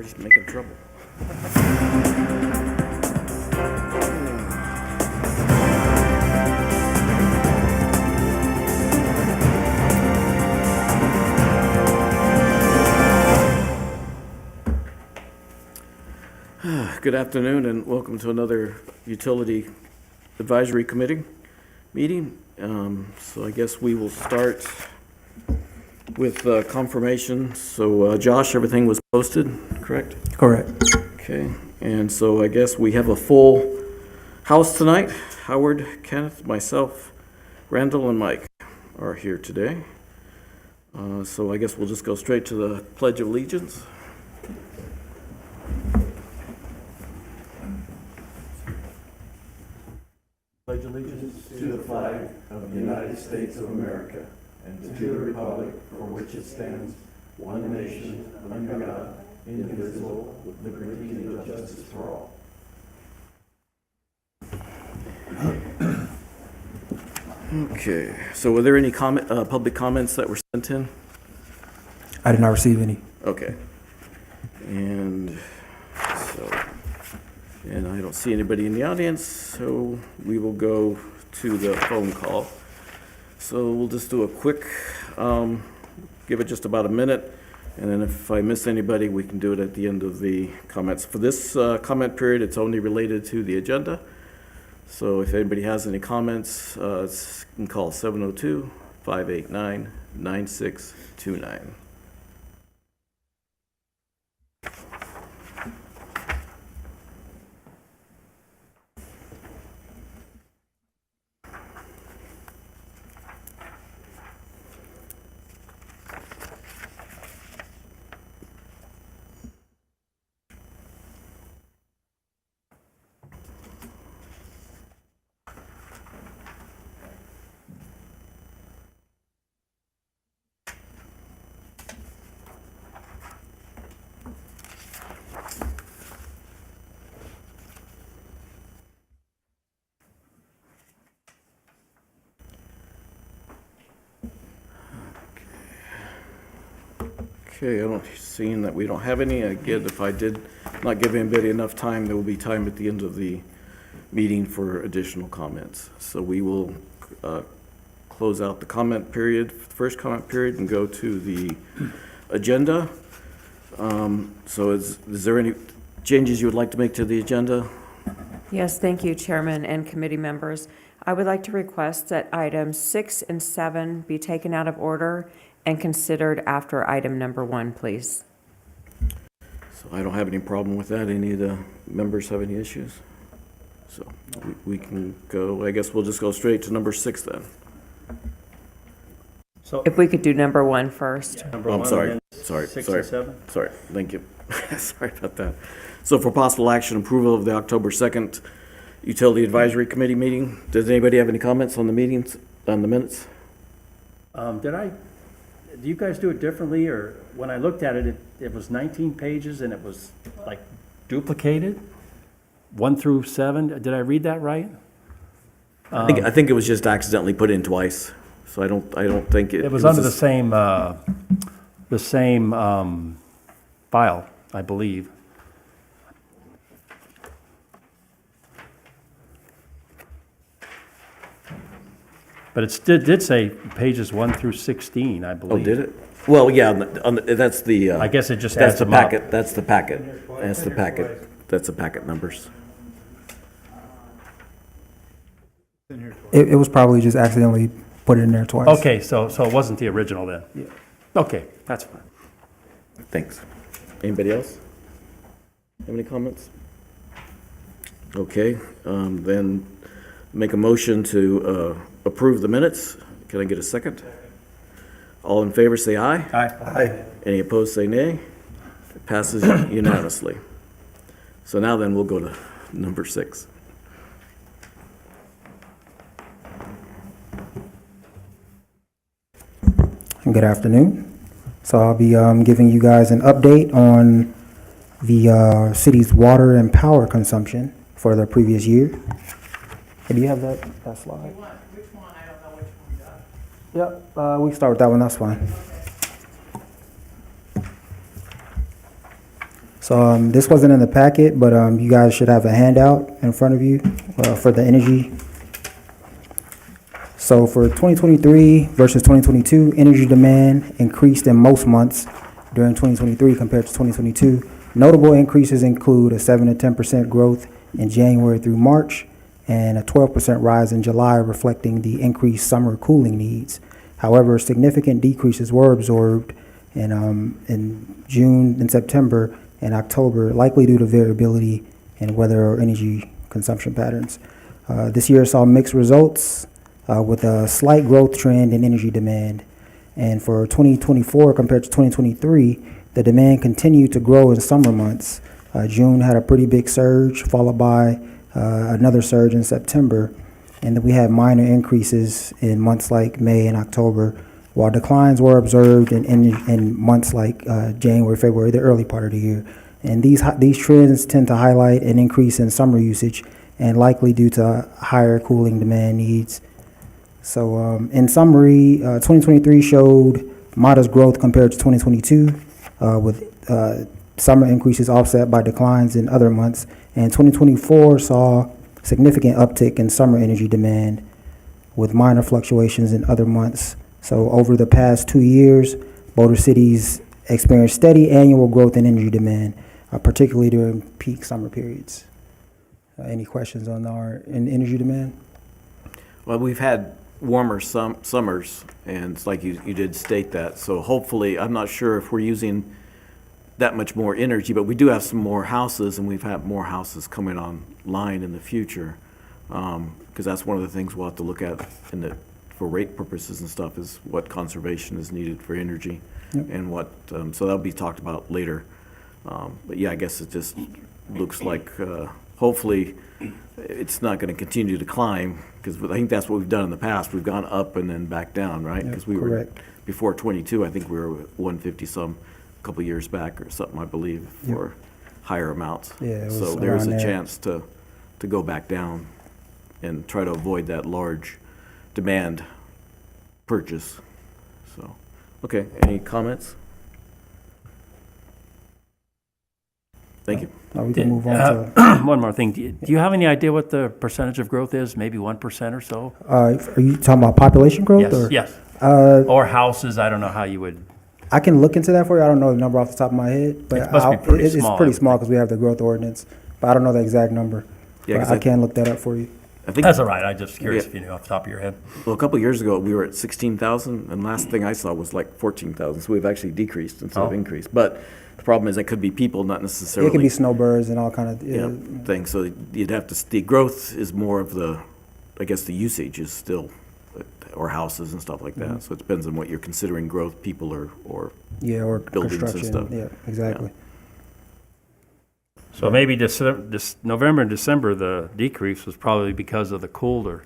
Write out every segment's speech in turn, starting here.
He's making trouble. Good afternoon and welcome to another Utility Advisory Committee meeting. So I guess we will start with confirmation. So Josh, everything was posted, correct? Correct. Okay, and so I guess we have a full house tonight. Howard, Kenneth, myself, Randall, and Mike are here today. So I guess we'll just go straight to the Pledge of Allegiance. Pledge allegiance to the flag of the United States of America and to the republic for which it stands, one nation, under God, indivisible, with liberty and justice for all. Okay, so were there any public comments that were sent in? I did not receive any. Okay. And so, and I don't see anybody in the audience, so we will go to the phone call. So we'll just do a quick, give it just about a minute, and then if I miss anybody, we can do it at the end of the comments. For this comment period, it's only related to the agenda. So if anybody has any comments, you can call 702-589-9629. Okay, I don't, seeing that we don't have any, again, if I did not give anybody enough time, there will be time at the end of the meeting for additional comments. So we will close out the comment period, first comment period, and go to the agenda. So is there any changes you would like to make to the agenda? Yes, thank you, Chairman and committee members. I would like to request that items 6 and 7 be taken out of order and considered after item number 1, please. So I don't have any problem with that. Any of the members have any issues? So we can go, I guess we'll just go straight to number 6 then. So, If we could do number 1 first. number Oh, I'm one, sorry, and sorry, 6 sorry. and 7? Sorry, thank you. Sorry about that. So for possible action, approval of the October 2nd Utility Advisory Committee meeting. Does anybody have any comments on the meetings, on the minutes? Do you guys do it differently, or when I looked at it, it was 19 pages and it was like duplicated? 1 through 7, did I read that right? I think it was just accidentally put in twice, so I don't think it. It was under the same file, I believe. But it did say pages 1 through 16, I believe. Oh, did it? Well, yeah, that's the. I guess it just That's adds the them up. packet, that's the packet. That's the packet, that's the packet numbers. It was probably just accidentally put in there twice. Okay, so it wasn't the original then? Yeah. Okay, that's fine. Thanks. Anybody else? Have any comments? Okay, then make a motion to approve the minutes. Can I get a second? All in favor, say aye. Aye. Any opposed, say nay. It passes unanimously. So now then, we'll go to number 6. Good afternoon. So I'll be giving you guys an update on the city's water and power consumption for the previous year. Hey, do you have that slide? Which one? I don't know which one you got. Yep, we can start with that one, that's fine. So this wasn't in the packet, but you guys should have a handout in front of you for the energy. So for 2023 versus 2022, energy demand increased in most months during 2023 compared to 2022. Notable increases include a 7 to 10% growth in January through March and a 12% rise in July, reflecting the increased summer cooling needs. However, significant decreases were absorbed in June and September and October, likely due to variability in weather or energy consumption patterns. This year saw mixed results with a slight growth trend in energy demand. And for 2024 compared to 2023, the demand continued to grow in summer months. June had a pretty big surge, followed by another surge in September. And then we had minor increases in months like May and October, while declines were observed in months like January, February, the early part of the year. And these trends tend to highlight an increase in summer usage and likely due to higher cooling demand needs. So in summary, 2023 showed modest growth compared to 2022, with summer increases offset by declines in other months. And 2024 saw significant uptick in summer energy demand with minor fluctuations in other months. So over the past 2 years, Boulder cities experienced steady annual growth in energy demand, particularly during peak summer periods. Any questions on our energy demand? Well, we've had warmer summers, and it's like you did state that. So hopefully, I'm not sure if we're using that much more energy, but we do have some more houses, and we've had more houses coming online in the future. Because that's one of the things we'll have to look at for rate purposes and stuff, is what conservation is needed for energy. Yep. And what, so that'll be talked about later. But yeah, I guess it just looks like hopefully it's not going to continue to climb, because I think that's what we've done in the past. We've gone up and then back down, right? Yep, Because we correct. were, before 22, I think we were 150 some a couple years back or something, I believe, Yep. for higher amounts. Yeah, it was So there's around a there. chance to go back down and try to avoid that large demand purchase. So, okay, any comments? Thank you. We can move on to, One more thing. Do you have any idea what the percentage of growth is? Maybe 1% or so? are you talking about population growth? Or? Yes. Or houses, I don't know how you would. I can look into that for you. I don't know the number off the top of my head, but It must be pretty it's small, I pretty would small because we have the growth ordinance, but I don't know the exact number. Yeah, But 'cause I I- can look that up for you. I think, That's all right. I'm just curious Yeah. if you knew off the top of your head. well, a couple of years ago, we were at 16,000, and last thing I saw was like 14,000, so we've actually decreased instead of Oh. increased. But the problem is, it could be people, not necessarily. It can be snowbirds and all kind of, Yeah, things, so you'd have to, the growth is more of the, I guess the usage is still, or houses and stuff like Mm-hmm. that. So it depends on what you're considering growth, people or or buildings and construction. stuff. Yeah, exactly. So maybe this November and December, the decrease was probably because of the colder.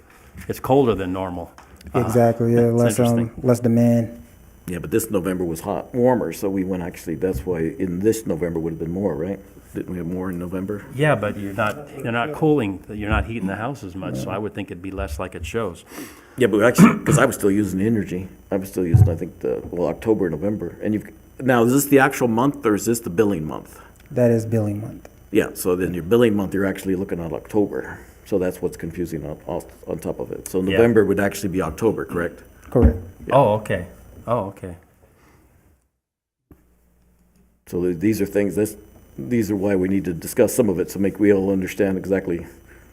It's colder than normal. Exactly. Yeah, That's interesting. less demand. Yeah, but this November was warmer, so we went actually, that's why in this November would have been more, right? Didn't we have more in November? Yeah, but you're not cooling, you're not heating the house as much, so I would think it'd be less like it shows. Yeah, but actually, because I was still using energy, I was still using, I think, October, November. And now, is this the actual month, or is this the billing month? That is billing month. Yeah, so then your billing month, you're actually looking at October. So that's what's confusing on top of it. So Yeah. November would actually be October, correct? Correct. Yeah. Oh, okay. Oh, okay. So these are things, these are why we need to discuss some of it, so we all understand exactly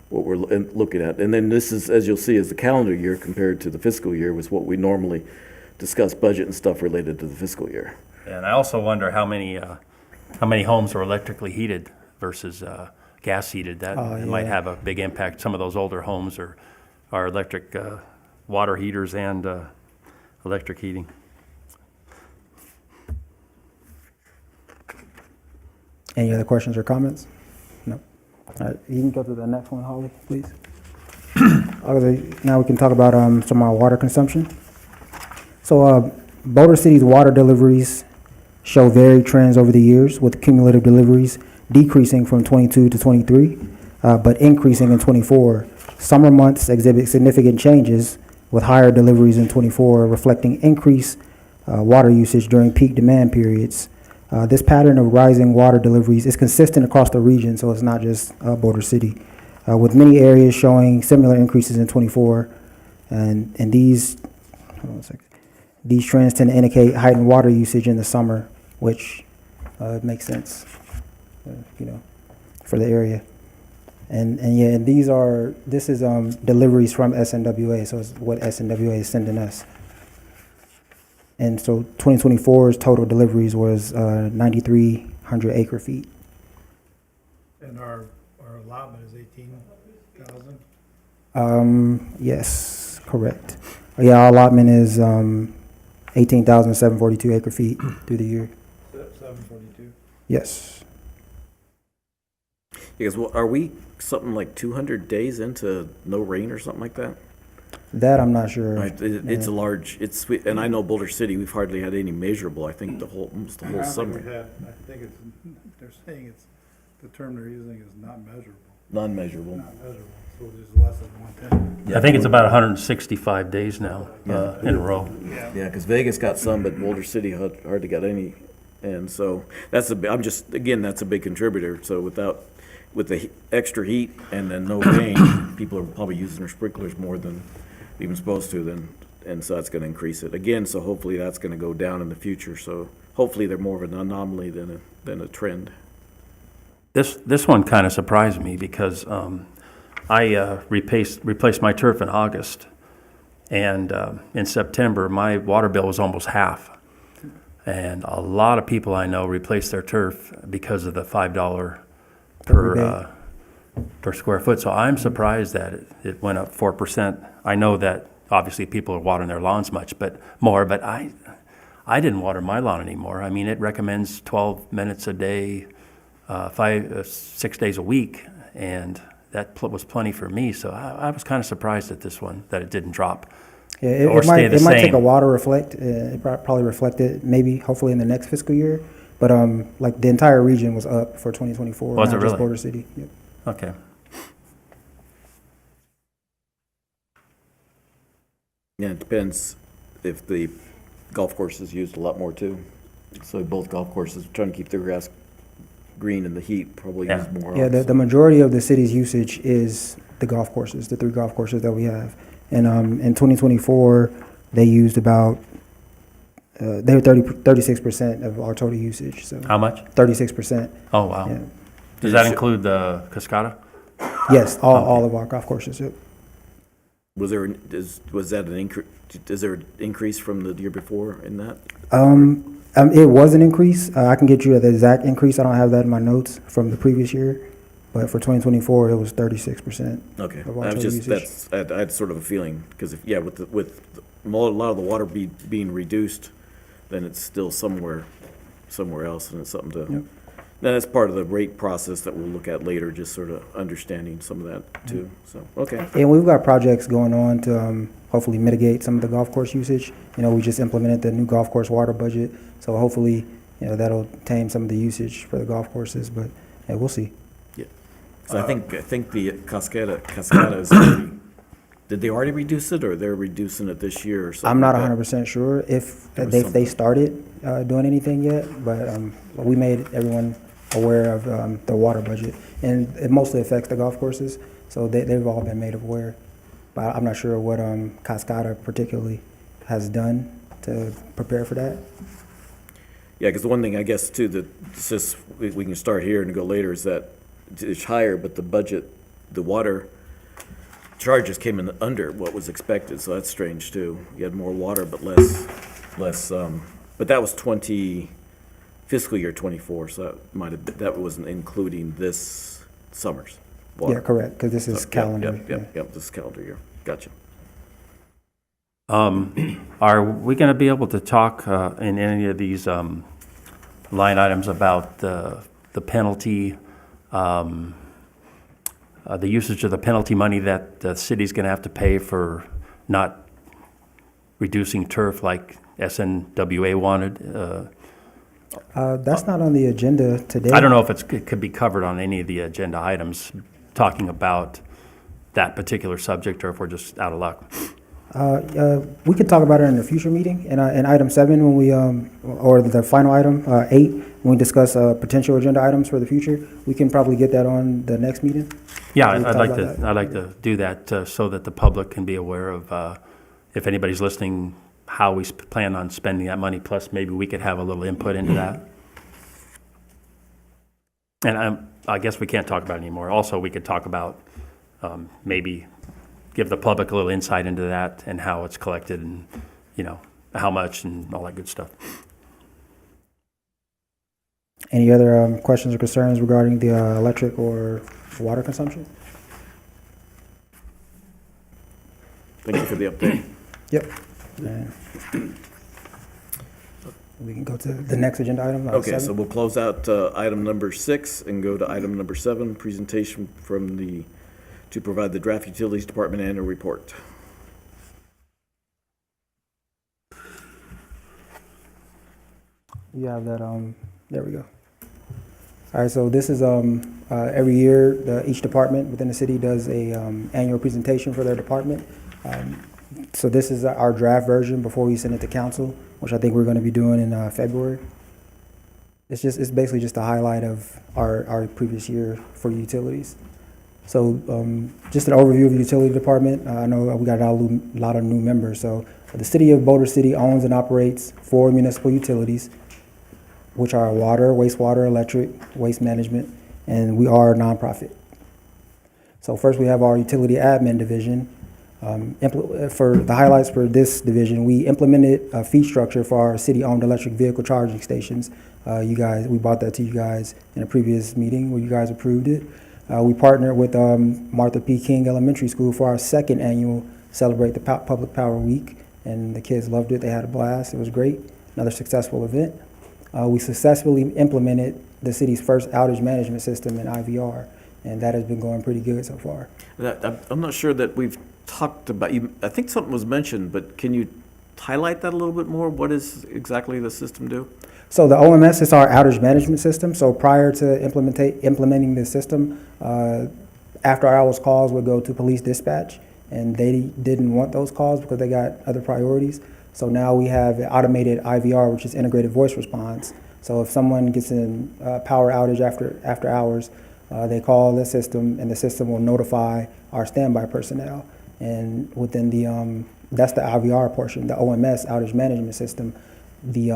what we're looking at. And then this is, as you'll see, is the calendar year compared to the fiscal year, was what we normally discuss budget and stuff related to the fiscal year. And I also wonder how many homes are electrically heated versus gas heated. That Oh, might yeah. have a big impact. Some of those older homes are electric water heaters and electric heating. Any other questions or comments? No. All right, you can go to the next one, Holly, please. Okay, now we can talk about some of our water consumption. So Boulder City's water deliveries show varied trends over the years, with cumulative deliveries decreasing from 22 to 23, but increasing in 24. Summer months exhibit significant changes, with higher deliveries in 24, reflecting increased water usage during peak demand periods. This pattern of rising water deliveries is consistent across the region, so it's not just Boulder City, with many areas showing similar increases in '24. And these, hold on a second. These trends tend to indicate heightened water usage in the summer, which makes sense, for the area. And this is deliveries from SNWA, so it's what SNWA is sending us. And so 2024's total deliveries was 9,300 acre feet. And our allotment is 18,000? Yes, correct. Yeah, our allotment is 18,742 acre feet through the year. 742? Yes. Because, well, are we something like 200 days into no rain or something like that? That I'm not sure. Right, it's a large, and I know Boulder City, we've hardly had any measurable, I think almost the whole I don't think summer. we have. I think they're saying the term they're using is not measurable. Non-measurable. Not measurable, so it's less than 110. I think it's about 165 days now in a row. Yeah, because Vegas got some, but Boulder City hardly got any. And so that's that's a big contributor. So with the extra heat and then no rain, people are probably using their sprinklers more than even supposed to, and so that's going to increase it again. So hopefully that's going to go down in the future. So hopefully they're more of an anomaly than a trend. This one kind of surprised me because I replaced my turf in August, and in September my water bill was almost half. And a lot of people I know replaced their turf because of the $5 per square foot. So I'm surprised that it went up 4%. I know that obviously people are watering their lawns but I didn't water my lawn anymore. I mean, it recommends 12 minutes a day, 6 days a week, and that was plenty for me. So I was kind of surprised at this one, that it didn't drop. Yeah, it might take a while to reflect. It probably reflected maybe, hopefully in the next fiscal year. But like the entire region was up for 2024. Was it not really? just Boulder City. Yep. Okay. Yeah, it depends if the golf courses used a lot more too. So both golf courses trying to keep their grass green in the heat probably use more. Yeah, the majority of the city's usage is the golf courses, the 3 golf courses that we have. And in 2024, they used about, they were 36% of our total usage. So How much? 36%. Oh, wow. Yeah. Does that include the Cascada? Yes, all of our golf courses. Yep. Was that an increase? Is there an increase from the year before in that? It was an increase. I can get you the exact increase. I don't have that in my notes from the previous year, but for 2024, it was 36%. Okay, Of our I was total just usage. I had sort of a feeling because with a lot of the water being reduced, then it's still somewhere else, and it's something to. Yep. Then that's part of the rate process that we'll look at later, just sort of understanding some of that too. So okay. And we've got projects going on to hopefully mitigate some of the golf course usage. We just implemented the new golf course water budget, so hopefully, that'll tame some of the usage for the golf courses. But yeah, we'll see. Yeah. So I think the Cascada is already. Did they already reduce it, or they're reducing it this year or something? I'm not like that? 100% sure if There was they something. started doing anything yet, but we made everyone aware of the water budget, and it mostly affects the golf courses, so they've all been made aware. But I'm not sure what Cascada particularly has done to prepare for that. Yeah, because the one thing I guess too that just we can start here and go later is that it's higher, but the water charges came in under what was expected, so that's strange too. You had more water, but less. But that was fiscal year 24, so that wasn't including this summer's water. Yeah, correct, because this is Yep, calendar. Yep, this calendar year. Gotcha. Are we going to be able to talk in any of these line items about the penalty, the usage of the penalty money that the city's going to have to pay for not reducing turf like SNWA wanted? That's not on the agenda today. I don't know if it could be covered on any of the agenda items, talking about that particular subject, or if we're just out of luck. We could talk about it in a future meeting. In item 7, when we or the final item 8, when we discuss potential agenda items for the future, we can probably get that on the next meeting. Yeah, We can I'd talk like about to, that. I'd like to do that so that the public can be aware of, if anybody's listening, how we plan on spending that money, plus maybe we could have a little input into that. And I guess we can't talk about it anymore. Also, we could talk about maybe give the public a little insight into that and how it's collected and, how much and all that good stuff. Any other questions or concerns regarding the electric or water consumption? Thank you for the update. Yep. And we can go to the next agenda item. Okay, so 7. we'll close out item number 6 and go to item number 7, presentation to provide the draft Utilities Department annual report. You have that, there we go. All right, so this is, every year, each department within the city does a annual presentation for their department. So this is our draft version before we send it to council, which I think we're gonna be doing in February. It's basically just a highlight of our previous year for utilities. So, just an overview of the utility department. I know we got a lot of new members, so the city of Boulder City owns and operates 4 municipal utilities, which are water, wastewater, electric, waste management, and we are a nonprofit. So first we have our utility admin division. For the highlights for this division, we implemented a fee structure for our city-owned electric vehicle charging stations. We brought that to you guys in a previous meeting where you guys approved it. We partnered with Martha P. King Elementary School for our second annual Celebrate the Public Power Week, and the kids loved it. They had a blast. It was great. Another successful event. We successfully implemented the city's first outage management system in IVR, and that has been going pretty good so far. I'm not sure that we've talked about, I think something was mentioned, but can you highlight that a little bit more? What does exactly the system do? So the OMS is our outage management system. So prior to implementing this system, after hours calls would go to police dispatch, and they didn't want those calls because they got other priorities. So now we have automated IVR, which is integrated voice response. So if someone gets in power outage after hours, they call the system, and the system will notify our standby personnel. And within that's the IVR portion, the OMS outage management system. The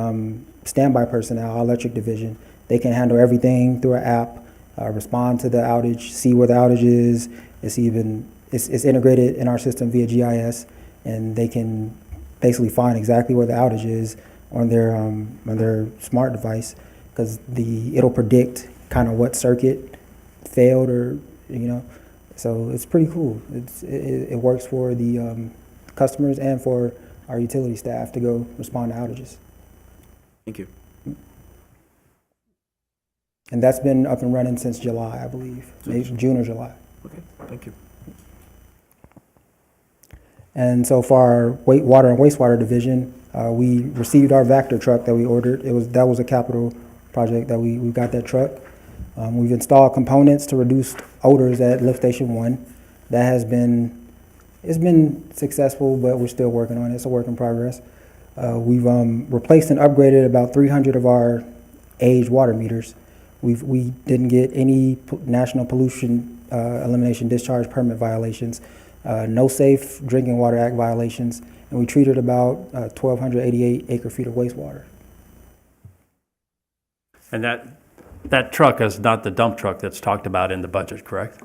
standby personnel, our electric division, they can handle everything through an app, respond to the outage, see where the outage is. It's integrated in our system via GIS, and they can basically find exactly where the outage is on their smart device, because it'll predict kind of what circuit failed, or so it's pretty cool. It works for the customers and for our utility staff to go respond to outages. Thank you. And that's been up and running since July, I believe, maybe June or July. Okay, thank you. And so for our water and wastewater division, we received our Vector truck that we ordered. That was a capital project that we got that truck. We've installed components to reduce odors at Lift Station 1. It's been successful, but we're still working on it. It's a work in progress. We've replaced and upgraded about 300 of our aged water meters. We didn't get any National Pollution Elimination Discharge Permit violations, no Safe Drinking Water Act violations, and we treated about 1,288 acre-feet of wastewater. And that truck is not the dump truck that's talked about in the budget, correct?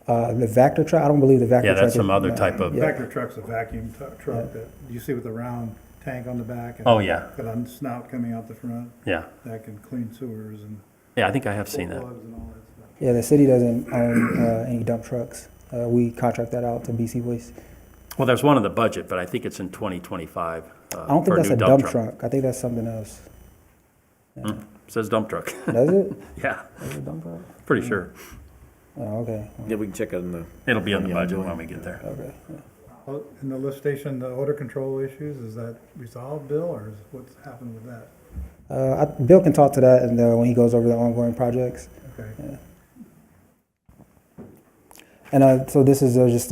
The Vector truck, I don't believe the Vector Yeah, truck. that's some other type of. Yeah. Vector truck's a vacuum truck that you see with the round tank on the back. And Oh, yeah. got a snout coming out the front Yeah, that can clean sewers and yeah, I think I have seen that. plugs and all that stuff. Yeah, the city doesn't own any dump trucks. We contract that out to BC Waste. Well, there's one in the budget, but I think it's in 2025. I don't think that's a dump truck. I think that's something else. Says dump truck. Does it? Yeah, Is it a dump truck? pretty sure. Oh, okay. Yeah, we can check on the. It'll be in the Yeah, budget going. when we get there. Okay. Well, in the lift station, the odor control issues, is that resolved, Bill, or what's happened with that? Bill can talk to that and when he goes over the ongoing projects. Okay. Yeah. And so this is just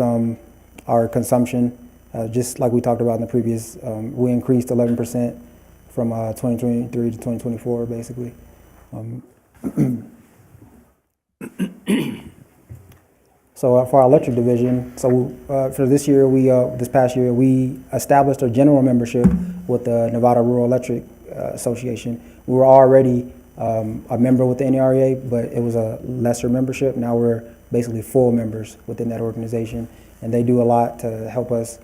our consumption. Just like we talked about in the previous, we increased 11% from 2023 to 2024, basically. So for our electric division, for this year, this past year, we established a general membership with the Nevada Rural Electric Association. We were already a member with the NERA, but it was a lesser membership. Now we're basically full members within that organization, and they do a lot to help us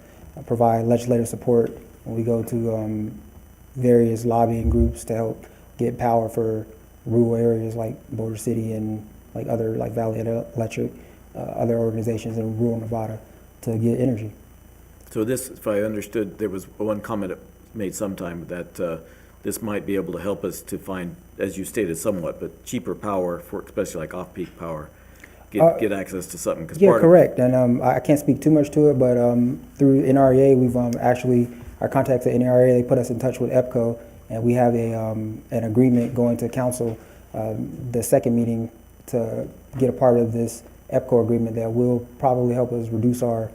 provide legislative support when we go to various lobbying groups to help get power for rural areas like Boulder City and like other like Valley Electric, other organizations in rural Nevada to get energy. So this, if I understood, there was one comment made sometime that this might be able to help us to find, as you stated somewhat, but cheaper power for, especially like off-peak power, get access to something. 'Cause Yeah, part of- correct. And I can't speak too much to it, but through NREA, we've actually, our contacts at NREA, they put us in touch with EPCO, and we have an agreement going to council, the second meeting, to get a part of this EPCO agreement that will probably help us reduce our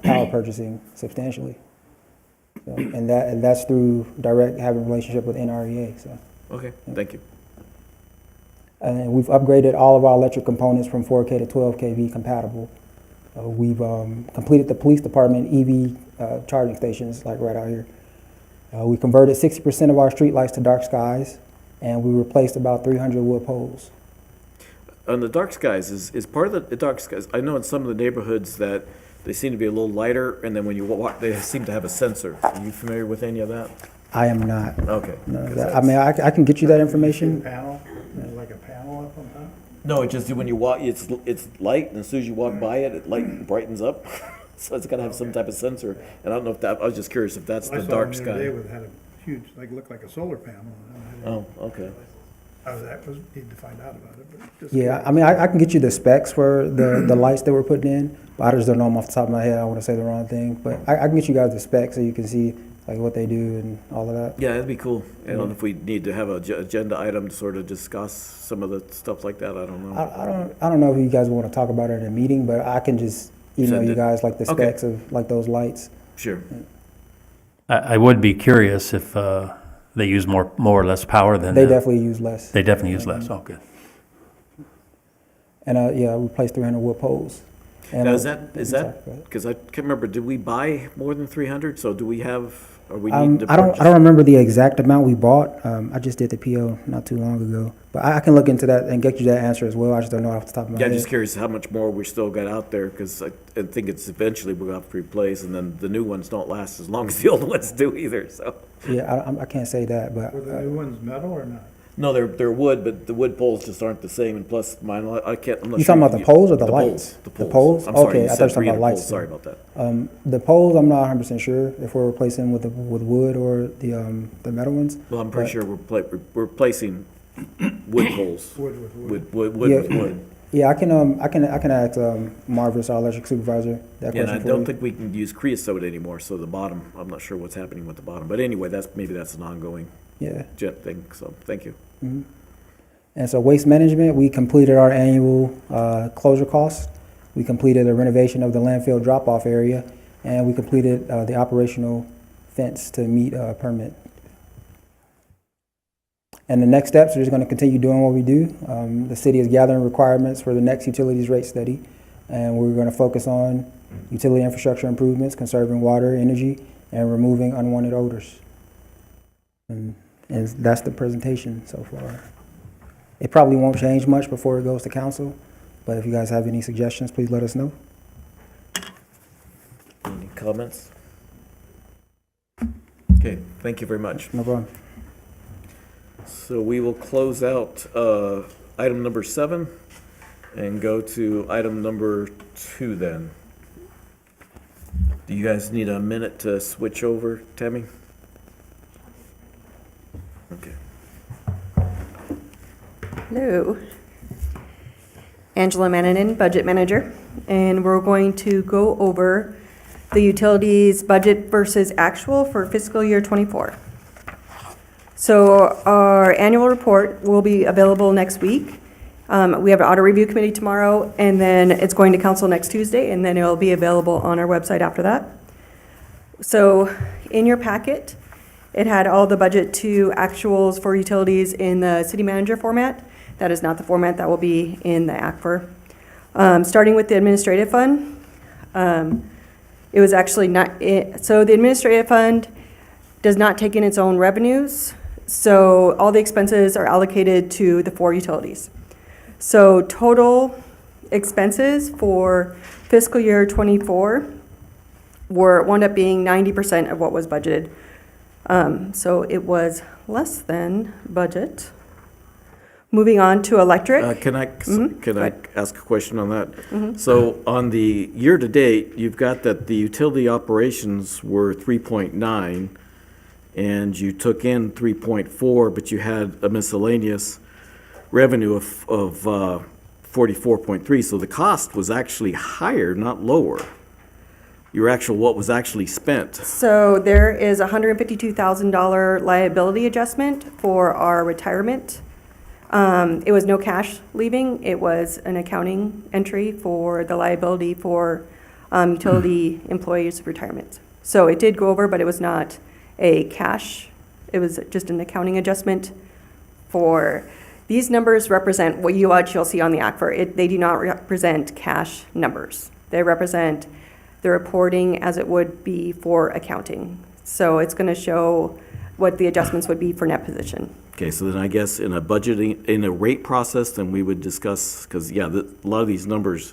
power purchasing substantially. So, and that's through direct having a relationship with NREA. So. Okay, thank you. And we've upgraded all of our electric components from 4K to 12 kV compatible. We've completed the police department EV charging stations, like right out here. We converted 60% of our streetlights to dark skies, and we replaced about 300 wood poles. On the dark skies, is part of the dark skies, I know in some of the neighborhoods that they seem to be a little lighter, and then when you walk, they seem to have a sensor. Are you familiar with any of that? I am not. Okay. None of that. I mean, I can get you that information. Panel, there's like a panel up on top? No, it just, when you walk, it's light, and as soon as you walk by it, it light brightens up. So it's gotta have some type of sensor, and I don't know if that, I was just curious if that's the dark I saw one the other day sky. with, had a huge, like, looked like a solar panel. Oh, okay. Need to find out about it, but just. Yeah, I mean, I can get you the specs for the lights that we're putting in, but I just don't know them off the top of my head. I don't want to say the wrong thing, but I can get you guys the specs so you can see like what they do and all of that. Yeah, that'd be cool. I don't know if we need to have a agenda item to sort of discuss some of the stuff like that, I don't know. I don't know if you guys want to talk about it in a meeting, but I can just email Send you it. guys like the Okay. specs of like those lights. Sure. I would be curious if they use more or less power than They definitely use less. They definitely use less. Oh, good. And yeah, we replaced 300 wood poles. And Now, is sorry, that, go ahead. because I can't remember, did we buy more than 300? So do we have, or we need to I purchase? don't remember the exact amount we bought. I just did the PO not too long ago, but I can look into that and get you that answer as well. I just don't know off the top of my Yeah, head. just curious how much more we still got out there, because I think it's eventually we'll have to replace, and then the new ones don't last as long as the old ones do either, so. Yeah, I can't say that, but Were the new ones metal or not? No, they're wood, but the wood poles just aren't the same, and plus mine, I can't, I'm not You sure. talking about the poles or the lights? The The poles. poles? I'm sorry, Okay, you I thought said you were talking about 300 lights poles, sorry then. about that. the poles, I'm not 100% sure if we're replacing with wood or the metal ones. Well, I'm pretty But- sure we're replacing wood poles. Wood with wood. Wood Yeah. with wood. Yeah, I can ask Marvis, our electric supervisor, that Yeah, and question I for don't you. think we can use creosote anymore, so the bottom, I'm not sure what's happening with the bottom. But anyway, maybe that's an ongoing Yeah. jet thing, so thank you. And so waste management, we completed our annual closure costs. We completed a renovation of the landfill drop-off area, and we completed the operational fence to meet a permit. And the next steps, we're just going to continue doing what we do. The city is gathering requirements for the next utilities rate study, and we're going to focus on utility infrastructure improvements, conserving water, energy, and removing unwanted odors. And that's the presentation so far. It probably won't change much before it goes to council, but if you guys have any suggestions, please let us know. Any comments? Okay, thank you very much. No problem. So we will close out item number 7 and go to item number 2 then. Do you guys need a minute to switch over, Tammy? Okay. Hello. Angela Mannanen, Budget Manager, and we're going to go over the utilities budget versus actual for fiscal year '24. So our annual report will be available next week. We have an audit review committee tomorrow, and then it's going to council next Tuesday, and then it'll be available on our website after that. So in your packet, It had all the budget to actuals for utilities in the city manager format. That is not the format that will be in the ACFR. Starting with the administrative fund, it was actually not, so the administrative fund does not take in its own revenues, so all the expenses are allocated to the 4 utilities. So total expenses for fiscal year '24 wound up being 90% of what was budgeted. So it was less than budget. Moving on to electric. Can I Go ahead. ask a question on that? So on the year-to-date, you've got that the utility operations were 3.9, and you took in 3.4, but you had a miscellaneous revenue of 44.3, so the cost was actually higher, not lower. What was actually spent. So there is a $152,000 liability adjustment for our retirement. It was no cash leaving. It was an accounting entry for the liability for utility employees' retirement. So it did go over, but it was not a cash. It was just an accounting adjustment for, these numbers represent what you'll see on the ACFR. They do not represent cash numbers. They represent the reporting as it would be for accounting. So it's going to show what the adjustments would be for net position. Okay, so then I guess in a budgeting, in a rate process, then we would discuss, because, yeah, a lot of these numbers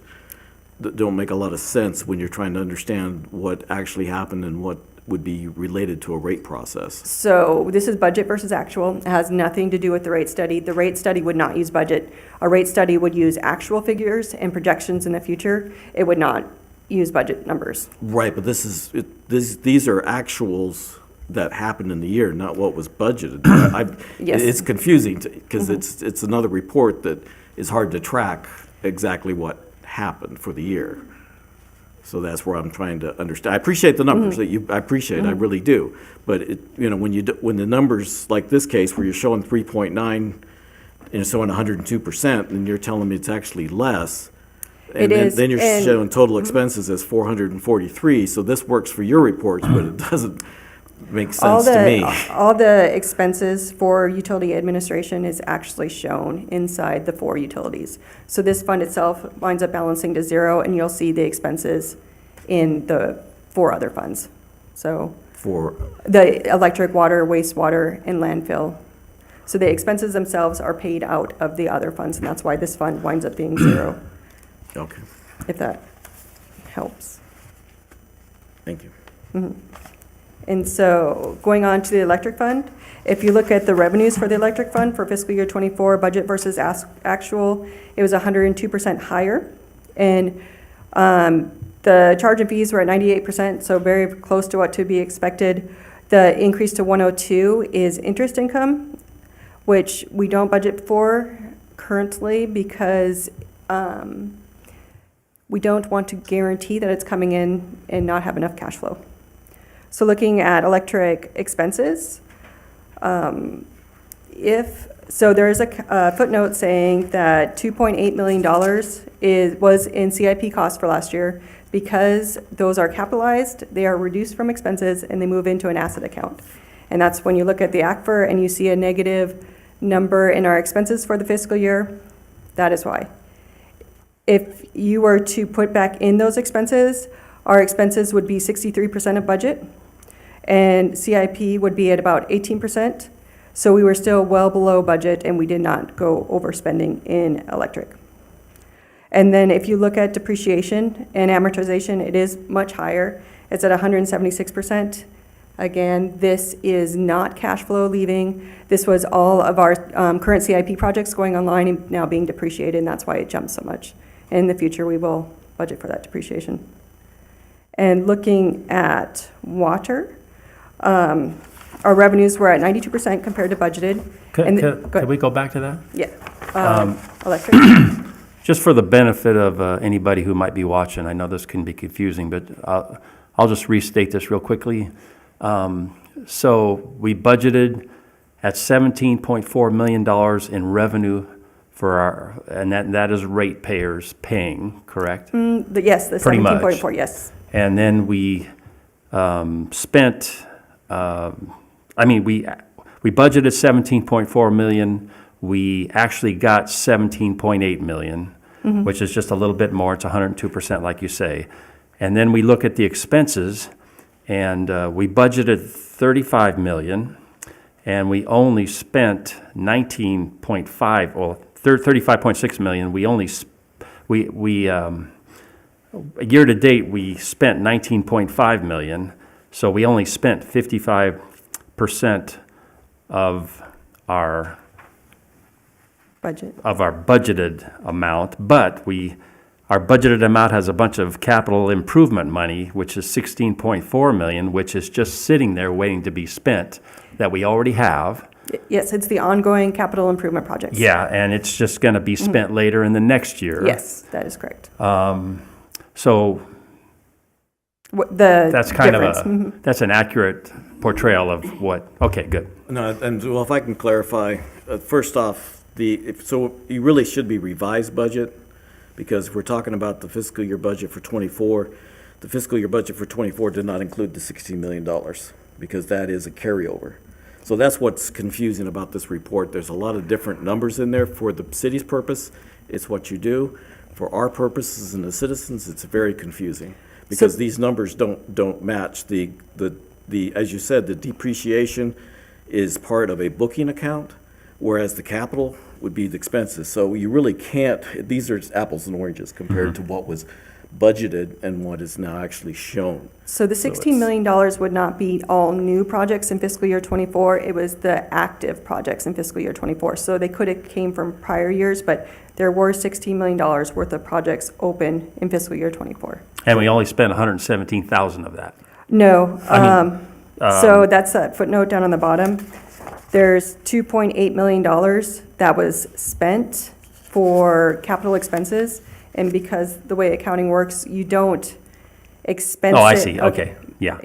don't make a lot of sense when you're trying to understand what actually happened and what would be related to a rate process. So this is budget versus actual. It has nothing to do with the rate study. The rate study would not use budget. A rate study would use actual figures and projections in the future. It would not use budget numbers. Right, but these are actuals that happened in the year, not what was budgeted. Yes. It's confusing because it's another report that is hard to track exactly what happened for the year. So that's where I'm trying to understand. I appreciate the numbers I appreciate, I really do. But when the numbers, like this case where you're showing 3.9 and showing 102%, and you're telling me it's actually less, and then you're showing total expenses as 443. So this works for your reports, but it doesn't make sense to me. All the expenses for utility administration is actually shown inside the 4 utilities. So this fund itself winds up balancing to 0, and you'll see the expenses in the 4 other funds. So For the electric, water, wastewater, and landfill. So the expenses themselves are paid out of the other funds, and that's why this fund winds up being 0, okay, if that helps. thank you. And so, going on to the electric fund, if you look at the revenues for the electric fund for fiscal year '24, budget versus actual, it was 102% higher. And the charge and fees were at 98%, so very close to what to be expected. The increase to 102 is interest income, which we don't budget for currently because we don't want to guarantee that it's coming in and not have enough cash flow. So looking at electric expenses, there is a footnote saying that $2.8 million was in CIP costs for last year. Because those are capitalized, they are reduced from expenses and they move into an asset account. And that's when you look at the ACFR and you see a negative number in our expenses for the fiscal year, that is why. If you were to put back in those expenses, our expenses would be 63% of budget, and CIP would be at about 18%. So we were still well below budget, and we did not go overspending in electric. And then if you look at depreciation and amortization, it is much higher. It's at 176%. Again, this is not cash flow leaving. This was all of our current CIP projects going online and now being depreciated, and that's why it jumps so much. In the future, we will budget for that depreciation. And looking at water, our revenues were at 92% compared to budgeted. Can we go back to that? Yeah. Electric. Just for the benefit of anybody who might be watching, I know this can be confusing, but I'll just restate this real quickly. So we budgeted at $17.4 million in revenue for and that is ratepayers paying, correct? Yes, the Pretty much. 17.4, yes. And then we spent I mean, we budgeted 17.4 million. We actually got 17.8 million, which is just a little bit more. It's 102%, like you say. And then we look at the expenses, and we budgeted 35 million, and we only spent 19.5, or 35.6 million. We only, year to date, we spent 19.5 million, so we only spent 55% of our Budget. budgeted amount, but our budgeted amount has a bunch of capital improvement money, which is 16.4 million, which is just sitting there waiting to be spent, that we already have. Yes, it's the ongoing capital improvement projects. Yeah, and it's just going to be spent later in the next year. Yes, that is correct. So The that's kind difference. of that's an accurate portrayal of what, okay, good. No, and well, if I can clarify, first off, so you really should be revised budget, because if we're talking about the fiscal year budget for '24, the fiscal year budget for '24 did not include the $16 million, because that is a carryover. So that's what's confusing about this report. There's a lot of different numbers in there. For the city's purpose, it's what you do. For our purposes and the citizens, it's very confusing, because these numbers don't match. The as you said, the depreciation is part of a booking account, whereas the capital would be the expenses. So you really can't, these are apples and oranges compared to what was budgeted and what is now actually shown. So the $16 million would not be all new projects in fiscal year '24. It was the active projects in fiscal year '24. So they could have came from prior years, but there were $16 million worth of projects open in fiscal year '24. And we only spent 117,000 of that. No. So that's that footnote down on the bottom. There's $2.8 million that was spent for capital expenses. And because the way accounting works, you don't expense it. Oh, I see, okay, yeah.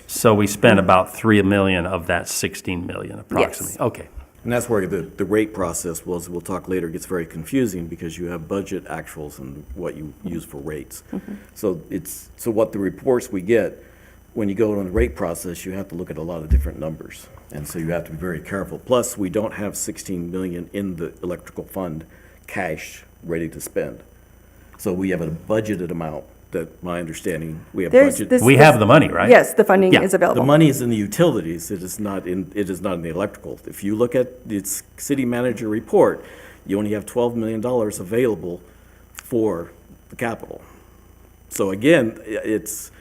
So we spent about 3 million of that 16 million approximately, Yes. okay. And that's where the rate process was, we'll talk later, gets very confusing, because you have budget actuals and what you use for rates. So what the reports we get, when you go on the rate process, you have to look at a lot of different numbers. And so you have to be very careful. Plus, we don't have 16 million in the electrical fund cash ready to spend. So we have a budgeted amount that, my understanding, we have There's budget. this- We have the money, right? Yes, the funding Yeah. is The available. money is in the utilities, it is not in the electrical. If you look at the city manager report, you only have $12 million available for the capital. So again, it's,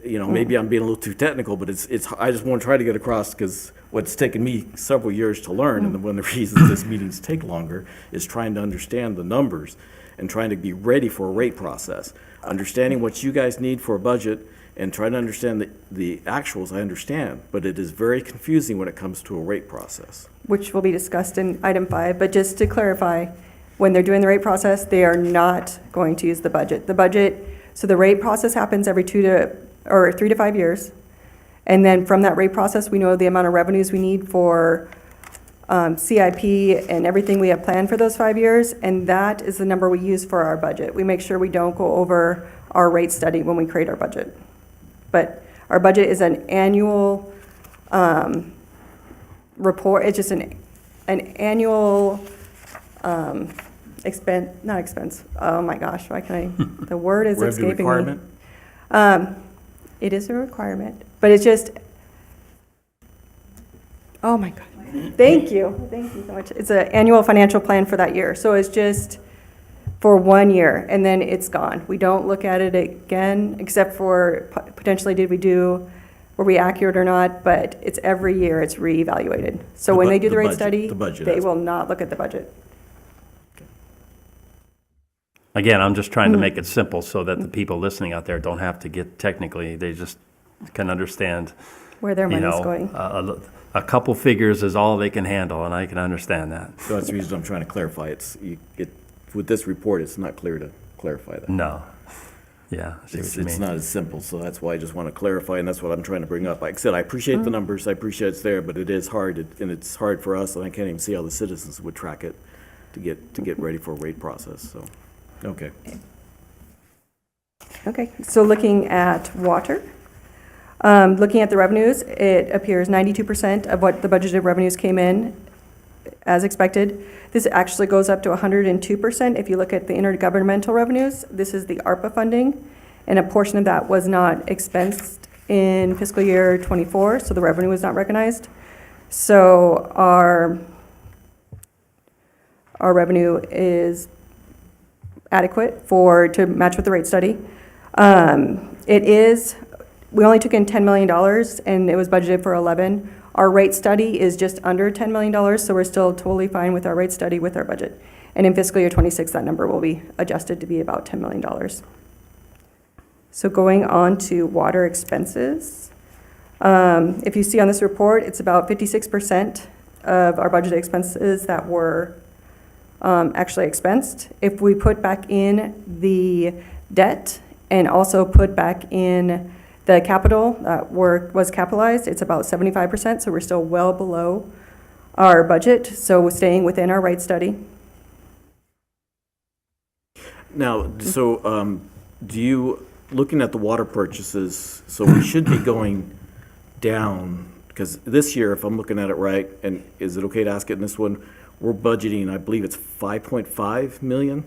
maybe I'm being a little too technical, but I just want to try to get across, because what's taken me several years to learn, and one of the reasons this meetings take longer, is trying to understand the numbers and trying to be ready for a rate process. Understanding what you guys need for a budget and trying to understand the actuals, I understand, but it is very confusing when it comes to a rate process. Which will be discussed in item 5. But just to clarify, when they're doing the rate process, they are not going to use the budget. So the rate process happens every 3 to 5 years. And then from that rate process, we know the amount of revenues we need for CIP and everything we have planned for those 5 years. And that is the number we use for our budget. We make sure we don't go over our rate study when we create our budget. But our budget is an annual report. It's just an annual not expense. Oh my gosh, why can I, the word is Revenue escaping requirement? me. It is a requirement, but it's just, oh my God. Thank you so much. It's an annual financial plan for that year. So it's just for 1 year, and then it's gone. We don't look at it again, except for potentially were we accurate or not, but it's every year it's reevaluated. So when they do the rate study, they will not look at the budget. Again, I'm just trying to make it simple so that the people listening out there don't have to get technically, they just can understand, Where their you money's know, going. a couple figures is all they can handle, and I can understand that. So that's the reason I'm trying to clarify. With this report, it's not clear to clarify that. No. Yeah, I see It's what you mean. not as simple, so that's why I just want to clarify, and that's what I'm trying to bring up. Like I said, I appreciate the numbers, I appreciate it's there, but it is hard, and it's hard for us, and I can't even see how the citizens would track it to get ready for a rate process, so, okay. Okay, so looking at water, Looking at the revenues, it appears 92% of what the budgeted revenues came in as expected. This actually goes up to 102% if you look at the intergovernmental revenues. This is the ARPA funding, and a portion of that was not expensed in fiscal year '24, so the revenue was not recognized. So our revenue is adequate to match with the rate study. We only took in $10 million, and it was budgeted for 11. Our rate study is just under $10 million, so we're still totally fine with our rate study with our budget. And in fiscal year '26, that number will be adjusted to be about $10 million. So going on to water expenses. If you see on this report, it's about 56% of our budgeted expenses that were actually expensed. If we put back in the debt and also put back in the capital that was capitalized, it's about 75%, so we're still well below our budget, so we're staying within our rate study. Now, so looking at the water purchases, so we should be going down, because this year, if I'm looking at it right, and is it okay to ask it in this one, we're budgeting, I believe it's 5.5 million.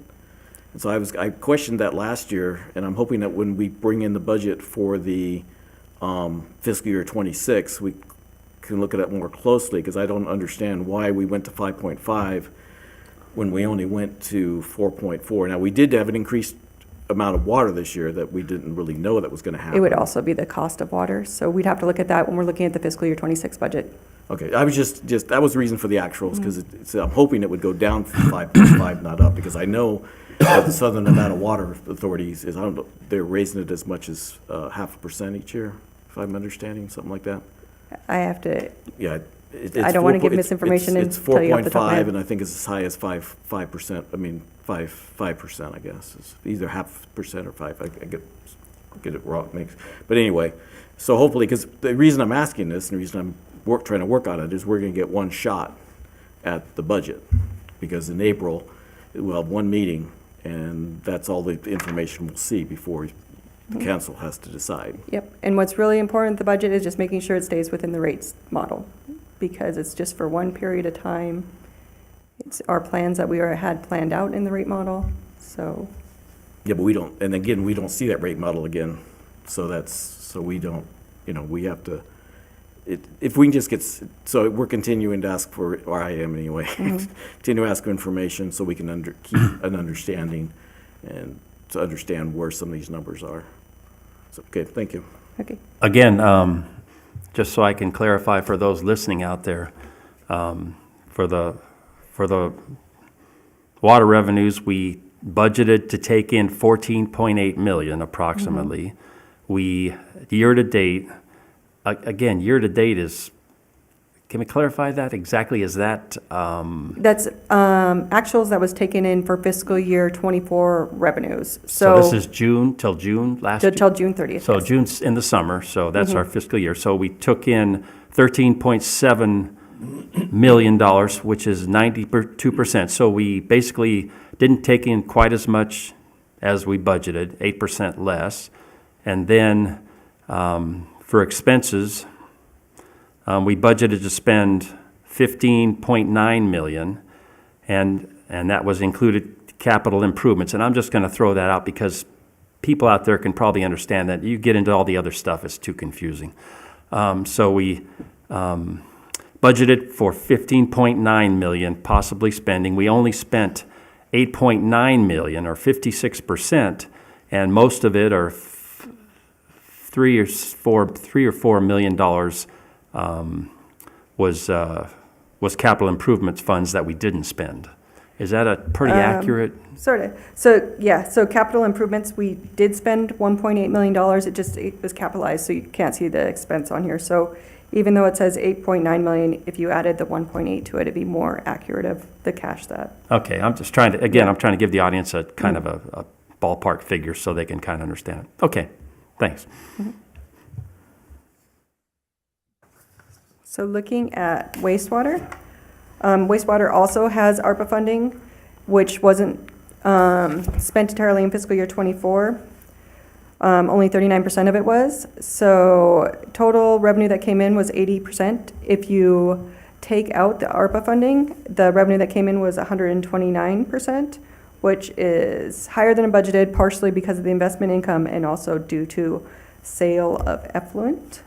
And so I questioned that last year, and I'm hoping that when we bring in the budget for the fiscal year '26, we can look at it more closely, because I don't understand why we went to 5.5 when we only went to 4.4. Now, we did have an increased amount of water this year that we didn't really know that was going to happen. It would also be the cost of water, so we'd have to look at that when we're looking at the fiscal year '26 budget. Okay, I was just that was the reason for the actuals, because I'm hoping it would go down from 5.5, not up, because I know that the Southern Nevada Water Authorities is, I don't know, they're raising it as much as 0.5% each year, if I'm understanding, something like that. I have to, Yeah. I don't want to give misinformation and It's tell you off the top of my 4.5, head. and I think it's as high as 5%, I mean, 5%, I guess. It's either 0.5% or 5, I get it wrong. But anyway, so hopefully, because the reason I'm asking this, and the reason I'm trying to work on it, is we're going to get one shot at the budget, because in April, we'll have one meeting, and that's all the information we'll see before the council has to decide. Yep, and what's really important with the budget is just making sure it stays within the rates model, because it's just for one period of time. It's our plans that we had planned out in the rate model, so. Yeah, but we don't, and again, we don't see that rate model again, so we don't, we have to, if we can just get, so we're continuing to ask for, or I am anyway, continue to ask for information so we can keep an understanding and to understand where some of these numbers are. So, okay, thank you. Okay. Again, just so I can clarify for those listening out there, for the water revenues, we budgeted to take in 14.8 million approximately. We, year-to-date, again, year-to-date is, can we clarify that exactly? Is that, That's actuals that was taken in for fiscal year '24 revenues. so this is June, till June last year? Till June 30th. So yes. June's in the summer, so that's our fiscal year. So we took in $13.7 million, which is 92%. So we basically didn't take in quite as much as we budgeted, 8% less. And then for expenses, we budgeted to spend $15.9 million, and that was included capital improvements. And I'm just going to throw that out because people out there can probably understand that. You get into all the other stuff, it's too confusing. So we budgeted for $15.9 million possibly spending. We only spent $8.9 million, or 56%, and most of it, or $3 or $4 million, was capital improvements funds that we didn't spend. Is that a pretty accurate? Sort of. So, yeah, so capital improvements, we did spend $1.8 million. It was capitalized, so you can't see the expense on here. So even though it says 8.9 million, if you added the 1.8 to it, it'd be more accurate of the cash that. Okay, I'm just trying to, again, I'm trying to give the audience a kind of a ballpark figure so they can kind of understand it. Okay, thanks. So looking at wastewater, wastewater also has ARPA funding, which wasn't spent entirely in fiscal year '24. Only 39% of it was. So total revenue that came in was 80%. If you take out the ARPA funding, the revenue that came in was 129%, which is higher than budgeted, partially because of the investment income and also due to sale of effluent.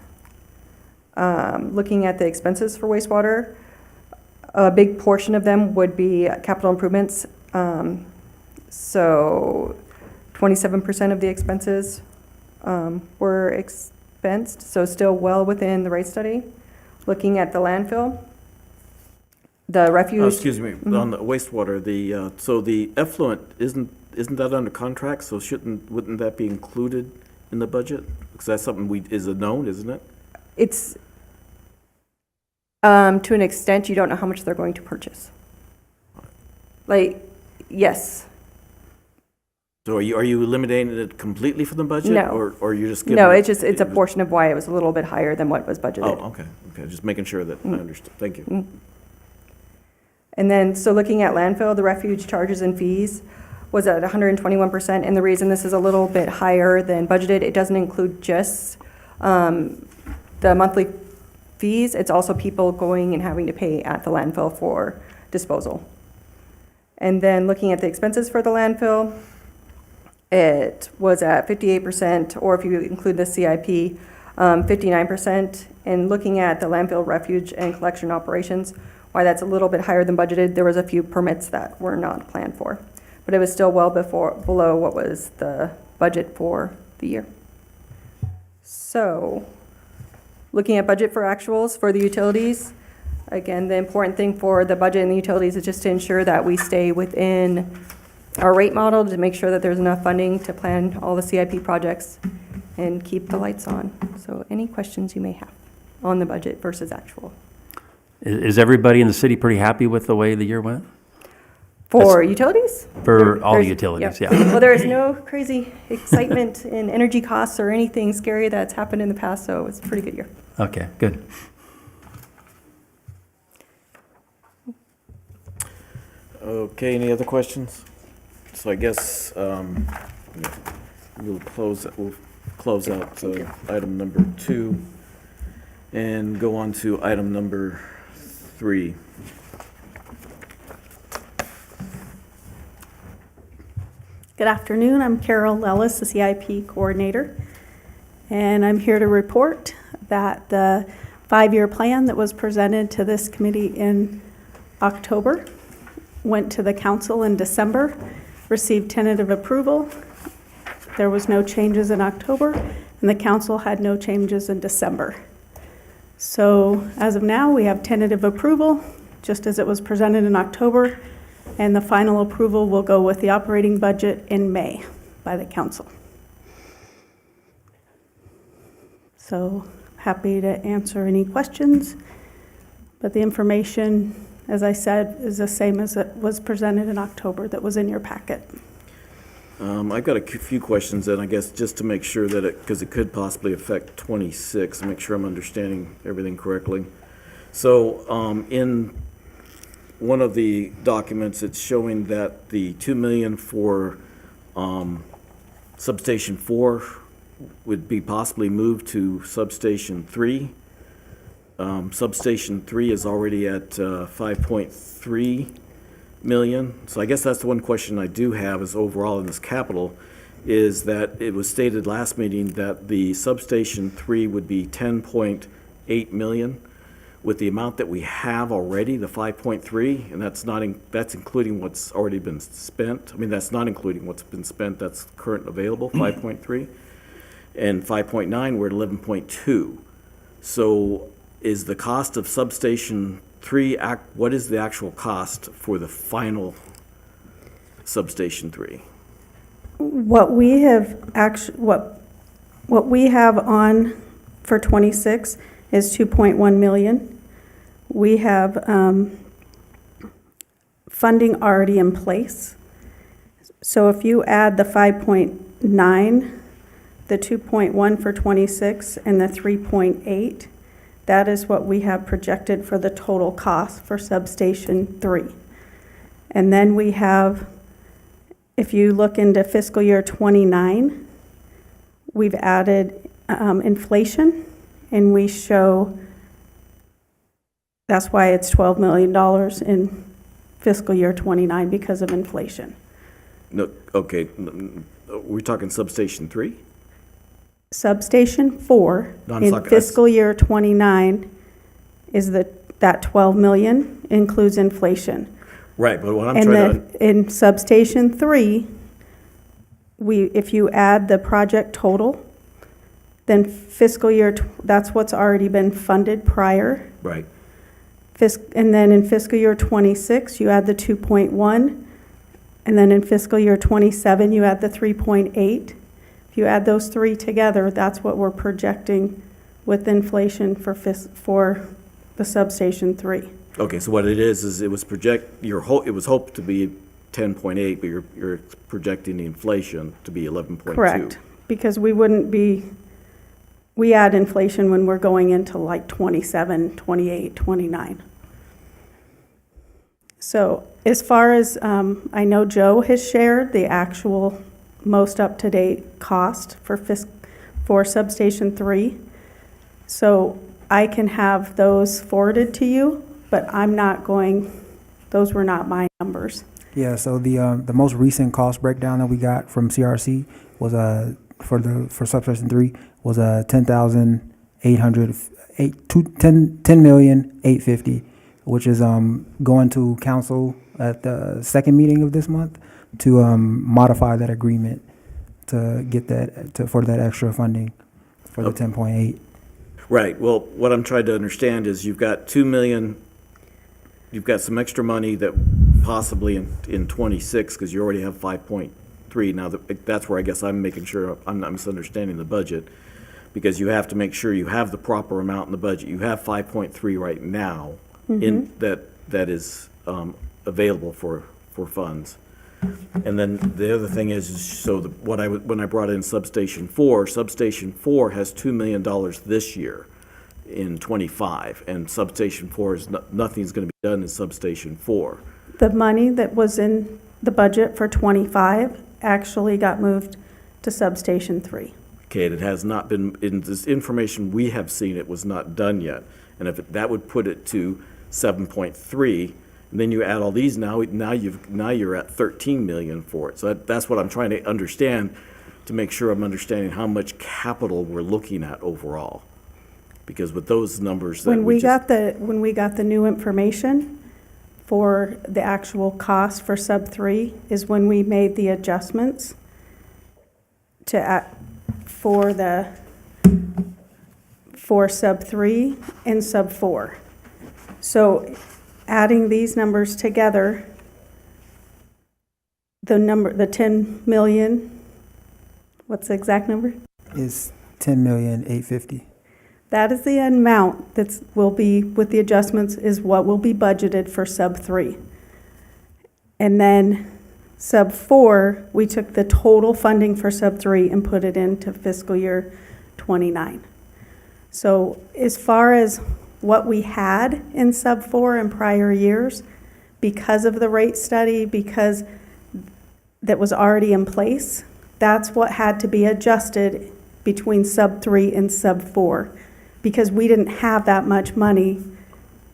Looking at the expenses for wastewater, a big portion of them would be capital improvements. So 27% of the expenses were expensed, so still well within the rate study. Looking at the landfill, the refuge. Excuse me, on the wastewater, so the effluent, isn't that under contract? So wouldn't that be included in the budget? Because that's something is a known, isn't it? It's, to an extent, you don't know how much they're going to purchase. Like, yes. So are you eliminating it completely from the budget? No. Or you're just giving? No, it's a portion of why it was a little bit higher than what was budgeted. Oh, okay, just making sure that I understood. Thank you. And then, so looking at landfill, the refuge charges and fees was at 121%, and the reason this is a little bit higher than budgeted, it doesn't include just the monthly fees, it's also people going and having to pay at the landfill for disposal. And then looking at the expenses for the landfill, it was at 58%, or if you include the CIP, 59%. And looking at the landfill refuge and collection operations, why that's a little bit higher than budgeted, there was a few permits that were not planned for. But it was still well below what was the budget for the year. So, looking at budget for actuals for the utilities, again, the important thing for the budget and the utilities is just to ensure that we stay within our rate model to make sure that there's enough funding to plan all the CIP projects and keep the lights on. So any questions you may have on the budget versus actual? Is everybody in the city pretty happy with the way the year went? For utilities? For all the There's- utilities, yep. yeah. Well, there is no crazy excitement in energy costs or anything scary that's happened in the past, so it's a pretty good year. Okay, good. Okay, any other questions? So I guess we'll close out item number 2 and go on to item number 3. Good afternoon. I'm Carol Lellis, the CIP coordinator, and I'm here to report that the 5-year plan that was presented to this committee in October went to the council in December, received tentative approval. There was no changes in October, and the council had no changes in December. So as of now, we have tentative approval, just as it was presented in October, and the final approval will go with the operating budget in May by the council. So happy to answer any questions, but the information, as I said, is the same as it was presented in October that was in your packet. I've got a few questions, and I guess just to make sure that because it could possibly affect 26, make sure I'm understanding everything correctly. So in one of the documents, it's showing that the $2 million for substation 4 would be possibly moved to substation 3. Substation 3 is already at 5.3 million. So I guess that's the one question I do have is overall in this capital is that it was stated last meeting that the substation 3 would be 10.8 million with the amount that we have already, the 5.3, and that's including what's already been spent. I mean, that's not including what's been spent, that's current available, 5.3. And 5.9, we're at 11.2. So is the cost of substation 3, what is the actual cost for the final substation 3? What we have what we have on for 26 is 2.1 million. We have funding already in place. So if you add the 5.9, the 2.1 for 26, and the 3.8, that is what we have projected for the total cost for substation 3. And then we have, if you look into fiscal year 29, we've added inflation, and we show, that's why it's $12 million in fiscal year '29 because of inflation. No, okay, we're talking substation 3? Substation 4 No, I'm in talking- fiscal year '29 is that 12 million includes inflation. Right, but what I'm And trying to, then in substation 3, if you add the project total, then fiscal year, that's what's already been funded prior. right, And then in fiscal year '26, you add the 2.1, and then in fiscal year '27, you add the 3.8. If you add those three together, that's what we're projecting with inflation for the substation 3. okay, so what it is it was it was hoped to be 10.8, but you're projecting the inflation to be 11.2. Correct, because we add inflation when we're going into like 27, 28, 29. So as far as, I know Joe has shared the actual most up-to-date cost for substation 3. So I can have those forwarded to you, but those were not my numbers. Yeah, so the most recent cost breakdown that we got from CRC was for substation 3 was $10,850,000, which is going to council at the second meeting of this month to modify that agreement to get for that extra funding for the 10.8. Right, well, what I'm trying to understand is you've got 2 million, you've got some extra money that possibly in '26, because you already have 5.3. Now, that's where I guess I'm making sure I'm not misunderstanding the budget, because you have to make sure you have the proper amount in the budget. You have 5.3 right now in that is available for funds. And then the other thing is so when I brought in substation 4 has $2 million this year in '25, and substation 4 is nothing's going to be done in substation 4. The money that was in the budget for '25 actually got moved to substation 3. Okay, and it has not been, in this information we have seen, it was not done yet. And if that would put it to 7.3, and then you add all these, now you're at 13 million for it. So that's what I'm trying to understand, to make sure I'm understanding how much capital we're looking at overall. Because with those numbers that When we got the new information for the actual cost for sub 3 is when we made the adjustments for sub 3 and sub 4. So adding these numbers together, the 10 million, what's the exact number? Is $10,850,000. That is the amount that will be, with the adjustments, is what will be budgeted for sub 3. And then sub 4, we took the total funding for sub 3 and put it into fiscal year '29. So as far as what we had in sub 4 in prior years, because of the rate study, because that was already in place, that's what had to be adjusted between sub 3 and sub 4. Because we didn't have that much money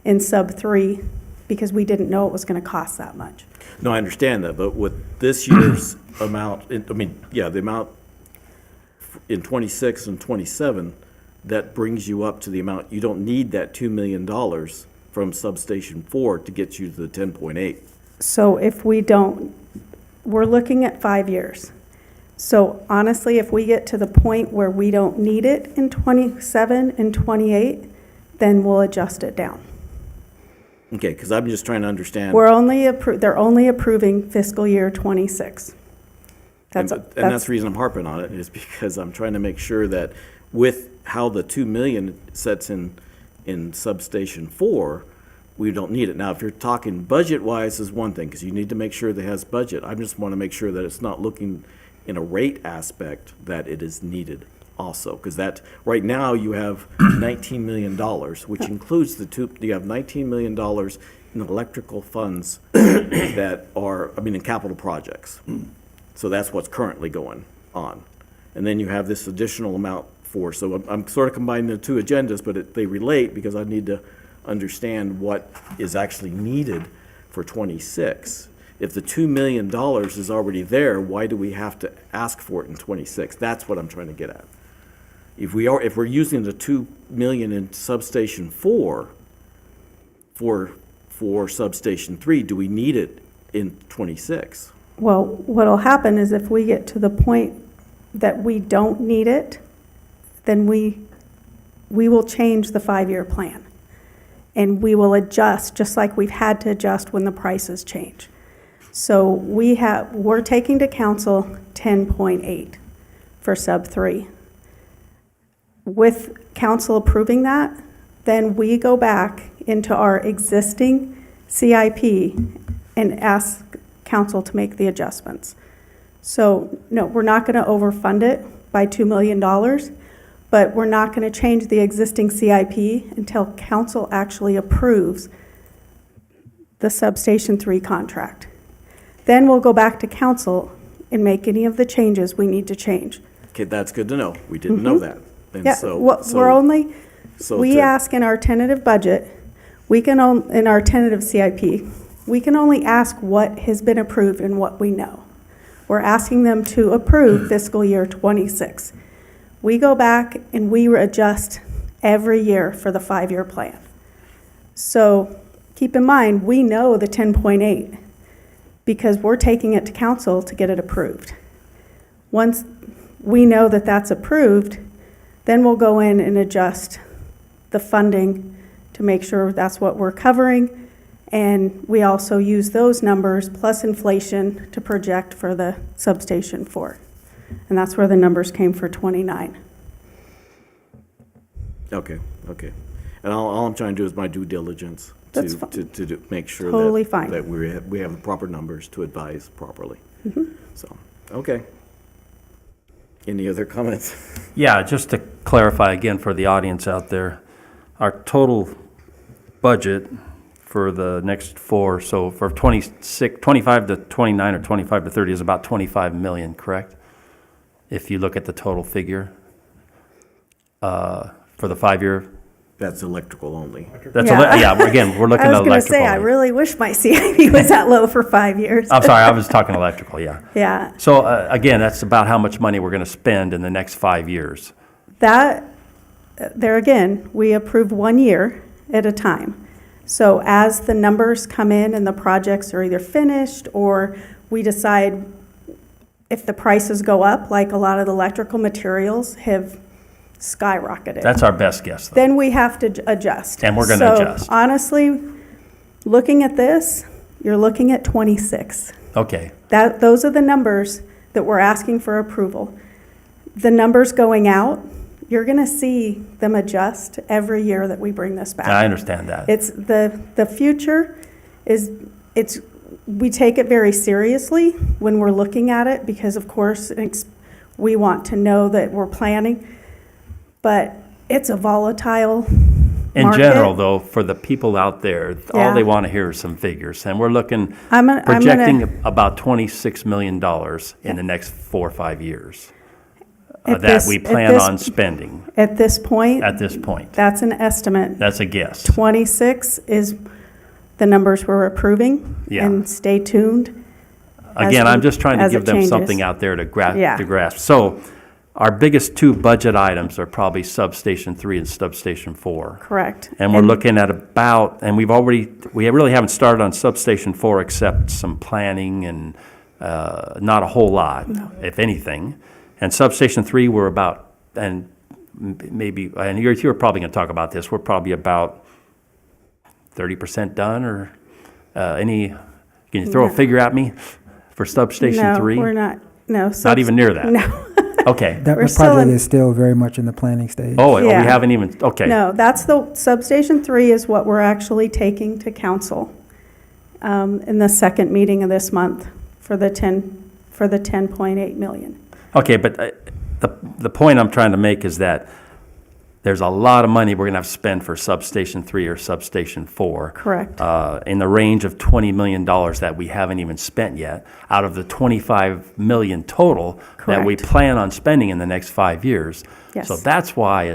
in sub 3 because we didn't know it was going to cost that much. No, I understand that, but with this year's amount, the amount in '26 and '27, that brings you up to the amount, you don't need that $2 million from substation 4 to get you to the 10.8. So if we don't, we're looking at 5 years. So honestly, if we get to the point where we don't need it in '27 and '28, then we'll adjust it down. Okay, because I'm just trying to understand. They're only approving fiscal year '26. And that's the reason I'm harping on it, is because I'm trying to make sure that with how the 2 million sets in substation 4, we don't need it. Now, if you're talking budget-wise is one thing, because you need to make sure that it has budget. I just want to make sure that it's not looking in a rate aspect that it is needed also. Because that, right now, you have $19 million, which includes you have $19 million in electrical funds that are, in capital projects. So that's what's currently going on. and then you have this additional amount for, so I'm sort of combining the two agendas, but they relate because I need to understand what is actually needed for 26. If the $2 million is already there, why do we have to ask for it in 26? That's what I'm trying to get at. If we're using the $2 million in substation 4 for substation 3, do we need it in 26? Well, what'll happen is if we get to the point that we don't need it, then we will change the 5-year plan. And we will adjust, just like we've had to adjust when the prices change. So we're taking to council 10.8 for sub 3. With council approving that, then we go back into our existing CIP and ask council to make the adjustments. So no, we're not going to overfund it by $2 million, but we're not going to change the existing CIP until council actually approves the substation 3 contract. Then we'll go back to council and make any of the changes we need to change. Okay, that's good to know. We didn't know that. And Yeah, so- well, so- we're only, so we to- ask in our tentative budget, in our tentative CIP, we can only ask what has been approved and what we know. We're asking them to approve fiscal year 26. We go back and we adjust every year for the 5-year plan. So keep in mind, we know the 10.8 because we're taking it to council to get it approved. Once we know that that's approved, then we'll go in and adjust the funding to make sure that's what we're covering. And we also use those numbers plus inflation to project for the substation 4. And that's where the numbers came for 29. Okay. And all I'm trying to do is my due diligence That's fine. to make sure Totally that, fine. that we have the proper numbers to advise properly. Mm-hmm. So, okay. Any other comments? Yeah, just to clarify again for the audience out there, our total budget for the next 4, so for 25 to 29 or 25 to 30 is about 25 million, correct? If you look at the total figure for the 5-year. That's electrical only. That's Yeah. again, we're looking I was at going to electrical. say, I really wish my CIP was that low for 5 years. I'm sorry, I was talking electrical, yeah. Yeah, So again, that's about how much money we're going to spend in the next 5 years. that, there again, we approve 1 year at a time. So as the numbers come in and the projects are either finished or we decide if the prices go up, like a lot of the electrical materials have skyrocketed. That's our best guess, though. Then we have to adjust. And we're gonna adjust. So honestly, looking at this, you're looking at 26. Okay, Those are the numbers that we're asking for approval. The numbers going out, you're going to see them adjust every year that we bring this back. I understand that. It's the future is, we take it very seriously when we're looking at it because of course we want to know that we're planning, but it's a volatile In market. general, though, for the people out there, all Yeah. they want to hear is some figures. And we're looking, I'm gonna- projecting about $26 million in the next 4 or 5 years At that this- we at plan this- on spending At this point, at this point. that's an estimate. That's a guess. 26 is the numbers we're approving. Yeah. And stay tuned. as Again, we- I'm just trying to as give it them changes. something out there to Yeah. grasp. So our biggest 2 budget items are probably Substation 3 and Substation 4. Correct. And we're looking at about, and we really haven't started on Substation 4 except some planning and not a whole lot, if anything. And Substation 3, we're about, and maybe, and you're probably going to talk about this, we're probably about 30% done, or can you throw a No. figure at me for Substation 3? No, we're not, no. Not even near that? No, Okay. That We're still project in- is still very much in the planning stage. Oh, we Yeah. haven't even, okay. no, that's Substation 3 is what we're actually taking to council in the second meeting of this month for the 10.8 million. Okay, but the point I'm trying to make is that there's a lot of money we're going to have to spend for Substation 3 or Substation 4. Correct. In the range of $20 million that we haven't even spent yet, out of the $25 million total that we Correct. plan on spending in the next 5 years. Yes. So that's why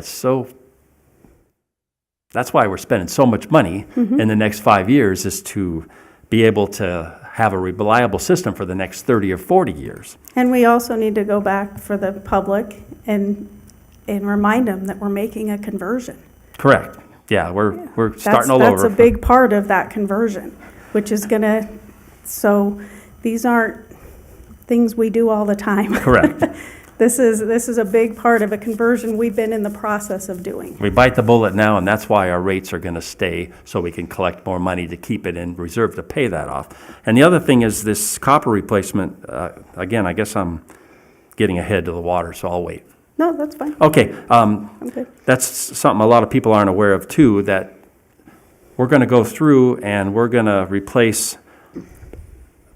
we're spending so much money in the next 5 years, is to be able to have a reliable system for the next 30 or 40 years. And we also need to go back for the public and remind them that we're making a conversion. Correct. Yeah, we're starting all That's over. a big part of that conversion, which is gonna, so these aren't things we do all the time. Correct. This is a big part of a conversion we've been in the process of doing. We bite the bullet now, and that's why our rates are going to stay, so we can collect more money to keep it in reserve to pay that off. And the other thing is this copper replacement. Again, I guess I'm getting ahead to the water, so I'll wait. No, that's fine. Okay, Okay. that's something a lot of people aren't aware of too, that we're going to go through and we're going to replace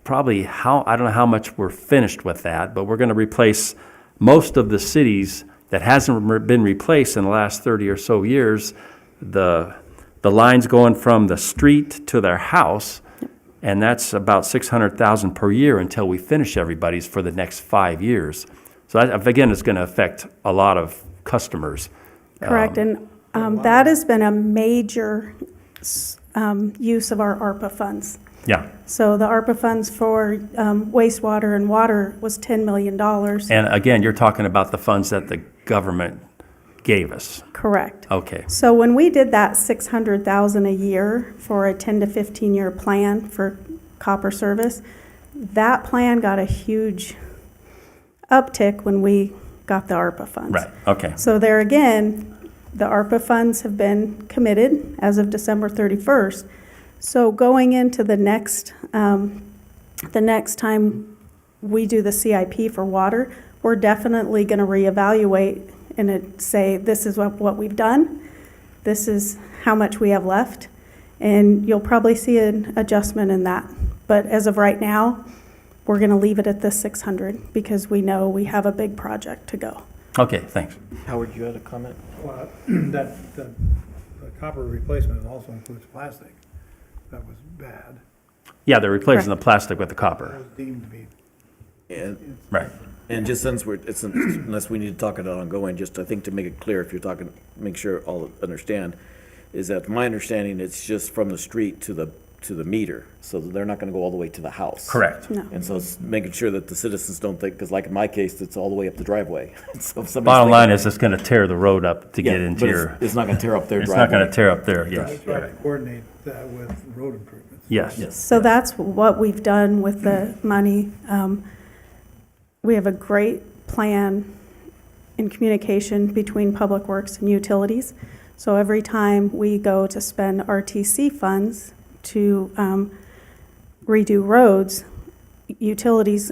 probably I don't know how much we're finished with that, but we're going to replace most of the cities that hasn't been replaced in the last 30 or so years. The lines going from the street to their house, and that's about $600,000 per year until we finish everybody's for the next 5 years. So that, again, is going to affect a lot of customers. Correct, and that has been a major use of our ARPA funds. Yeah, So the ARPA funds for wastewater and water was $10 million. and again, you're talking about the funds that the government gave us. Correct. Okay, So when we did that $600,000 a year for a 10 to 15 year plan for copper service, that plan got a huge uptick when we got the ARPA funds. right, okay. So there again, the ARPA funds have been committed as of December 31st. So going into the next time we do the CIP for water, we're definitely going to reevaluate and say, this is what we've done. This is how much we have left. And you'll probably see an adjustment in that. But as of right now, we're going to leave it at the 600 because we know we have a big project to go. Okay, thanks. Howard, you had a comment? Well, the copper replacement also includes plastic. That was bad. Yeah, they're replacing the Correct. plastic with the That copper. was deemed to be, And, Right. and just since unless we need to talk it out ongoing, just I think to make it clear, if you're talking, make sure all understand, is that my understanding, it's just from the street to the meter. So they're not gonna go all the way to the house. Correct. No. And so it's making sure that the citizens don't think, because like in my case, it's all the way up the driveway. So if somebody's Bottom thinking- line is it's going to tear the road up to Yeah, get into but your, it's not gonna tear up their it's driveway. not going to tear up there, yes. that's right, coordinate that with road improvements. Yes. So that's what we've done with the money. We have a great plan in communication between Public Works and utilities. So every time we go to spend RTC funds to redo roads, utilities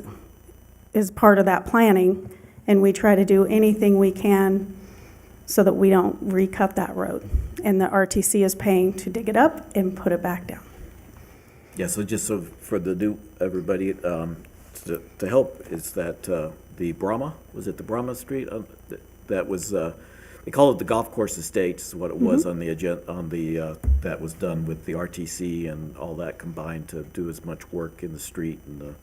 is part of that planning, and we try to do anything we can so that we don't recut that road. And the RTC is paying to dig it up and put it back down. Yeah, so just so for the new, everybody, to help, is that the Brahma, was it the Brahma Street? That was, they call it the Golf Course Estates, is what it was on the agenda, that was done with the RTC and all that combined to do as much work in the street and the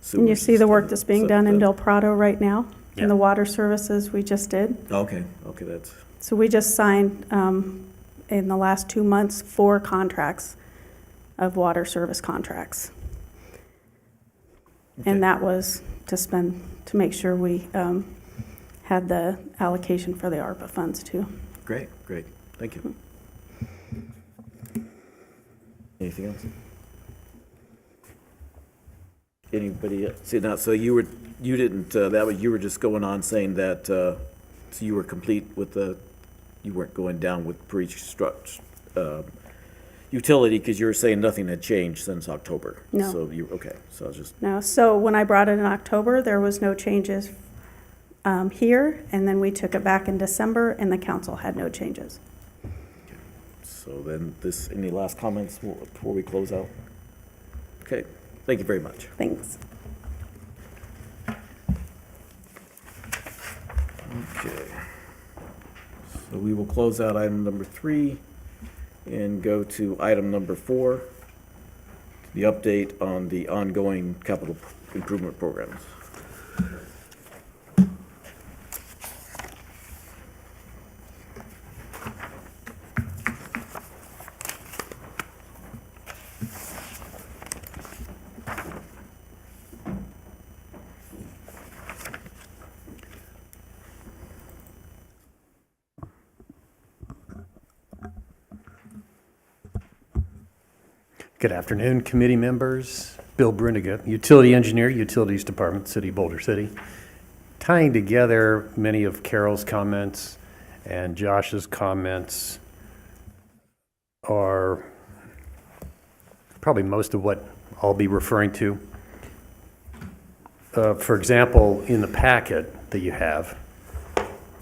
sewers. And you see the work and that's being stuff. done in Del Prado right now, Yeah. and the water services we just did. Okay, that's, So we just signed, in the last 2 months, 4 contracts of water service contracts. Okay. And that was to make sure we had the allocation for the ARPA funds too. great, thank you. Anything else? Anybody, see now, so you were just going on saying that, so you were complete with you weren't going down with for each utility, because you were saying nothing had changed since October. No. So okay, so I was just, No, so when I brought it in October, there was no changes here, and then we took it back in December, and the council had no changes. so then any last comments before we close out? Okay, thank you very much. Thanks. Okay. So we will close out item number 3 and go to item number 4, the update on the ongoing capital improvement programs. Good afternoon, committee members. Bill Bruniga, Utility Engineer, Utilities Department, City of Boulder City. Tying together many of Carol's comments and Josh's comments are probably most of what I'll be referring to. For example, in the packet that you have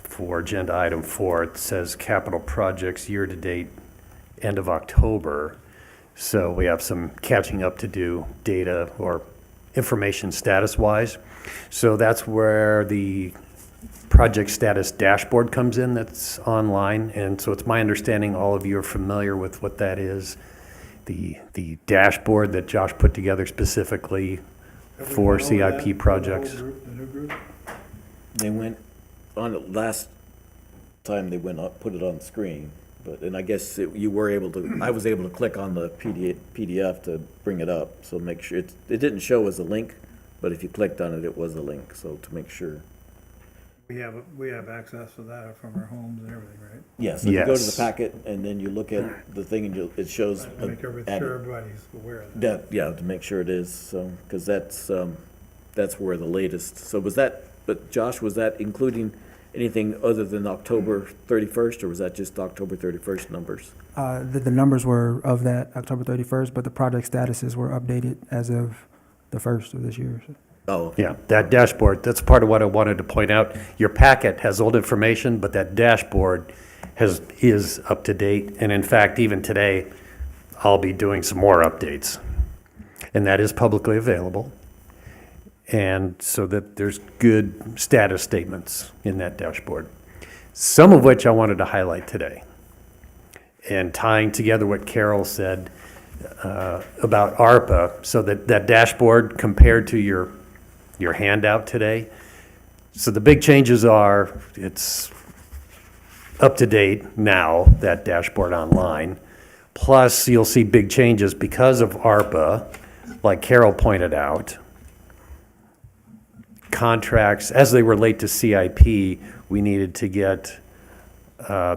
for agenda item 4, it says capital projects year-to-date, end of October. So we have some catching up to do, data or information status-wise. So that's where the project status dashboard comes in that's online. And so it's my understanding all of you are familiar with what that is. The dashboard that Josh put together specifically for CIP projects. The new group? They went on it last time they went up, put it on the screen. And I guess you were able to, I was able to click on the PDF to bring it up, so make sure, it didn't show as a link, but if you clicked on it, it was a link, so to make sure. We have access to that from our homes and everything, right? Yes, if you go to the Yes. packet, and then you look at the thing, and it shows. To make sure everybody's aware of that. Yeah, to make sure it is, so, because that's where the latest, so was that, but Josh, was that including anything other than October 31st, or was that just October 31st numbers? The numbers were of that October 31st, but the project statuses were updated as of the 1st of this year. Oh, okay. Yeah, that dashboard, that's part of what I wanted to point out. Your packet has old information, but that dashboard is up to date. And in fact, even today, I'll be doing some more updates. And that is publicly available. And so that there's good status statements in that dashboard. Some of which I wanted to highlight today. And tying together what Carol said about ARPA, so that dashboard compared to your handout today. So the big changes are, it's up to date now, that dashboard online. Plus, you'll see big changes because of ARPA, like Carol pointed out. Contracts, as they relate to CIP, we needed to get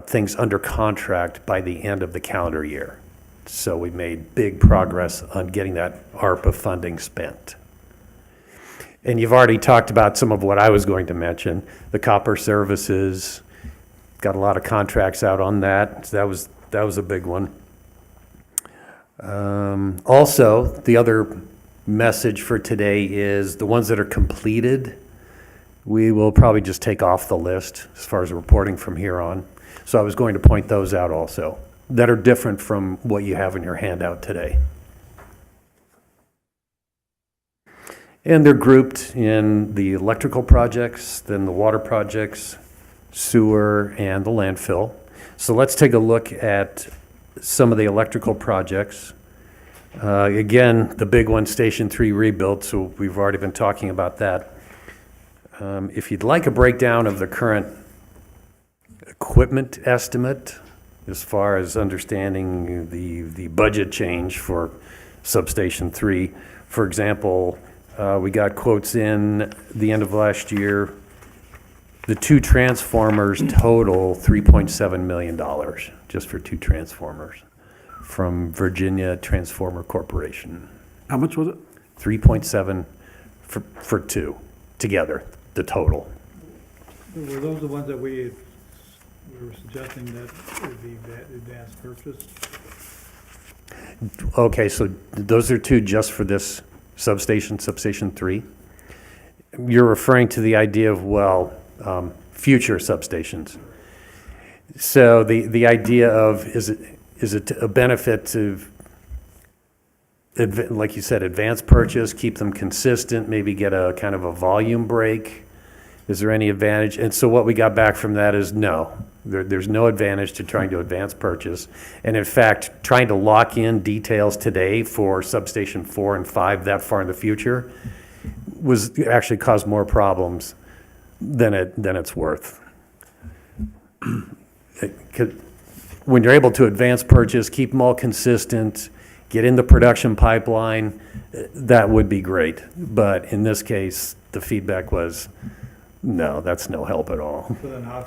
things under contract by the end of the calendar year. So we made big progress on getting that ARPA funding spent. And you've already talked about some of what I was going to mention. The copper services, got a lot of contracts out on that. So that was a big one. Also, the other message for today is the ones that are completed, we will probably just take off the list as far as reporting from here on. So I was going to point those out also, that are different from what you have in your handout today. And they're grouped in the electrical projects, then the water projects, sewer, and the landfill. So let's take a look at some of the electrical projects. Again, the big one, Station 3 rebuild, so we've already been talking about that. If you'd like a breakdown of the current equipment estimate, as far as understanding the budget change for Substation 3, for example, we got quotes in the end of last year. The 2 transformers total $3.7 million, just for 2 transformers, from Virginia Transformer Corporation. How much was it? 3.7 for 2 together, the total. Were those the ones that we were suggesting that would be advanced purchase? Okay, so those are 2 just for this substation, Substation 3. You're referring to the idea of, well, future substations. So the idea of, is it a benefit to, like you said, advance purchase, keep them consistent, maybe get a kind of a volume break? Is there any advantage? And so what we got back from that is no. There's no advantage to trying to advance purchase. And in fact, trying to lock in details today for substation 4 and 5 that far in the future was actually caused more problems than it's worth. When you're able to advance purchase, keep them all consistent, get in the production pipeline, that would be great. But in this case, the feedback was, no, that's no help at all. So then how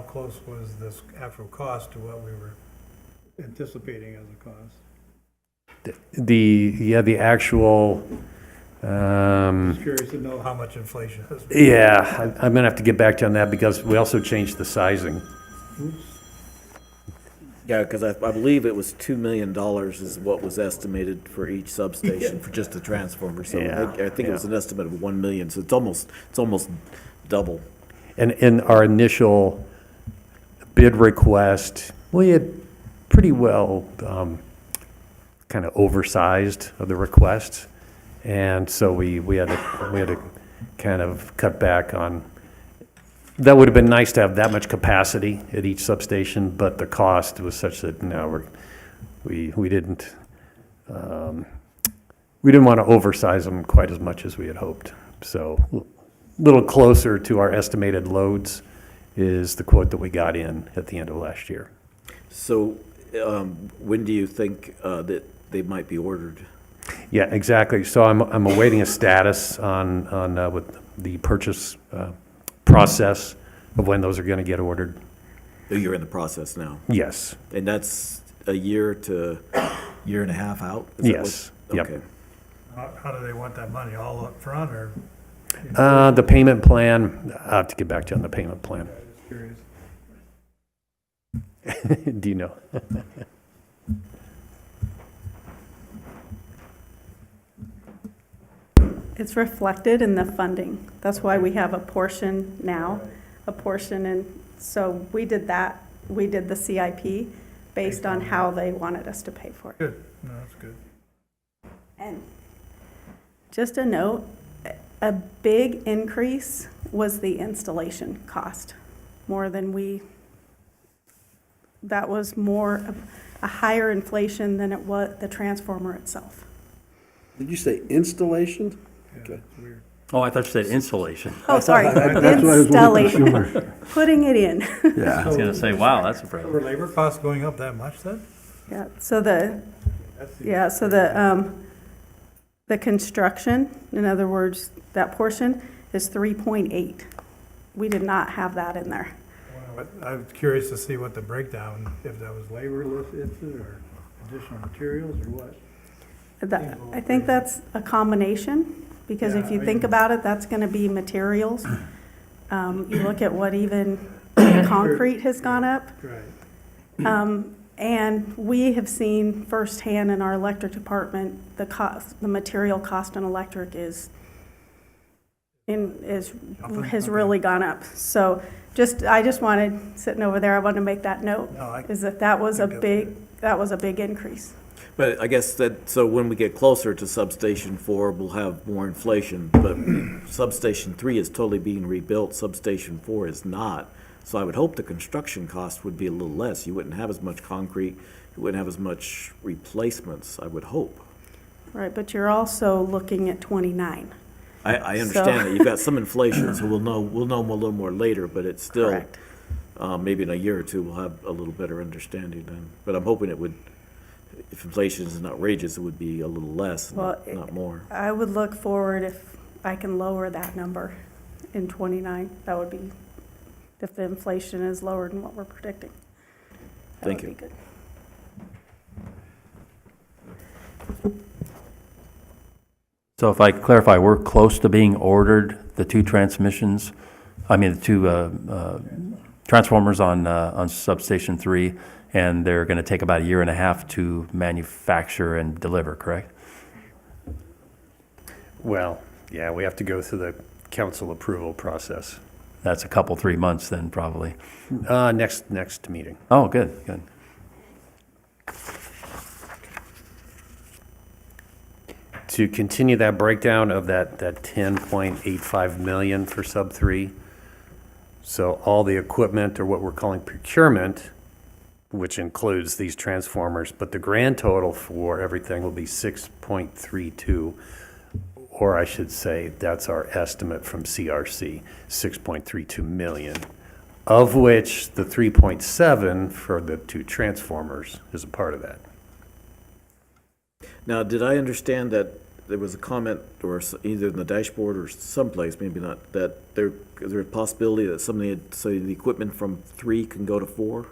close was this actual cost to what we were anticipating as a cost? The actual, Just curious to know how much inflation has been. yeah, I'm gonna have to get back to you on that because we also changed the sizing. Yeah, because I believe it was $2 million is what was estimated for each substation for just the transformer. So Yeah, I think it was an estimate of $1 million, so it's almost double. And in our initial bid request, we had pretty well kind of oversized of the request. And so we had to kind of cut back on, that would have been nice to have that much capacity at each substation, but the cost was such that no, we didn't want to oversize them quite as much as we had hoped. So a little closer to our estimated loads is the quote that we got in at the end of last year. So when do you think that they might be ordered? Yeah, exactly. So I'm awaiting a status on with the purchase process of when those are going to get ordered. Oh, you're in the process now, Yes. and that's a year to year and a half out? Is that Yes. what- Yep. Okay. How do they want that money, all up front or? The payment plan, I'll have to get back to you on the payment plan. Just curious. Do you know? It's reflected in the funding. That's why we have a portion now, a portion, and so we did that. We did the CIP based on how they wanted us to pay for it. Good, no, that's good. And just a note, a big increase was the installation cost, more than that was more of a higher inflation than it was the transformer itself. Did you say installation? Yeah, Okay. it's weird. Oh, I thought you said insulation. Oh, sorry, That's what I was a little installation, putting it in. I was Yeah. going to say, wow, that's impressive. Were labor costs going up that much then? Yeah, so the That's the construction, in other words, that portion is 3.8. We did not have that in there. But I was curious to see what the breakdown, if that was labor listed or additional materials or what. I think that's a combination, because if Yeah, you I think mean- about it, that's gonna be materials. You look at what even concrete has gone up. Right. And we have seen firsthand in our electric department, the material cost in electric has really gone up. So I just wanted, sitting over there, I wanted to make that note, No, is that was a think big increase. But I guess so when we get closer to substation 4, we'll have more inflation, but substation 3 is totally being rebuilt, substation 4 is not. So I would hope the construction cost would be a little less. You wouldn't have as much concrete, you wouldn't have as much replacements, I would hope. Right, but you're also looking at 29. I understand that, you've got some inflation, so we'll know a little more later, but it's still, Correct. maybe in a year or two, we'll have a little better understanding then. But I'm hoping it would, if inflation isn't outrageous, it would be a little less, Well, not more. I would look forward if I can lower that number in 29. That would be, if the inflation is lower than what we're predicting. That Thank would you. be good. So if I clarify, we're close to being ordered, the two transmissions, the two transformers on substation 3, and they're going to take about a year and a half to manufacture and deliver, correct? Well, yeah, we have to go through the council approval process. That's a couple, 3 months then, probably. Next meeting. Oh, good, good. To continue that breakdown of that 10.85 million for sub 3. So all the equipment, or what we're calling procurement, which includes these transformers, but the grand total for everything will be 6.32, or I should say, that's our estimate from CRC, 6.32 million, of which the 3.7 for the 2 transformers is a part of that. Now, did I understand that there was a comment, or either in the dashboard or someplace, maybe not, that is there a possibility that some of the equipment from 3 can go to 4?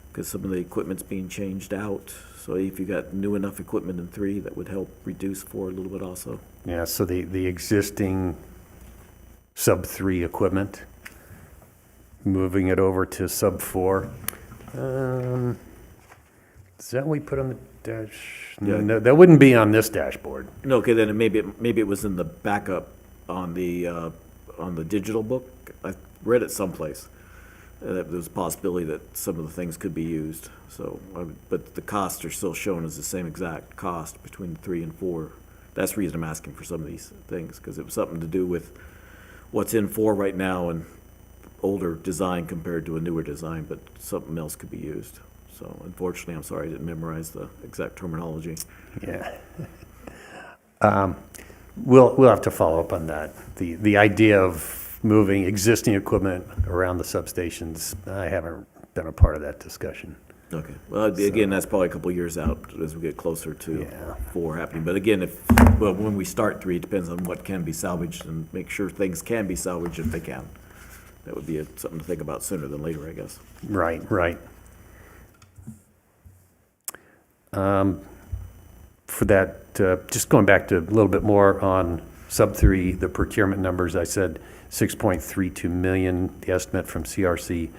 Because some of the equipment's being changed out. So if you got new enough equipment in 3, that would help reduce 4 a little bit also. Yeah, so the existing sub 3 equipment, moving it over to sub 4. Is that what we put on the dash? Yeah. No, that wouldn't be on this dashboard. No, okay, then maybe it was in the backup on the digital book. I read it someplace. There was a possibility that some of the things could be used. So, but the costs are still shown as the same exact cost between 3 and 4. That's the reason I'm asking for some of these things, because it was something to do with what's in 4 right now and older design compared to a newer design, but something else could be used. So unfortunately, I'm sorry I didn't memorize the exact terminology. Yeah. We'll have to follow up on that. The idea of moving existing equipment around the substations, I haven't been a part of that discussion. Okay. Well, again, that's probably a couple of years out as we get closer to Yeah. 4 happening. But again, when we start 3, it depends on what can be salvaged and make sure things can be salvaged if they can. That would be something to think about sooner than later, I guess. Right, right. For that, just going back to a little bit more on sub 3, the procurement numbers, I said 6.32 million, the estimate from CRC,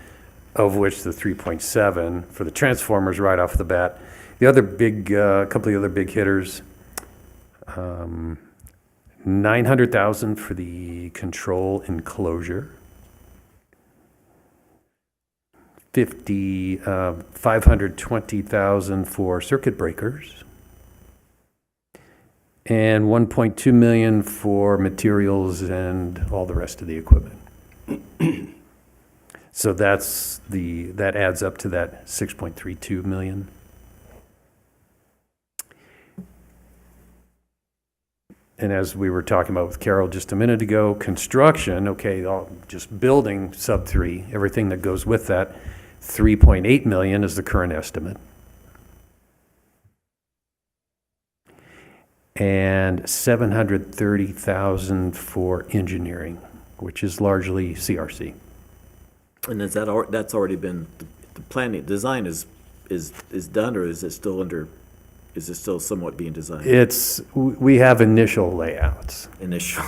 of which the 3.7 for the transformers right off the bat. The other big, couple of other big hitters, 900,000 for the control enclosure. 520,000 for circuit breakers, and 1.2 million for materials and all the rest of the equipment. So that adds up to that 6.32 million. And as we were talking about with Carol just a minute ago, construction, okay, just building sub 3, everything that goes with that, 3.8 million is the current estimate. And 730,000 for engineering, which is largely CRC. And is that's already been, the planning, design is done, or is it still somewhat being designed? We have initial layouts. Initial.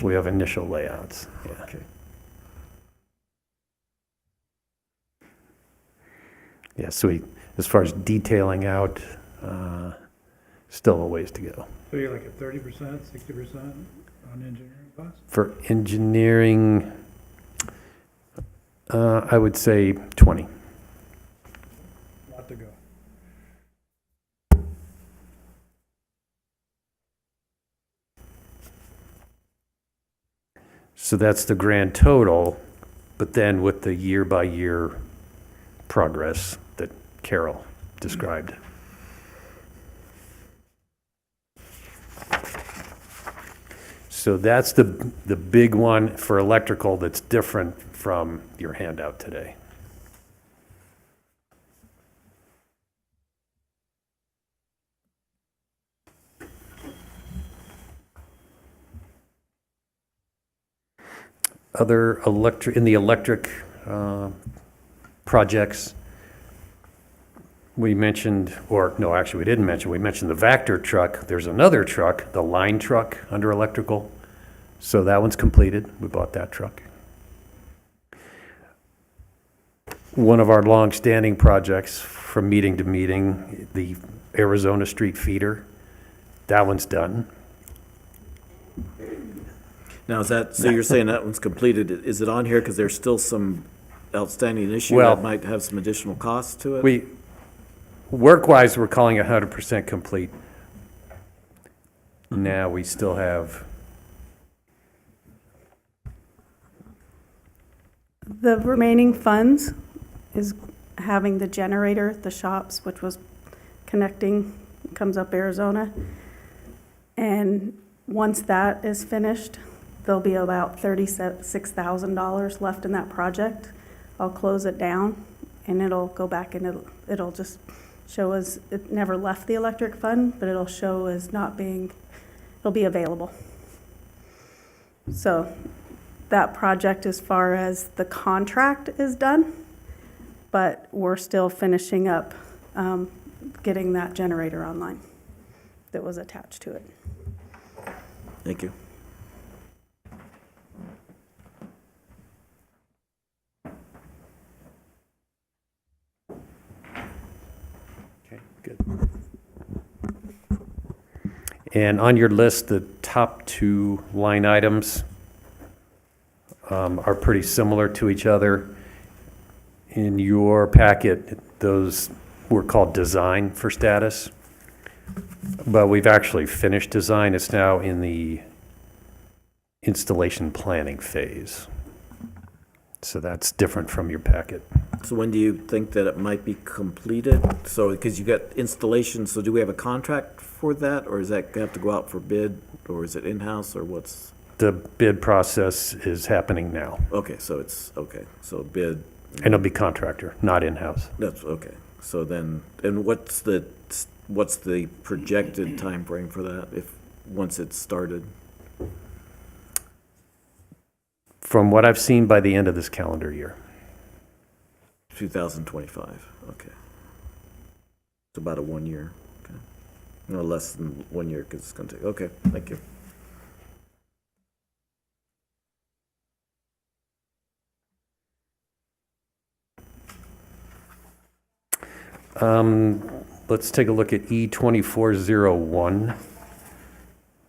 We have initial layouts, yeah. Okay. Yeah, so as far as detailing out, still a ways to go. So you're like at 30%, 60% on engineering costs? For engineering, I would say 20. Lot to go. So that's the grand total, but then with the year-by-year progress that Carol described. So that's the big one for electrical that's different from your handout today. Other in the electric projects, we mentioned, or no, actually we didn't mention, we mentioned the Vector truck. There's another truck, the line truck under electrical. So that one's completed. We bought that truck. One of our long-standing projects from meeting to meeting, the Arizona Street feeder, that one's done. Now, so you're saying that one's completed. Is it on here because there's still some outstanding issue Well, that might have some additional costs to it? Work-wise, we're calling it 100% complete. Now we still have The remaining funds is having the generator, the shops, which was connecting, comes up Arizona. And once that is finished, there'll be about $36,000 left in that project. I'll close it down and it'll go back and it'll just show as, it never left the electric fund, but it'll show as not being, it'll be available. So that project, as far as the contract is done, but we're still finishing up getting that generator online that was attached to it. Thank you. Okay, good. And on your list, the top two line items are pretty similar to each other. In your packet, those were called design for status, but we've actually finished design. It's now in the installation planning phase. So that's different from your packet. So when do you think that it might be completed? So, because you got installation, so do we have a contract for that, or does that have to go out for bid, or is it in-house, or what's? The bid process is happening now, Okay, so it's, okay, so bid, and it'll be contractor, not in-house. that's, okay. So then, and what's the projected time frame for that, if, once it's started? From what I've seen, by the end of this calendar year. 2025, okay. It's about a 1 year, okay. No, less than 1 year, because it's gonna take, okay, thank you. Let's take a look at E2401,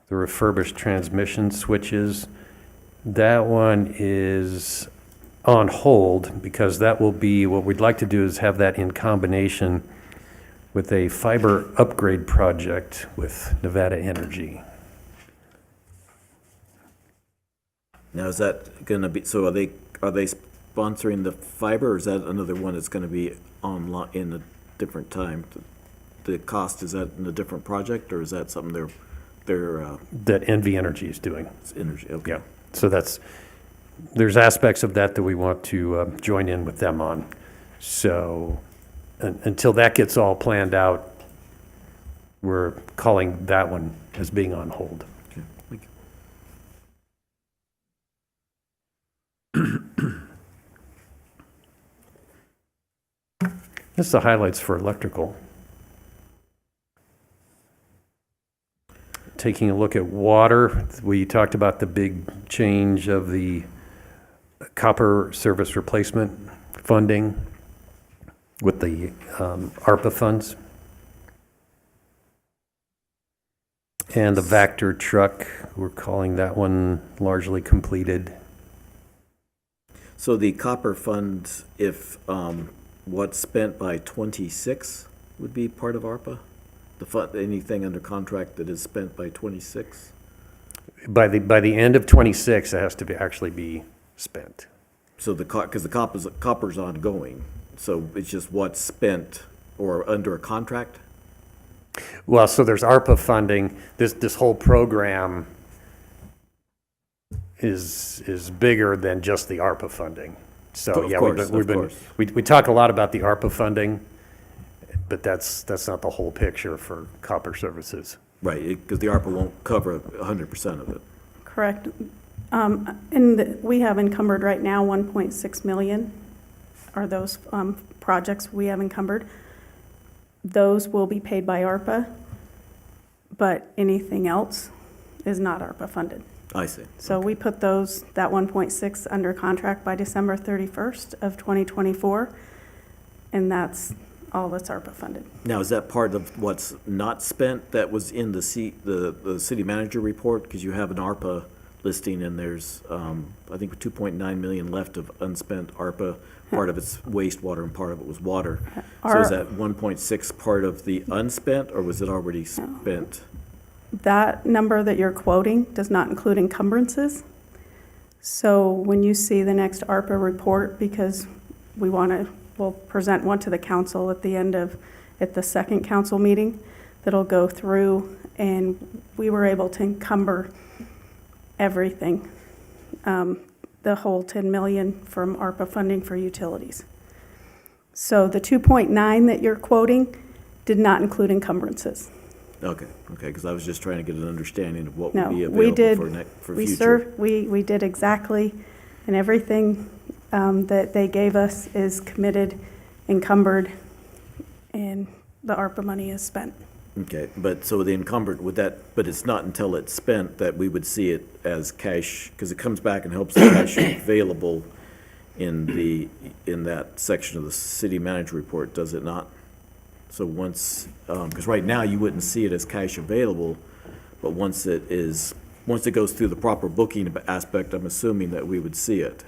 the refurbished transmission switches. That one is on hold because that will be, what we'd like to do is have that in combination with a fiber upgrade project with Nevada Energy. Now, is that gonna be, so are they sponsoring the fiber, or is that another one that's gonna be online in a different time? The cost, is that in a different project, or is that something they're That NV Energy is doing. it's energy, okay. Yeah, so there's aspects of that we want to join in with them on. So until that gets all planned out, we're calling that one as being on hold. Okay, thank you. That's the highlights for electrical. Taking a look at water, we talked about the big change of the copper service replacement funding with the ARPA funds. And the Vector truck, we're calling that one largely completed. So the copper funds, if what's spent by 26 would be part of ARPA? The fund, anything under contract that is spent by 26? By the end of 26, it has to actually be spent. So because the copper's ongoing, so it's just what's spent or under a contract? Well, so there's ARPA funding. This whole program is bigger than just the ARPA funding. So Of yeah, course. we talk a lot about the ARPA funding, but that's not the whole picture for copper services. Right, because the ARPA won't cover 100% of it. Correct. We have encumbered right now 1.6 million are those projects we have encumbered. Those will be paid by ARPA, but anything else is not ARPA funded. I see. So we put that 1.6 under contract by December 31st of 2024, and that's all that's ARPA funded. Now, is that part of what's not spent that was in the city manager report? Because you have an ARPA listing and there's, I think 2.9 million left of unspent ARPA. Part of it's wastewater and part of it was water. So is that 1.6 part of the unspent, or was it already spent? That number that you're quoting does not include encumbrances. So when you see the next ARPA report, because we'll present one to the council at the second council meeting that'll go through, and we were able to encumber everything, the whole 10 million from ARPA funding for utilities. So the 2.9 that you're quoting did not include encumbrances. Okay, because I was just trying to get an understanding of what No, would be we did, available for future. we did exactly, and everything that they gave us is committed, encumbered, and the ARPA money is spent. Okay, but so the encumbered, but it's not until it's spent that we would see it as cash, because it comes back and helps the cash available in that section of the city manager report, does it not? So once, because right now you wouldn't see it as cash available, but once it goes through the proper booking aspect, I'm assuming that we would see it.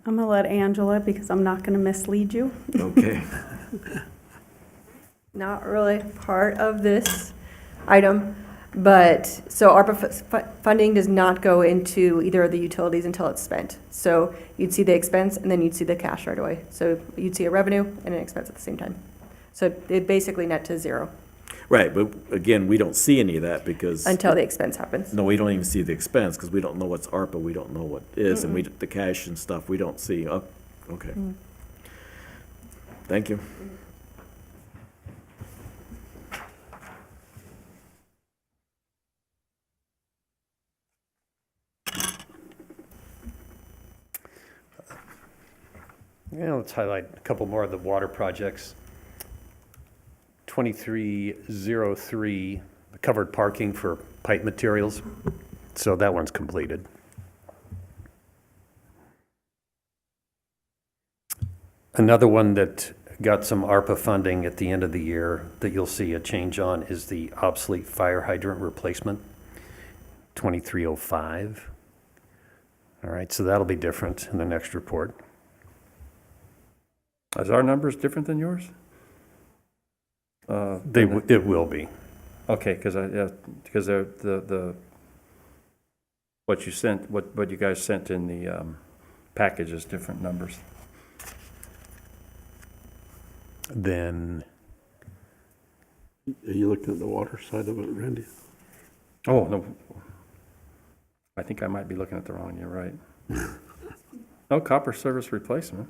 I'm gonna let Angela, because I'm not gonna mislead you. Okay. Not really part of this item, but, so ARPA funding does not go into either of the utilities until it's spent. So you'd see the expense and then you'd see the cash right away. So you'd see a revenue and an expense at the same time. So it basically net to zero Right, but again, we don't see any of that because. until the expense happens. No, we don't even see the expense because we don't know what's ARPA, we don't know what is, and the cash and stuff, we don't see. Oh, okay. Thank you. Yeah, let's highlight a couple more of the water projects. 2303, the covered parking for pipe materials. So that one's completed. Another one that got some ARPA funding at the end of the year that you'll see a change on is the obsolete fire hydrant replacement, 2305. All right, so that'll be different in the next report. Is our numbers different than yours? It will be. Okay, because what you guys sent in the package is different numbers. Then, Are you looking at the water side of it, Randy? Oh, no. I think I might be looking at the wrong, you're right. No, copper service replacement.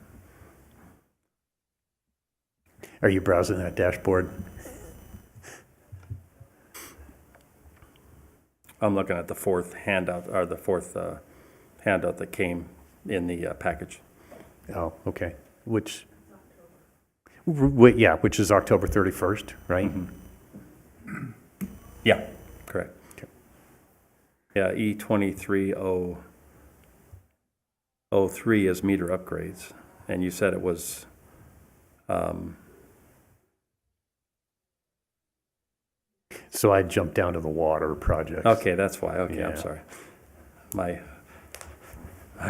are you browsing that dashboard? I'm looking at the fourth handout, or the fourth handout that came in the package. Oh, okay. Which is October 31st, right? Mm-hmm. Yeah, correct. Okay. Yeah, E23003 is meter upgrades, and you said it was, So I jumped down to the water project. okay, that's why, okay, Yeah. I'm sorry. My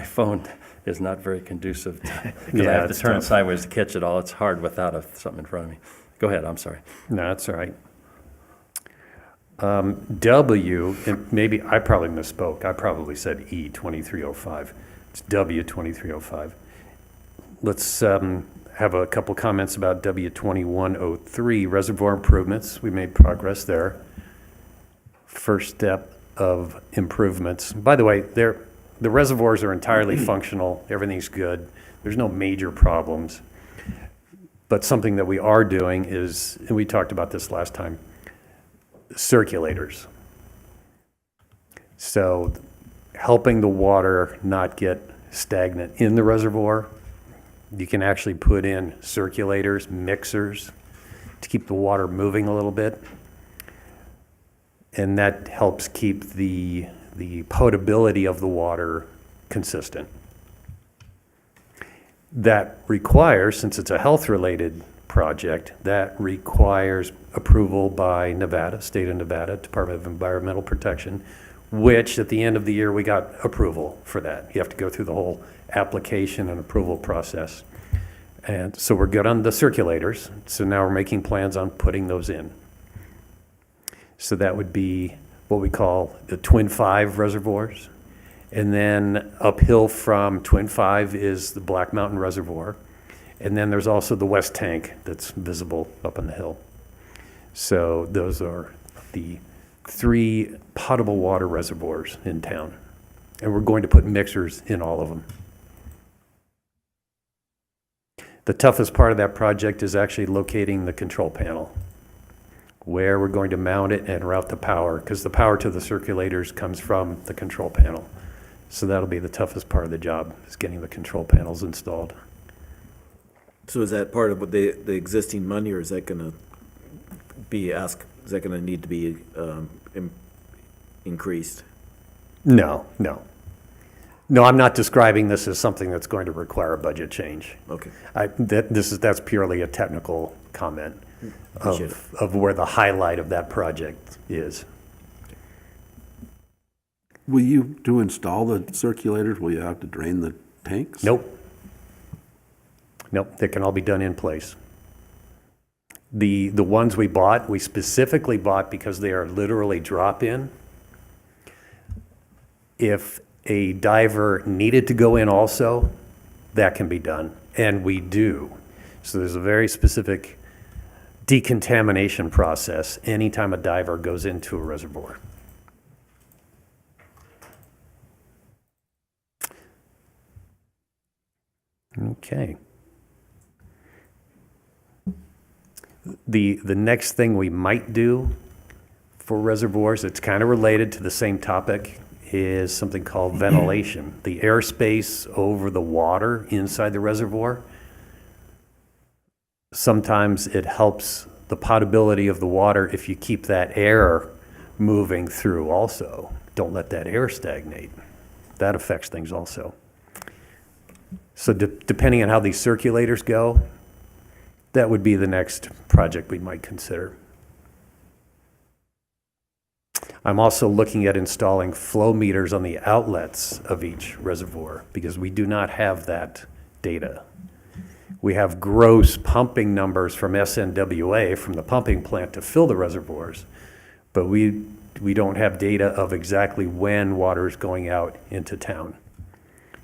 phone is not very conducive, because I have to it's turn it tough. sideways to catch it all. It's hard without something in front of me. Go ahead, I'm sorry. No, that's all right. W, and maybe I probably misspoke. I probably said E 2305. It's W 2305. Let's have a couple comments about W 2103, reservoir improvements. We made progress there. First step of improvements. By the way, the reservoirs are entirely functional. Everything's good. There's no major problems. But something that we are doing is, and we talked about this last time, circulators. So helping the water not get stagnant in the reservoir, you can actually put in circulators, mixers, to keep the water moving a little bit. And that helps keep the potability of the water consistent. That requires, since it's a health-related project, that requires approval by Nevada, State of Nevada, Department of Environmental Protection, which at the end of the year, we got approval for that. You have to go through the whole application and approval process. And so we're good on the circulators. So now we're making plans on putting those in. So that would be what we call the Twin 5 reservoirs. And then uphill from Twin 5 is the Black Mountain Reservoir. And then there's also the West Tank that's visible up on the hill. So those are the 3 potable water reservoirs in town. And we're going to put mixers in all of them. The toughest part of that project is actually locating the control panel, where we're going to mount it and route the power, because the power to the circulators comes from the control panel. So that'll be the toughest part of the job, is getting the control panels installed. So is that part of what the existing money, or is that gonna be is that gonna need to be increased? No, no. No, I'm not describing this as something that's going to require a budget change. Okay. That's purely a technical comment Appreciate it. of where the highlight of that project is. Will you, to install the circulators, will you have to drain the tanks? Nope. Nope, they can all be done in place. The ones we bought, we specifically bought because they are literally drop-in. If a diver needed to go in also, that can be done, and we do. So there's a very specific decontamination process anytime a diver goes into a reservoir. Okay. The next thing we might do for reservoirs, it's kind of related to the same topic, is something called ventilation. The airspace over the water inside the reservoir, sometimes it helps the potability of the water if you keep that air moving through also. Don't let that air stagnate. That affects things also. So depending on how these circulators go, that would be the next project we might consider. I'm also looking at installing flow meters on the outlets of each reservoir because we do not have that data. We have gross pumping numbers from SNWA, from the pumping plant to fill the reservoirs, but we don't have data of exactly when water is going out into town,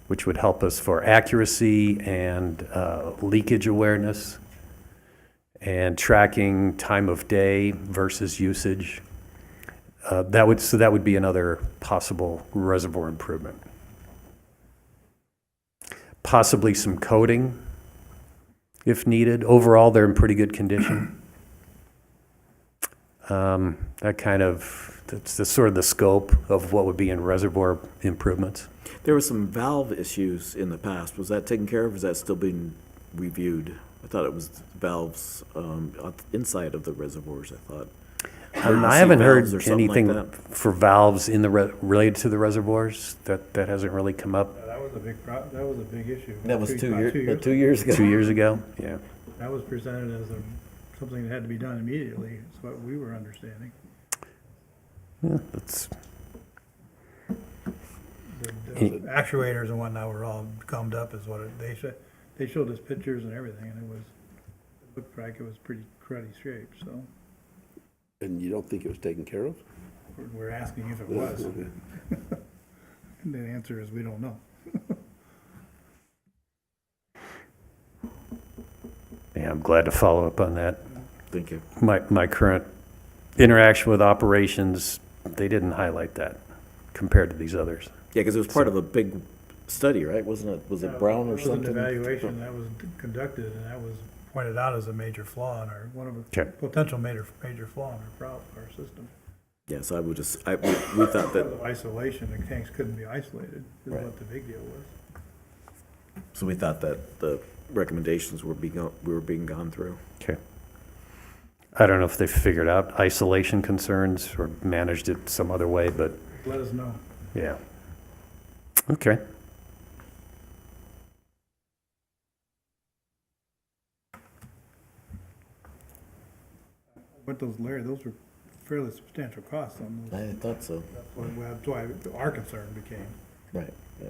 which would help us for accuracy and leakage awareness and tracking time of day versus usage. That would be another possible reservoir improvement. Possibly some coating if needed. Overall, they're in pretty good condition. That's the sort of the scope of what would be in reservoir improvements. There were some valve issues in the past. Was that taken care of, or is that still being reviewed? I thought it was valves inside of the reservoirs, I thought. I haven't heard Valves or something like anything that. for valves in the related to the reservoirs. That hasn't really come up. That was a big issue. That was About 2 years ago. 2 years ago, yeah. That was presented as something that had to be done immediately, is what we were understanding. Yeah, that's, The actuators and whatnot were all gummed up is what they said. They showed us pictures and everything, and it looked like it was pretty cruddy shape, so And you don't think it was taken care of? we're asking if it was. Okay. And the answer is we don't know. yeah, I'm glad to follow up on that. Thank you. My current interaction with operations, they didn't highlight that compared to these others. Yeah, because it was part of a big study, right? Wasn't it? Was it Brown or It was an something? evaluation that was conducted, and that was pointed out as a major flaw in one of the Okay. potential major flaw in our system. Yes, I would just, we thought that, Isolation, the tanks couldn't be isolated, is Right. what the big deal was. so we thought that the recommendations were being gone through. Okay. I don't know if they figured out isolation concerns or managed it some other way, but Let us know. yeah. Okay. But those were fairly substantial costs on those. I thought so. That's why our concern became. Right, yeah.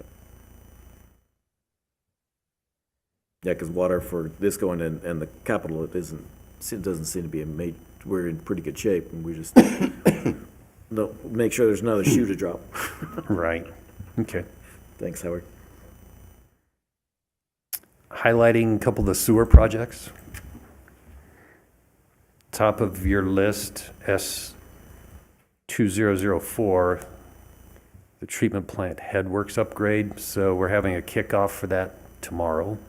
Yeah, because water for this going in, and the capital, it doesn't seem to be we're in pretty good shape, and we just No, make sure there's another shoe to drop. Right. Okay. Thanks, Howard. Highlighting a couple of the sewer projects. Top of your list, S2004, the treatment plant headworks upgrade. So we're having a kickoff for that tomorrow.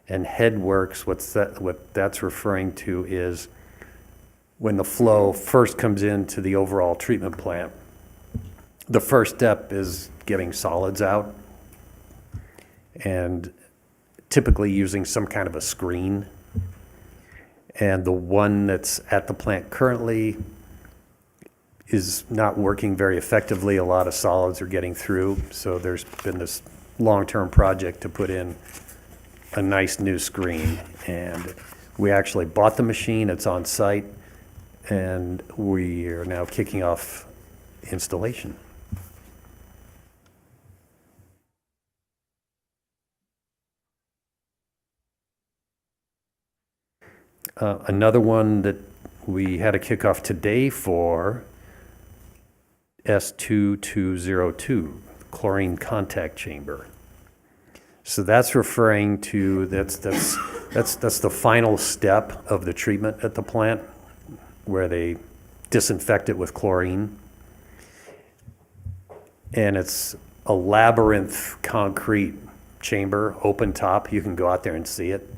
And headworks, what that's referring to is when the flow first comes into the overall treatment plant, the first step is getting solids out and typically using some kind of a screen. And the one that's at the plant currently is not working very effectively. A lot of solids are getting through. So there's been this long-term project to put in a nice new screen. And we actually bought the machine. It's on site. And we are now kicking off installation. Another one that we had a kickoff today for S2202, chlorine contact chamber. So that's referring to, that's the final step of the treatment at the plant where they disinfect it with chlorine. And it's a labyrinth concrete chamber, open top. You can go out there and see it,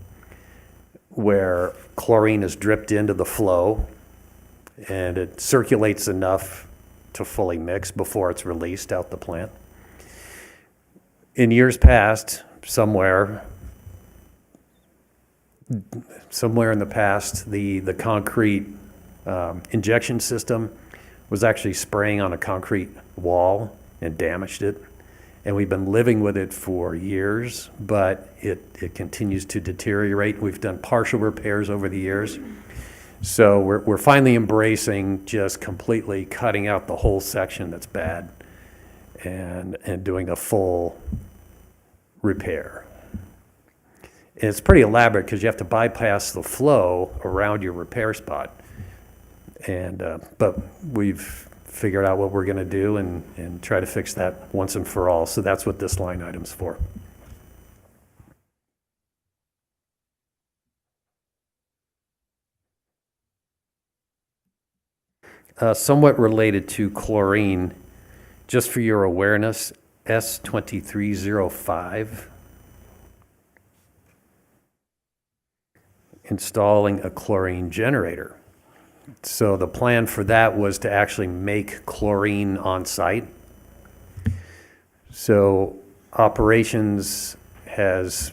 where chlorine is dripped into the flow and it circulates enough to fully mix before it's released out the plant. In years past, somewhere in the past, the concrete injection system was actually spraying on a concrete wall and damaged it. And we've been living with it for years, but it continues to deteriorate. We've done partial repairs over the years. So we're finally embracing just completely cutting out the whole section that's bad and doing a full repair. And it's pretty elaborate because you have to bypass the flow around your repair spot. And but we've figured out what we're going to do and try to fix that once and for all. So that's what this line item's for. Somewhat related to chlorine, just for your awareness, S2305, installing a chlorine generator. So the plan for that was to actually make chlorine on site. So operations has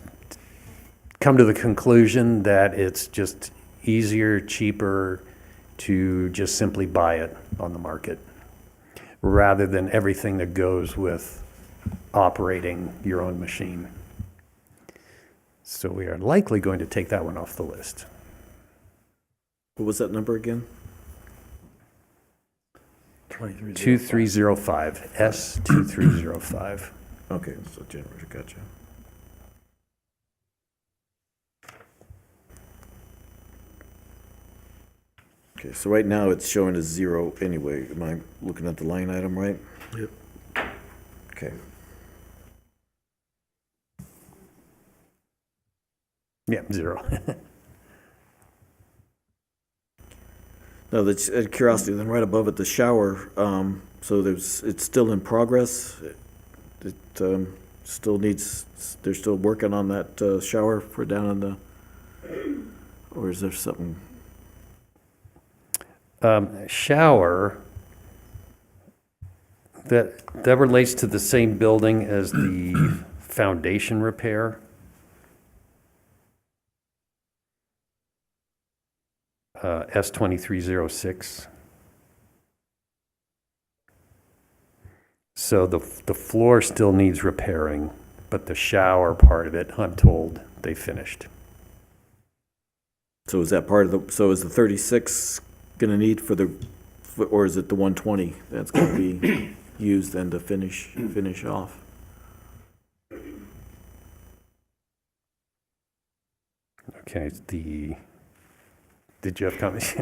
come to the conclusion that it's just easier, cheaper to just simply buy it on the market rather than everything that goes with operating your own machine. So we are likely going to take that one off the list. What was that number again? 2305, S2305. Okay, so generator, gotcha. Okay, so right now it's showing as 0 anyway. Am I looking at the line item right? Yep. Okay. Yeah, 0. Now, that's out of curiosity, then right above it, the shower, so it's still in progress. It still needs, they're still working on that shower for down in the, or is there something? Shower, that relates to the same building as the foundation repair. S2306. So the floor still needs repairing, but the shower part of it, I'm told, they finished. So is that part of the, so is the 36 gonna need for the, or is it the 120 that's gonna be used then to finish off? Okay, did you have comments?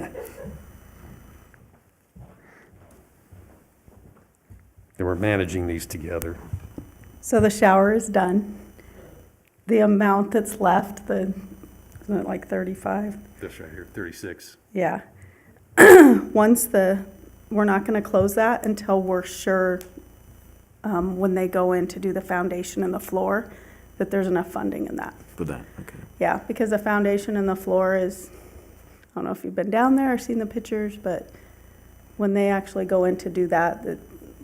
we're managing these together. So the shower is done. The amount that's left, isn't it like 35? This right here, 36. Yeah. We're not going to close that until we're sure, when they go in to do the foundation and the floor, that there's enough funding in that. For that, okay. Yeah, because the foundation and the floor is, I don't know if you've been down there or seen the pictures, but when they actually go in to do that,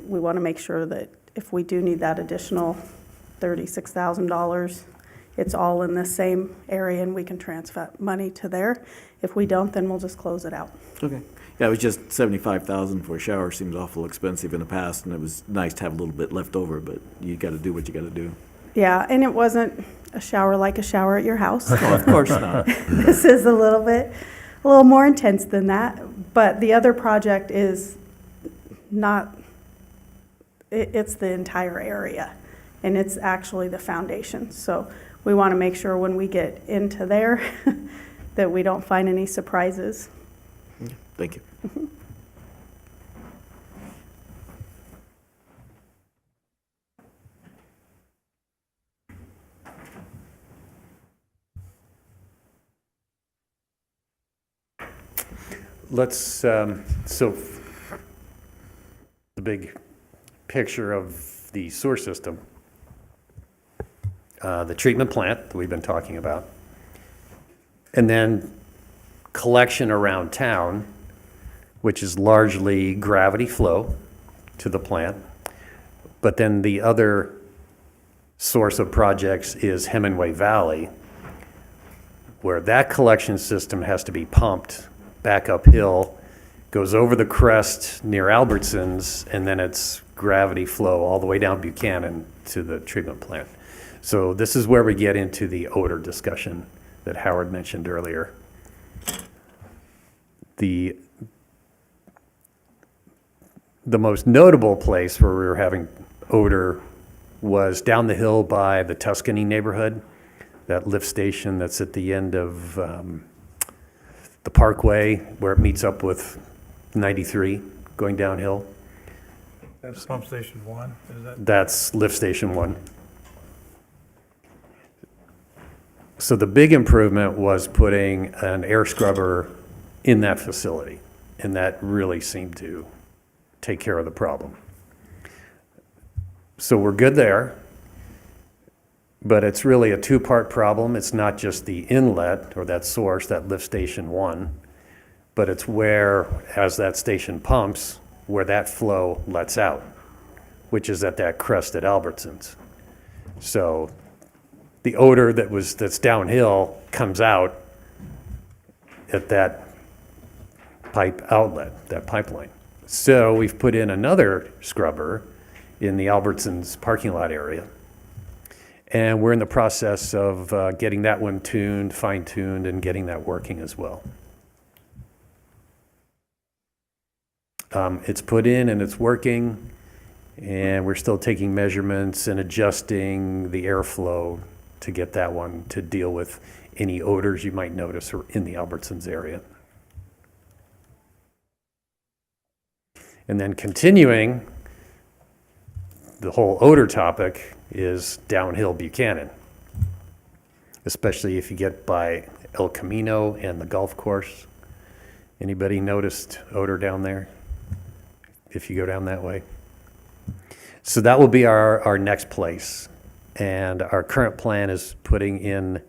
we want to make sure that if we do need that additional $36,000, it's all in the same area and we can transfer money to there. If we don't, then we'll just close it out. Okay. Yeah, it was just 75,000 for a shower seems awful expensive in the past, and it was nice to have a little bit left over, but you gotta do what you gotta do. Yeah, and it wasn't a shower like a shower at your house. Oh, of course not. This is a little more intense than that, but the other project is not, it's the entire area, and it's actually the foundation. So we want to make sure when we get into there that we don't find any surprises. Thank you. Let's, so the big picture of the sewer system, the treatment plant that we've been talking about, and then collection around town, which is largely gravity flow to the plant. But then the other source of projects is Hemingway Valley, where that collection system has to be pumped back uphill, goes over the crest near Albertsons, and then it's gravity flow all the way down Buchanan to the treatment plant. So this is where we get into the odor discussion that Howard mentioned earlier. The most notable place where we were having odor was down the hill by the Tuscany neighborhood, that lift station that's at the end of the Parkway where it meets up with 93 going downhill. That's pump station 1, is that? That's lift station 1. So the big improvement was putting an air scrubber in that facility, and that really seemed to take care of the problem. So we're good there, but it's really a two-part problem. It's not just the inlet or that source, that lift station 1, but it's where, as that station pumps, where that flow lets out, which is at that crest at Albertsons. So the odor that's downhill comes out at that pipe outlet, that pipeline. So we've put in another scrubber in the Albertsons parking lot area. And we're in the process of getting that one tuned, fine-tuned, and getting that working as well. It's put in and it's working, and we're still taking measurements and adjusting the airflow to get that one to deal with any odors you might notice in the Albertsons area. And then continuing, the whole odor topic is downhill Buchanan, especially if you get by El Camino and the golf course. Anybody noticed odor down there if you go down that way? So that will be our next place. And our current plan is putting in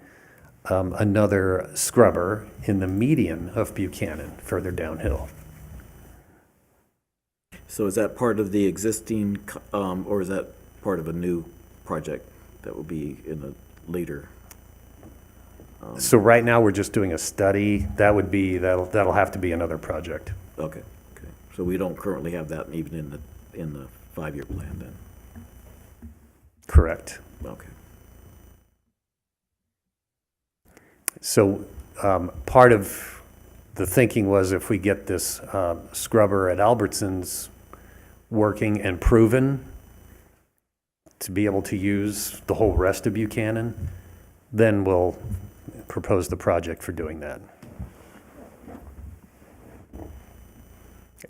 another scrubber in the median of Buchanan, further downhill. So is that part of the existing, or is that part of a new project that will be in a later? So right now, we're just doing a study. That'll have to be another project. Okay, okay. So we don't currently have that even in the 5-year plan then? Correct. Okay. So part of the thinking was if we get this scrubber at Albertsons working and proven to be able to use the whole rest of Buchanan, then we'll propose the project for doing that.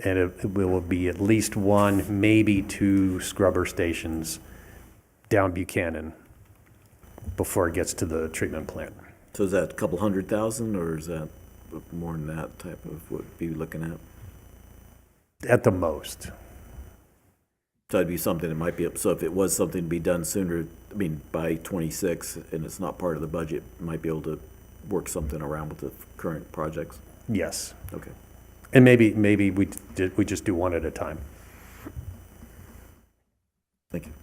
And it will be at least one, maybe two scrubber stations down Buchanan before it gets to the treatment plant. So is that a couple 100,000, or is that more than that type of what we'd be looking at? At the most. So it'd be something that might be, so if it was something to be done sooner, I mean, by 26, and it's not part of the budget, might be able to work something around with the current projects? Yes. Okay. And maybe we just do one at a time. Thank you.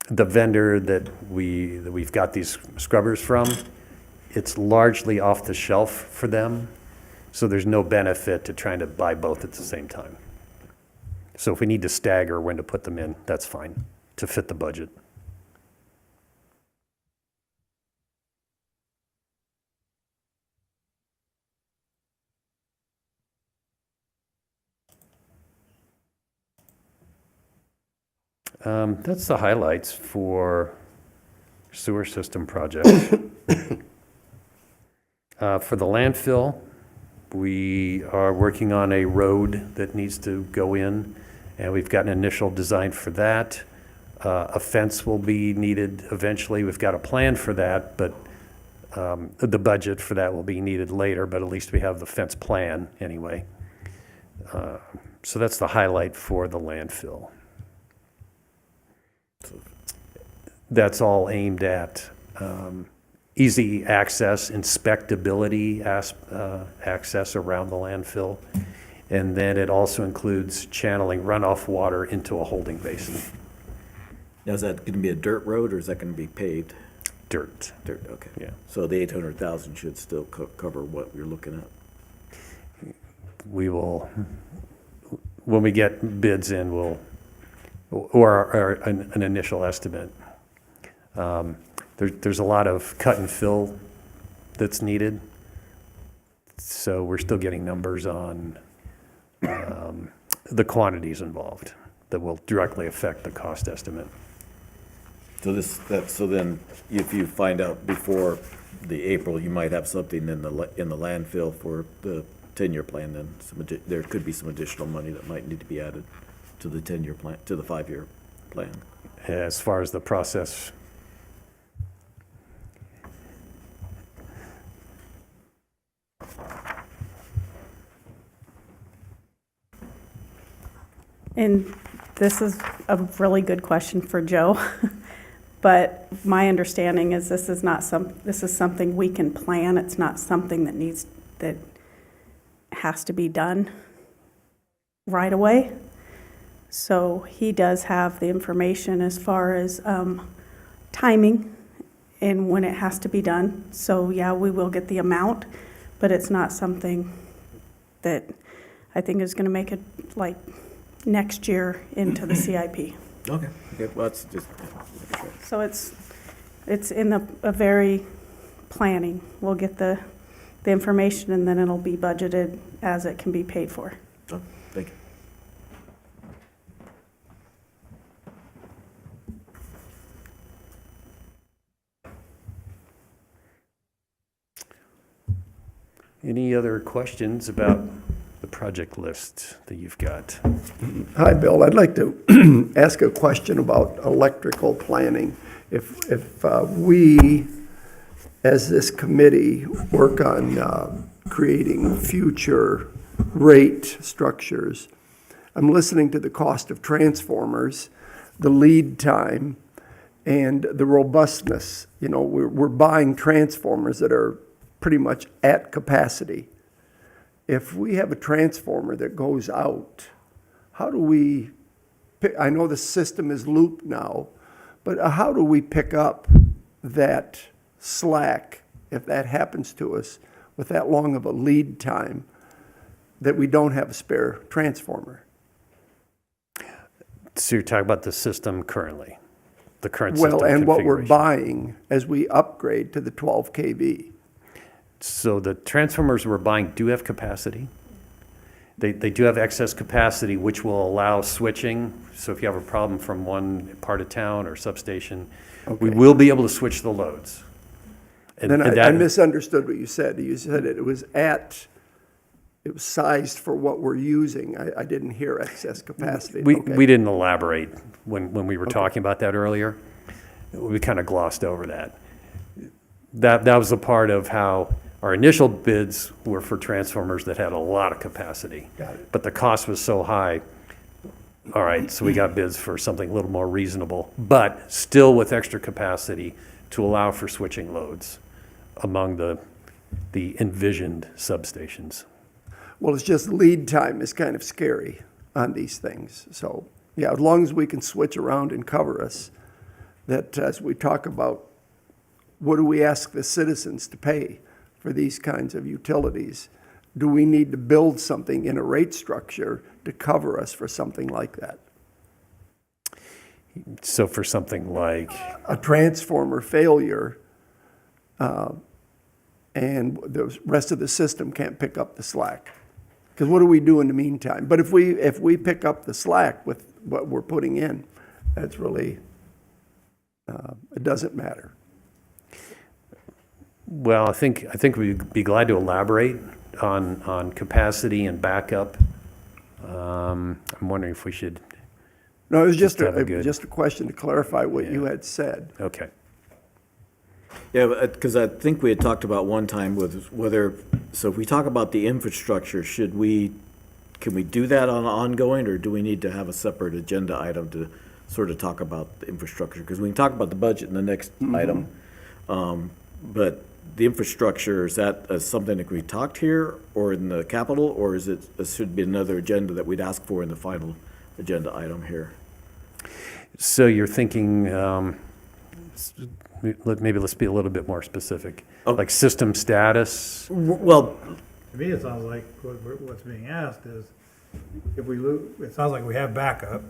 The vendor that we've got these scrubbers from, it's largely off the shelf for them, so there's no benefit to trying to buy both at the same time. So if we need to stagger when to put them in, that's fine, to fit the budget. That's the highlights for sewer system projects. For the landfill, we are working on a road that needs to go in, and we've got an initial design for that. A fence will be needed eventually. We've got a plan for that, but the budget for that will be needed later, but at least we have the fence plan anyway. So that's the highlight for the landfill. That's all aimed at easy access, inspectability access around the landfill. And then it also includes channeling runoff water into a holding basin. Now, is that going to be a dirt road, or is that going to be paved? Dirt. Dirt, okay. Yeah. So the 800,000 should still cover what we're looking at? We will, when we get bids in, or an initial estimate. There's a lot of cut and fill that's needed. So we're still getting numbers on the quantities involved that will directly affect the cost estimate. So then, if you find out before the April, you might have something in the landfill for the 10-year plan, then there could be some additional money that might need to be added to the 10-year plan, to the 5-year plan. As far as the process, And this is a really good question for Joe. But my understanding is this is something we can plan. It's not something that has to be done right away. So he does have the information as far as timing and when it has to be done. So yeah, we will get the amount, but it's not something that I think is going to make it like next year into the CIP. Okay, well, that's just. So it's in a very planning. We'll get the information, and then it'll be budgeted as it can be paid for. Oh, thank you. any other questions about the project list that you've got? Hi, Bill. I'd like to ask a question about electrical planning. If we, as this committee, work on creating future rate structures, I'm listening to the cost of transformers, the lead time, and the robustness. You know, we're buying transformers that are pretty much at capacity. If we have a transformer that goes out, how do we pick, I know the system is looped now, but how do we pick up that slack if that happens to us with that long of a lead time that we don't have a spare transformer? So you're talking about the system currently, the current system Well, and what we're configuration. buying as we upgrade to the 12 kV. So the transformers we're buying do have capacity. They do have excess capacity, which will allow switching. So if you have a problem from one part of town or substation, we Okay. will be able to switch the loads. Then I misunderstood what you said. You said it was at it was sized for what we're using. I didn't hear excess capacity. We Okay. didn't elaborate when we were talking about that earlier. We kind of glossed over that. That was a part of how our initial bids were for transformers that had a lot of capacity. Got it. But the cost was so high. All right, so we got bids for something a little more reasonable, but still with extra capacity to allow for switching loads among the envisioned substations. Well, it's just lead time is kind of scary on these things. So, yeah, as long as we can switch around and cover us, that as we talk about, what do we ask the citizens to pay for these kinds of utilities? Do we need to build something in a rate structure to cover us for something like that? So for something like, A transformer failure, and the rest of the system can't pick up the slack. Because what do we do in the meantime? But if we pick up the slack with what we're putting in, that's really, it doesn't matter. well, I think we'd be glad to elaborate on capacity and backup. I'm wondering if we should, No, it was just Just have a a, good- just a question to clarify what you had said. okay. Yeah, because I think we had talked about one time with whether, so if we talk about the infrastructure, can we do that on ongoing, or do we need to have a separate agenda item to sort of talk about the infrastructure? Because we can talk about the budget in the next item, but the infrastructure, is that something that we talked here or in the capital, or is it should be another agenda that we'd ask for in the final agenda item here? So you're thinking, maybe let's be a little bit more specific, Oh. like system status? Well, To me, it sounds like what's being asked is, if we lose, it sounds like we have backup,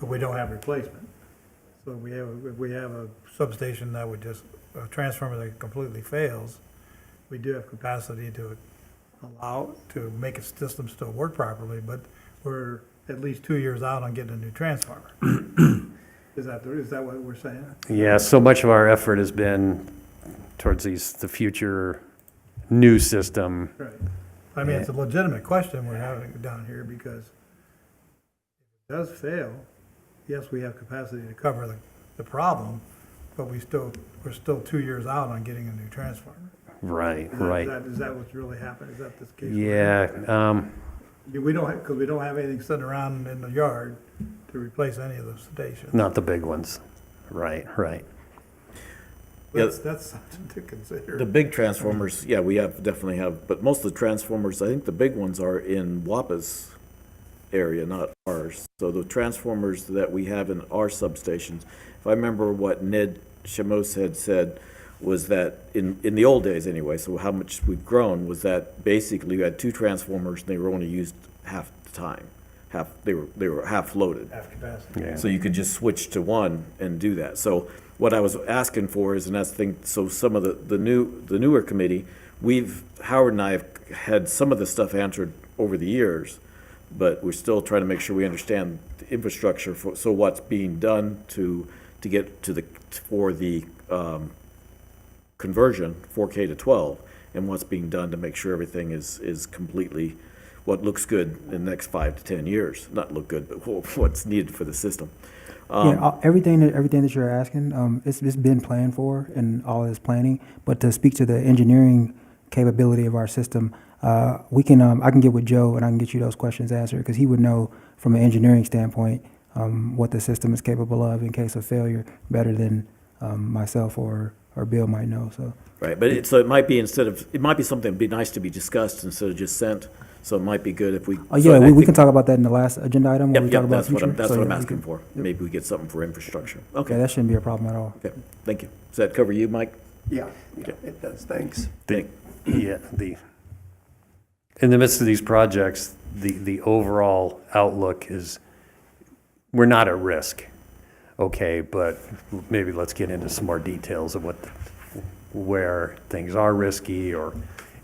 but we don't have replacement. So if we have a substation that would just, a transformer that completely fails, we do have capacity to allow, to make a system still work properly, but we're at least 2 years out on getting a new transformer. Is that what we're saying? Yeah, so much of our effort has been towards the future new system. Right. I mean, it's a legitimate question we're having down here, because if it does fail, yes, we have capacity to cover the problem, but we're still 2 years out on getting a new transformer. Right, Is right. that what's really happened? Is that the case? Yeah, We don't, because we don't have anything sitting around in the yard to replace any of those stations. not the big ones. Right, right. That's something to consider. the big transformers, yeah, we definitely have, but most of the transformers, I think the big ones are in WAPA's area, not ours. So the transformers that we have in our substations, if I remember what Ned Shamos had said, was that in the old days anyway, so how much we've grown, was that basically we had two transformers and they were only used half the time. They were half loaded. Half capacity. Yeah. So you could just switch to one and do that. So what I was asking for is, and that's the thing, so some of the newer committee, Howard and I have had some of the stuff answered over the years, but we're still trying to make sure we understand the infrastructure so what's being done to get for the conversion, 4K to 12, and what's being done to make sure everything is completely what looks good in the next 5 to 10 years. Not look good, but what's needed for the system. Everything that you're asking, it's been planned for and all this planning. But to speak to the engineering capability of our system, I can get with Joe and I can get you those questions answered, because he would know from an engineering standpoint what the system is capable of in case of failure better than myself or Bill might know. So Right, but it might be something that'd be nice to be discussed instead of just sent. So it might be good if we. we can talk about that in the last agenda item when we talk about That's what future. that's So, what I'm yeah, we asking can- for. Maybe we get something for infrastructure. Yeah, Okay, that shouldn't be a problem at all. okay, thank you. Does that cover you, Mike? Yeah, it does, thanks. Yeah, in the midst of these projects, the overall outlook is, we're not at risk, okay, but maybe let's get into some more details of where things are risky, or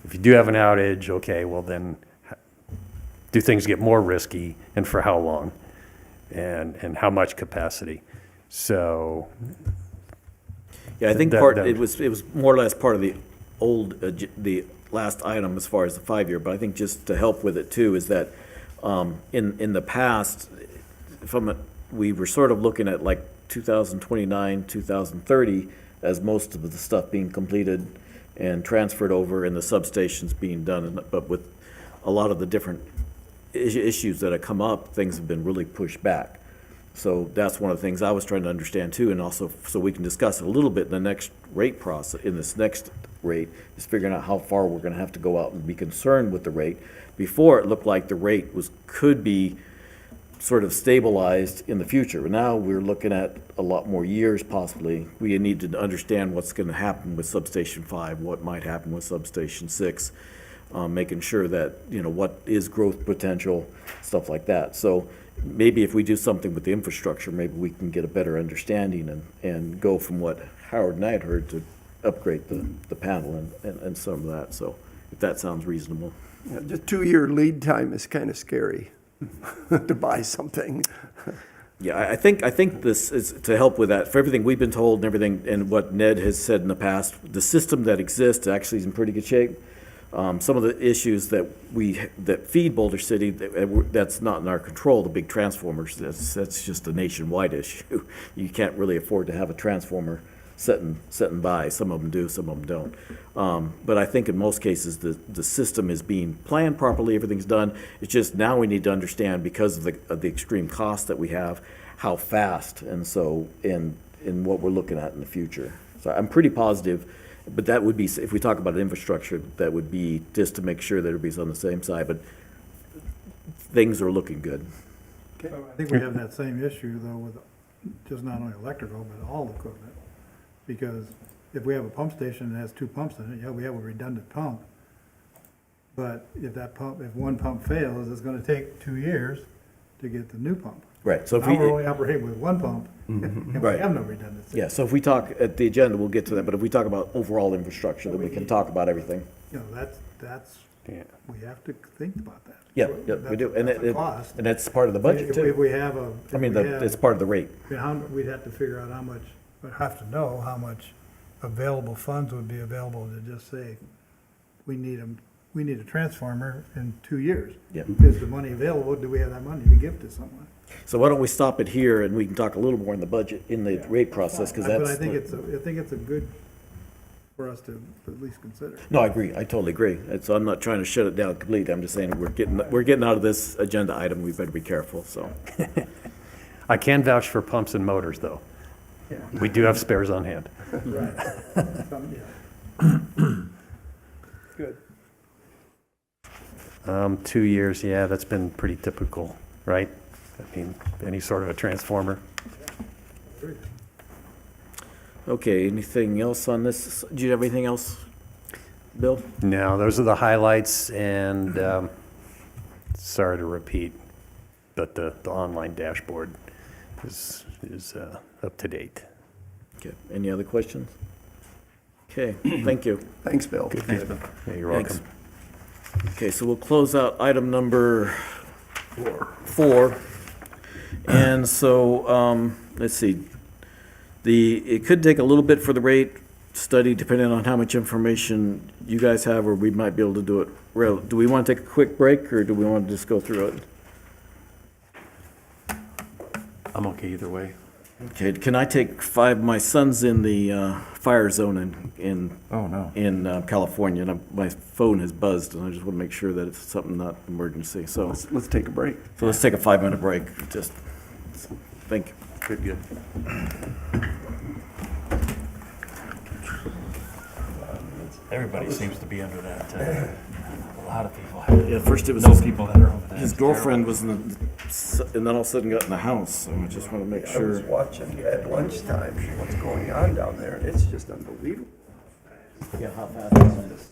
if you do have an outage, okay, well then, do things get more risky, and for how long, and how much capacity? So, Yeah, I think That- part, that- it was more or less part of the old, the last item as far as the 5-year, but I think just to help with it too, is that in the past, we were sort of looking at like 2029, 2030 as most of the stuff being completed and transferred over and the substations being done. But with a lot of the different issues that have come up, things have been really pushed back. So that's one of the things I was trying to understand too, and also so we can discuss it a little bit in the next rate process, in this next rate, is figuring out how far we're gonna have to go out and be concerned with the rate. Before, it looked like the rate could be sort of stabilized in the future. But now we're looking at a lot more years possibly. We need to understand what's gonna happen with Substation 5, what might happen with Substation 6, making sure that, what is growth potential, stuff like that. So maybe if we do something with the infrastructure, maybe we can get a better understanding and go from what Howard and I had heard to upgrade the panel and some of that. So if that sounds reasonable. Yeah, the 2-year lead time is kind of scary to buy something. Yeah, I think this is to help with that. For everything we've been told and everything, and what Ned has said in the past, the system that exists actually is in pretty good shape. Some of the issues that feed Boulder City, that's not in our control, the big transformers, that's just a nationwide issue. You can't really afford to have a transformer setting by. Some of them do, some of them don't. But I think in most cases, the system is being planned properly, everything's done. It's just now we need to understand, because of the extreme cost that we have, how fast, and so, in what we're looking at in the future. So I'm pretty positive. But that would be, if we talk about infrastructure, that would be just to make sure that everybody's on the same side, but things are looking good. So I think we have that same issue though with just not only electrical, but all equipment. Because if we have a pump station that has 2 pumps in it, yeah, we have a redundant pump. But if one pump fails, it's gonna take 2 years to get the new pump. Right, so if Now we're we, only operating with 1 pump, and we Right. have no redundancy. yeah, so if we talk at the agenda, we'll get to that, but if we talk about overall infrastructure, then we can talk about everything. That's, Yeah. we have to think about that. Yeah, we do, and That's a it, cost. and that's part of the budget If too. we have I mean, it's part of the rate. we'd have to figure out how much, we'd have to know how much available funds would be available to just say, we need a transformer in 2 years. Yeah. Is the money available? Do we have that money to give to someone? So why don't we stop it here, and we can talk a little more in the budget, in the rate process, because But that's. I think it's a good for us to at least consider. No, I agree. I totally agree. So I'm not trying to shut it down completely. I'm just saying we're getting out of this agenda item. We better be careful, so. I can vouch for pumps and motors, though. We do have spares on hand. Good. 2 years, yeah, that's been pretty typical, right? I mean, any sort of a transformer. Okay, anything else on this? Do you have anything else, Bill? No, those are the highlights, and sorry to repeat, but the online dashboard is up to date. Okay, any other questions? Okay, thank you. Thanks, Bill. Yeah, you're Thanks. welcome. Okay, so we'll close out item number 4. And so, let's see. It could take a little bit for the rate study, depending on how much information you guys have, or we might be able to do it. Do we want to take a quick break, or do we want to just go through it? I'm okay either way. Okay, can I take 5? My son's in the fire zone Oh, no. in California, and my phone has buzzed, and I just want to make sure that it's something not emergency. So Let's take a break. let's take a 5-minute break. Just think. Good. Everybody seems to be under that. A lot of people. Yeah, first it was Know people that are over there. his girlfriend was and then all of a sudden got in the house. So I just want to make I was sure. watching at lunchtime what's going on down there, and it's just unbelievable. Yeah, how fast is this?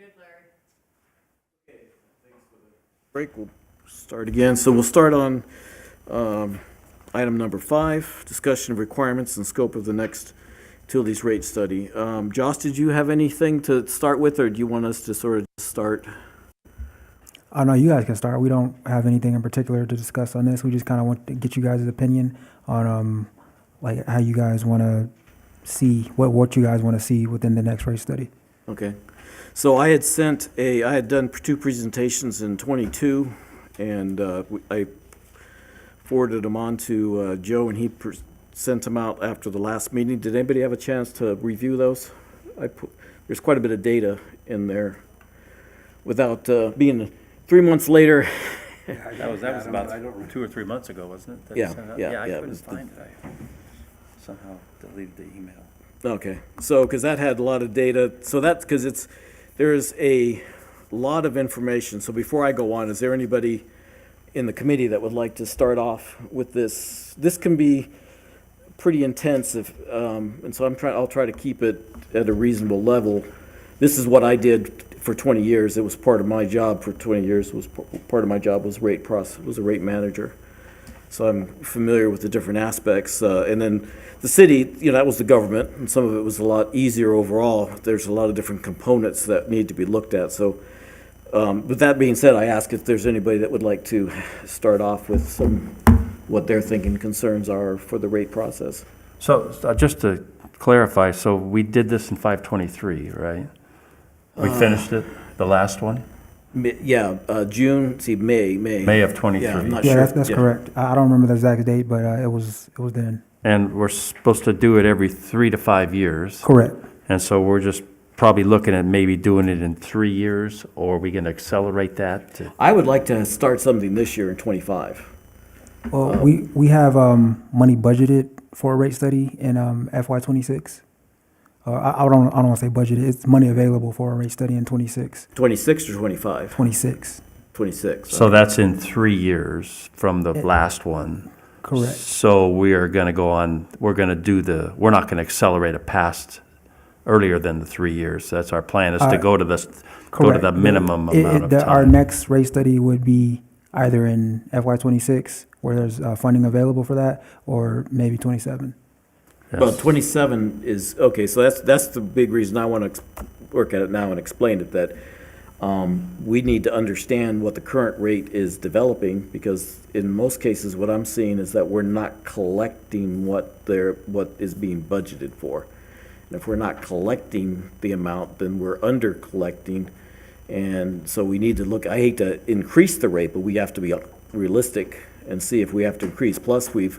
Good, Larry. Break, we'll start again. So we'll start on item number 5, discussion of requirements and scope of the next utilities rate study. Josh, did you have anything to start with, or do you want us to sort of start? Oh, no, you guys can start. We don't have anything in particular to discuss on this. We just kind of want to get you guys' opinion on, like, how you guys want to see, what you guys want to see within the next rate study. Okay. So I had done 2 presentations in 22, and I forwarded them on to Joe, and he sent them out after the last meeting. Did anybody have a chance to review those? There's quite a bit of data in there without being 3 months later. That was about 2 or 3 months ago, wasn't it? that you Yeah, sent out? yeah, I yeah, it couldn't was the- find it. I somehow deleted the email. Okay, so, because that had a lot of data, so that's, because there's a lot of information. So before I go on, is there anybody in the committee that would like to start off with this? This can be pretty intensive, and so I'll try to keep it at a reasonable level. This is what I did for 20 years. It was part of my job for 20 years. Part of my job was was a rate manager. So I'm familiar with the different aspects. And then the city, that was the government, and some of it was a lot easier overall. There's a lot of different components that need to be looked at. So with that being said, I ask if there's anybody that would like to start off with what their thinking concerns are for the rate process. So just to clarify, so we did this in 523, right? We finished it, the last one? Yeah, May. May of 23. Yeah, I'm not Yeah, sure. that's correct. I don't remember the exact date, but it was then. And we're supposed to do it every 3 to 5 years. Correct. And so we're just probably looking at maybe doing it in 3 years, or are we going to accelerate that? I would like to start something this year in 25. Well, we have money budgeted for a rate study in FY26. I don't want to say budgeted. It's money available for a rate study in 26. 26 or 25? 26. 26. So that's in 3 years from the last one. Correct. So we are going to go on, we're going to we're not going to accelerate it past earlier than the 3 years. That's our plan, is to go to the Correct. minimum amount of Our time. next rate study would be either in FY26, where there's funding available for that, or maybe 27. Well, Yes. 27 is, okay, so that's the big reason I want to work at it now and explain it, that we need to understand what the current rate is developing, because in most cases, what I'm seeing is that we're not collecting what is being budgeted for. And if we're not collecting the amount, then we're under collecting. And so we need to look, I hate to increase the rate, but we have to be realistic and see if we have to increase. Plus, we've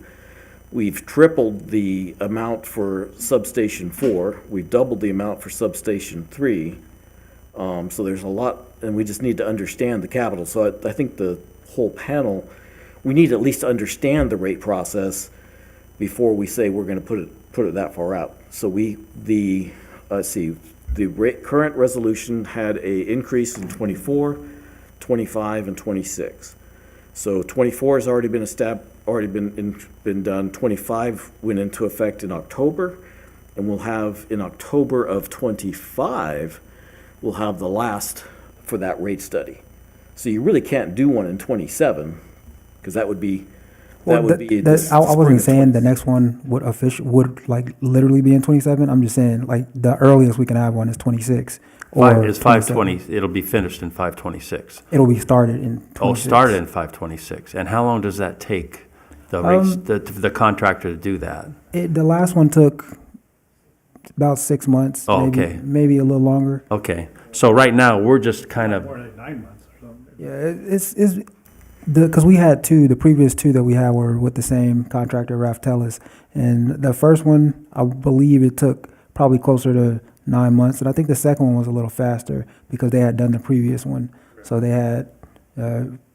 tripled the amount for substation 4. We've doubled the amount for substation 3. So there's a lot, and we just need to understand the capital. So I think the whole panel, we need to at least understand the rate process before we say we're going to put it that far out. So let's see, the current resolution had a increase in 24, 25, and 26. So 24 has already been done. 25 went into effect in October, and we'll have in October of 25, we'll have the last for that rate study. So you really can't do one in 27, because that would be Well, the I spring wasn't of saying 20 the next one would like literally be in 27. I'm just saying like the earliest we can have one is 26. It's 27. 520, it'll be finished in 526. It'll be started in 26. Oh, started in 526. And how long does that take, the contractor to do that? The last one took about 6 months. Oh, maybe, okay. Maybe a little longer. Okay, so right now, we're just kind of, More like 9 months or something. Yeah, it's because we had the previous 2 that we had were with the same contractor, Raftellus. And the first one, I believe it took probably closer to 9 months. And I think the second one was a little faster because they had done the previous one. So they had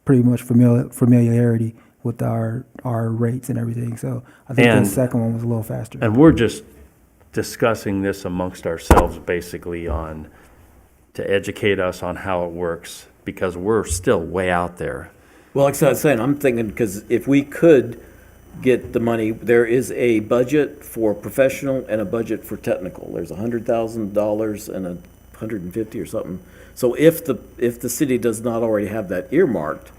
pretty much familiarity with our rates and everything. So I think And- the second one was a little faster. and we're just discussing this amongst ourselves basically to educate us on how it works, because we're still way out there. Well, like I was saying, I'm thinking, because if we could get the money, there is a budget for professional and a budget for technical. There's $100,000 and 150 or something. So if the city does not already have that earmarked,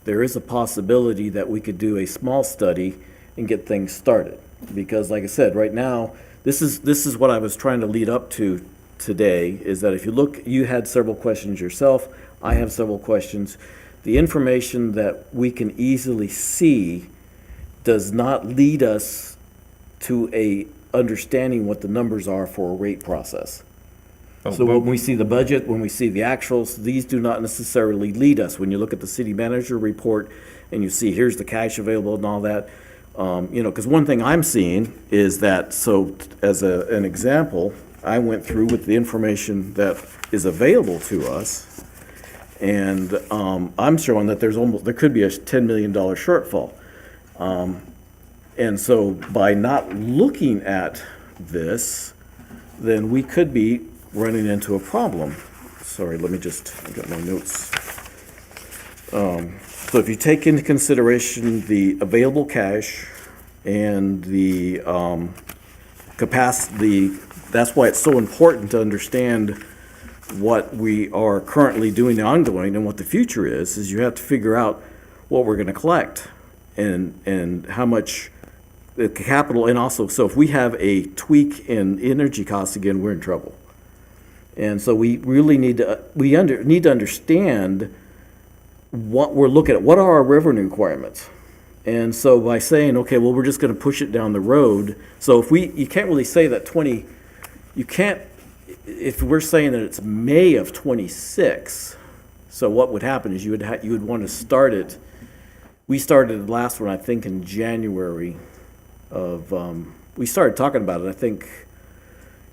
there is a possibility that we could do a small study and get things started. Because like I said, right now, this is what I was trying to lead up to today, is that if you look, you had several questions yourself, I have several questions. The information that we can easily see does not lead us to a understanding what the numbers are for a rate process. So when we see the budget, when we see the actuals, these do not necessarily lead us. When you look at the city manager report and you see here's the cash available and all that, because one thing I'm seeing is that, so as an example, I went through with the information that is available to us, and I'm showing that there could be a $10 million shortfall. And so by not looking at this, then we could be running into a problem. Sorry, let me just get my notes. So if you take into consideration the available cash and the capacity, that's why it's so important to understand what we are currently doing ongoing and what the future is you have to figure out what we're going to collect and how much the capital, and also, so if we have a tweak in energy costs again, we're in trouble. And so we really need to, need to understand what we're looking at. What are our revenue requirements? And so by saying, okay, well, we're just going to push it down the road. So if you can't really say that if we're saying that it's May of 26, so what would happen is you would want to start it. We started the last one, I think, in January of, we started talking about it, I think,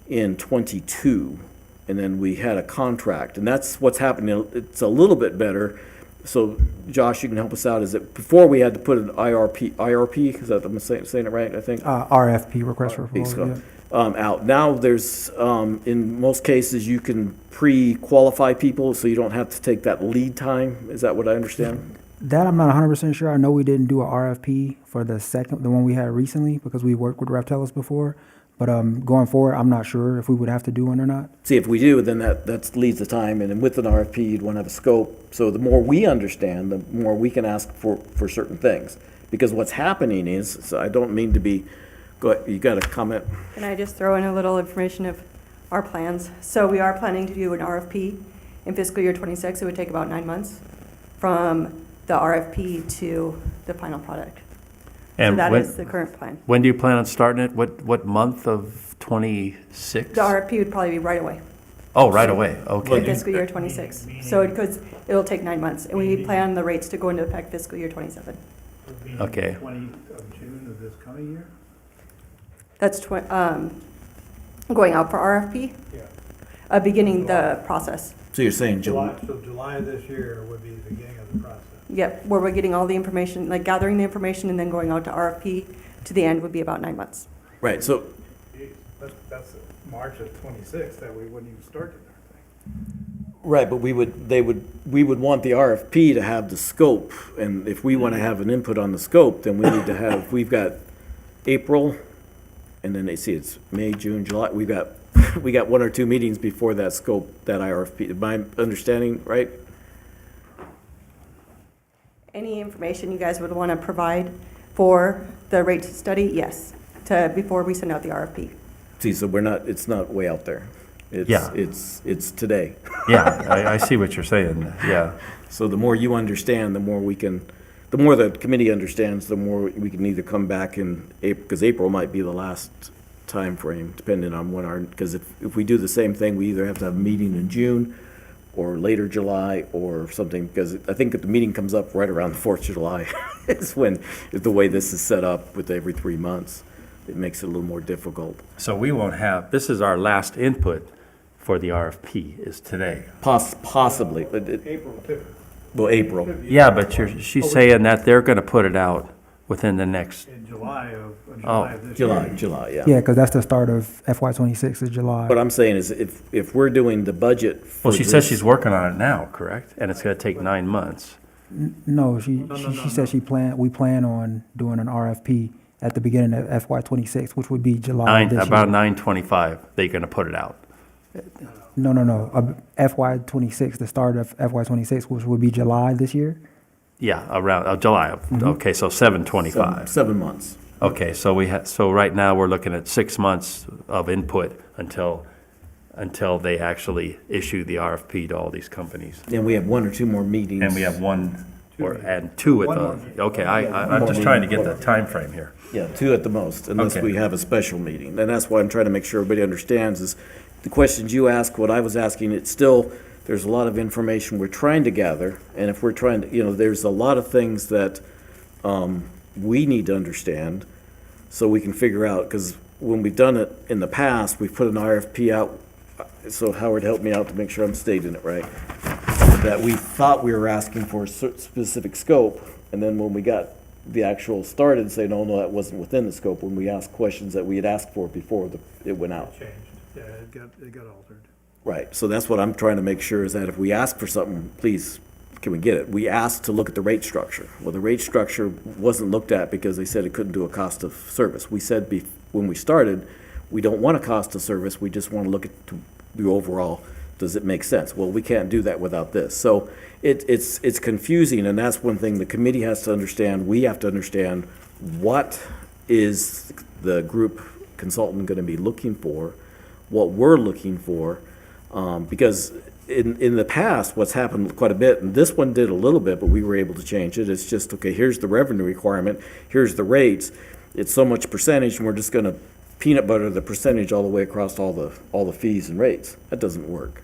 in 22. And then we had a contract, and that's what's happening. It's a little bit better. So, Josh, you can help us out. Is that before we had to put an IRP? Is that, I'm saying it right? I think RFP, request for proposal. Out now. There's in most cases you can pre-qualify people, so you don't have to take that lead time. Is that what I understand? That I'm not 100% sure. I know we didn't do a RFP for the one we had recently, because we worked with Raftellus before. But going forward, I'm not sure if we would have to do one or not. See, if we do, then that leads the time, and then with an RFP, you'd want to have a scope. So the more we understand, the more we can ask for certain things. Because what's happening is, so I don't mean to be, go ahead, you got a comment? Can I just throw in a little information of our plans? So we are planning to do an RFP in fiscal year 26. It would take about 9 months from the RFP to the final product. And so that is the current plan. When do you plan on starting it? What month of 26? The RFP would probably be right away. Oh, right away, In okay. fiscal year 26. So it'll take 9 months. And we plan the rates to go into effect fiscal year 27. Okay. 20th of June of this coming year? That's going out for RFP, beginning the process. So you're saying July? So July of this year would be the beginning of the process. Yep, where we're getting all the information, like gathering the information and then going out to RFP to the end would be about 9 months. Right, so Geez, that's March of 26 that we wouldn't even start the darn thing. right, but we would want the RFP to have the scope, and if we want to have an input on the scope, then we need to have, we've got April, and then they see it's May, June, July, we got 1 or 2 meetings before that scope, that IRFP. My understanding, right? Any information you guys would want to provide for the rate study, yes, before we send out the RFP. See, so it's not way out there. Yeah. It's today. Yeah, I see what you're saying, yeah. So the more you understand, the more the committee understands, the more we can either come back in April, because April might be the last time frame, depending on when because if we do the same thing, we either have to have a meeting in June or later July or something, because I think if the meeting comes up right around the 4th of July is the way this is set up with every 3 months. It makes it a little more difficult. So we won't have, this is our last input for the RFP, is today. Possibly, but April 5th. well, April. Yeah, but she's saying that they're going to put it out within the next, In July of this July, year. yeah. Yeah, because that's the start of FY26 is July. What I'm saying is if we're doing the budget for well, she says this- she's working on it now, correct? And it's going to take 9 months. No, she said we plan on doing an RFP at the beginning of FY26, which would be July of this About year. 9/25, they're going to put it out. No. FY '26, the start of FY '26, which would be July this year. Yeah, around, July. Okay, so 7/25. 7 months. Okay, so so right now, we're looking at 6 months of input until they actually issue the RFP to all these companies. And we have 1 or 2 more meetings. And we have one, and two at One more the, meeting. okay, I'm just trying to get the time frame here. Yeah, 2 at the most, unless Okay. we have a special meeting. And that's why I'm trying to make sure everybody understands is the questions you ask, what I was asking, it's still, there's a lot of information we're trying to gather. And if we're trying to, there's a lot of things that we need to understand so we can figure out, because when we've done it in the past, we've put an RFP out. So Howard helped me out to make sure I'm stating it right. That we thought we were asking for a specific scope, and then when we got the actual started, say, no, that wasn't within the scope, when we asked questions that we had asked for before it went out. Changed, yeah, it got altered. Right, so that's what I'm trying to make sure is that if we ask for something, please, can we get it? We asked to look at the rate structure. Well, the rate structure wasn't looked at because they said it couldn't do a cost of service. We said when we started, we don't want a cost of service, we just want to look at the overall, does it make sense? Well, we can't do that without this. So it's confusing, and that's one thing the committee has to understand. We have to understand what is the group consultant going to be looking for, what we're looking for, because in the past, what's happened quite a bit, and this one did a little bit, but we were able to change it. It's just, okay, here's the revenue requirement, here's the rates, it's so much percentage, and we're just going to peanut butter the percentage all the way across all the fees and rates. That doesn't work.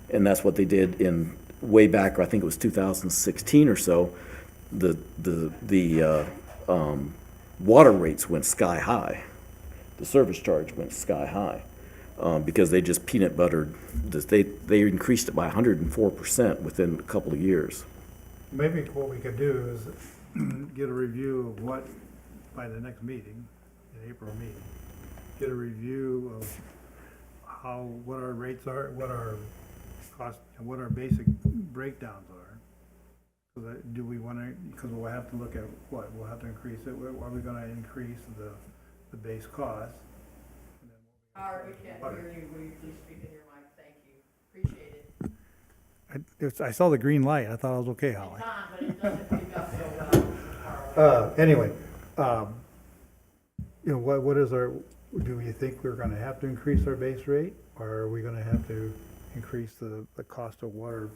And that's what they did in way back, I think it was 2016 or so. The water rates went sky high. The service charge went sky high because they just peanut buttered this. They increased it by 104% within a couple of years. Maybe what we could do is get a review of what, by the next meeting, in April meeting, get a review of what our rates are, what our cost, and what our basic breakdowns are. So that, do we want to, because we'll have to look at what, we'll have to increase it, are we going to increase the base cost? Howard, we can't hear you, will you please speak in your mic, thank you, appreciate it. I saw the green light, I thought I was okay, Holly. Tom, but it doesn't pick up so well. Anyway, what is our, do we think we're gonna have to increase our base rate? Or are we gonna have to increase the cost of water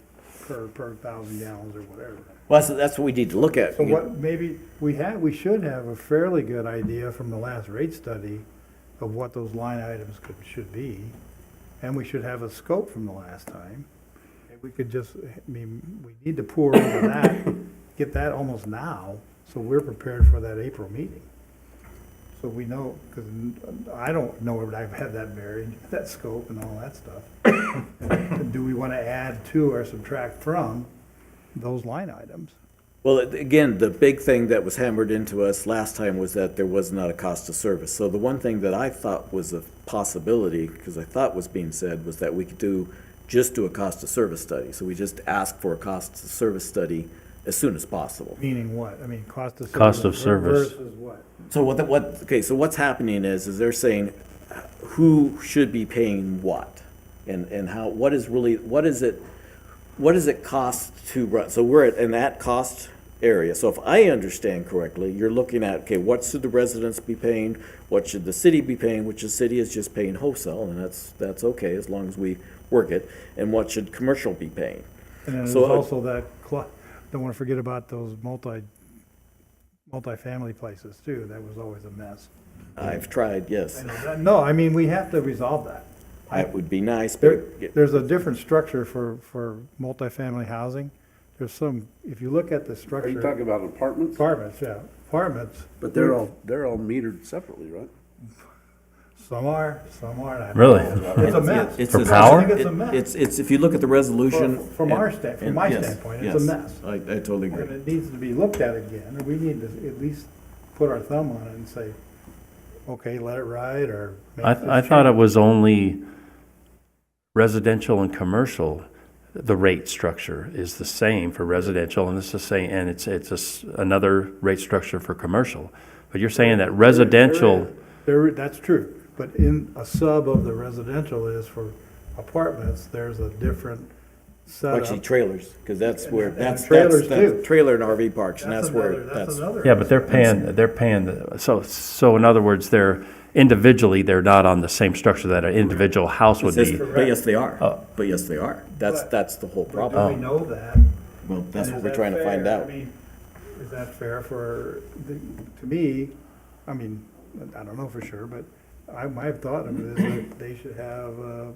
per 1,000 gallons or whatever? Well, that's what we need to look at. So what, maybe, we should have a fairly good idea from the last rate study of what those line items should be. And we should have a scope from the last time. We could just, we need to pour over that, get that almost now, so we're prepared for that April meeting. So we know, because I don't know if I've had that buried, that scope and all that stuff. Do we want to add to or subtract from those line items? Well, again, the big thing that was hammered into us last time was that there was not a cost of service. So the one thing that I thought was a possibility, because I thought was being said, was that we could just do a cost of service study. So we just ask for a cost of service study as soon as possible. Meaning what? I mean, cost of service. Cost of service. Versus what? So so what's happening is they're saying who should be paying what? And how, what does it cost to run? So we're in that cost area. So if I understand correctly, you're looking at, okay, what should the residents be paying? What should the city be paying? Which the city is just paying wholesale, and that's okay as long as we work it. And what should commercial be paying? And then there's So, also that, don't want to forget about those multi-family places too. That was always a mess. I've tried, yes. No, I mean, we have to resolve that. That would be nice, but There's a different structure for multifamily housing. There's some, if you look at the Are structure. you talking about apartments? Apartments, yeah, apartments. But they're all metered separately, right? Some are not. Really? It's a mess. It's For a- power? I think it's a mess. It's if you look at the resolution. From my yes, standpoint, it's a yes, mess. I totally And agree. it needs to be looked at again, and we need to at least put our thumb on it and say, okay, let it ride, or. make this I thought it change. was only residential and commercial. The rate structure is the same for residential, and it's the same, and it's another rate structure for commercial. But you're saying that residential, That's true, but in a sub of the residential is for apartments, there's a different setup. Actually, trailers, because that's where, And that's trailers that's too. trailer and RV parks, and that's where, another- that's, another Yeah, but they're paying, so in other words, they're individually, they're not on the same structure that an individual house would be. but yes, they are. Oh. But yes, they are. That's the whole But problem. do we know that? Well, that's And what is we're that trying to find fair? out. I mean, is that fair to me, I mean, I don't know for sure, but my thought of it is that they should have a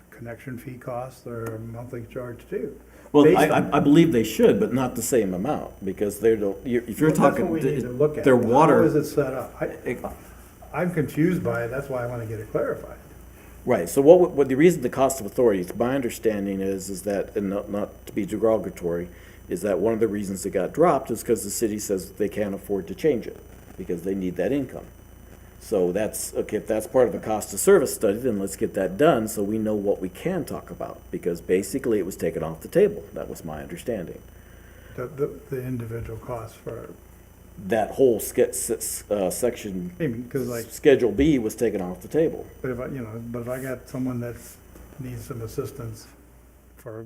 connection fee cost or a monthly charge too. Well, Based I believe they should, but not the same amount, because they don't, if you're Well, that's talking, what we need to look at. their How water. is it set up? I'm confused by it, that's why I want to get it clarified. Right, so what the reason the cost of authority, my understanding is that, and not to be derogatory, is that one of the reasons it got dropped is because the city says they can't afford to change it, because they need that income. So that's, okay, if that's part of a cost of service study, then let's get that done so we know what we can talk about, because basically it was taken off the table. That was my understanding. The individual costs for, That whole section, I mean, because like, Schedule B was taken off the table. but if I got someone that needs some assistance for,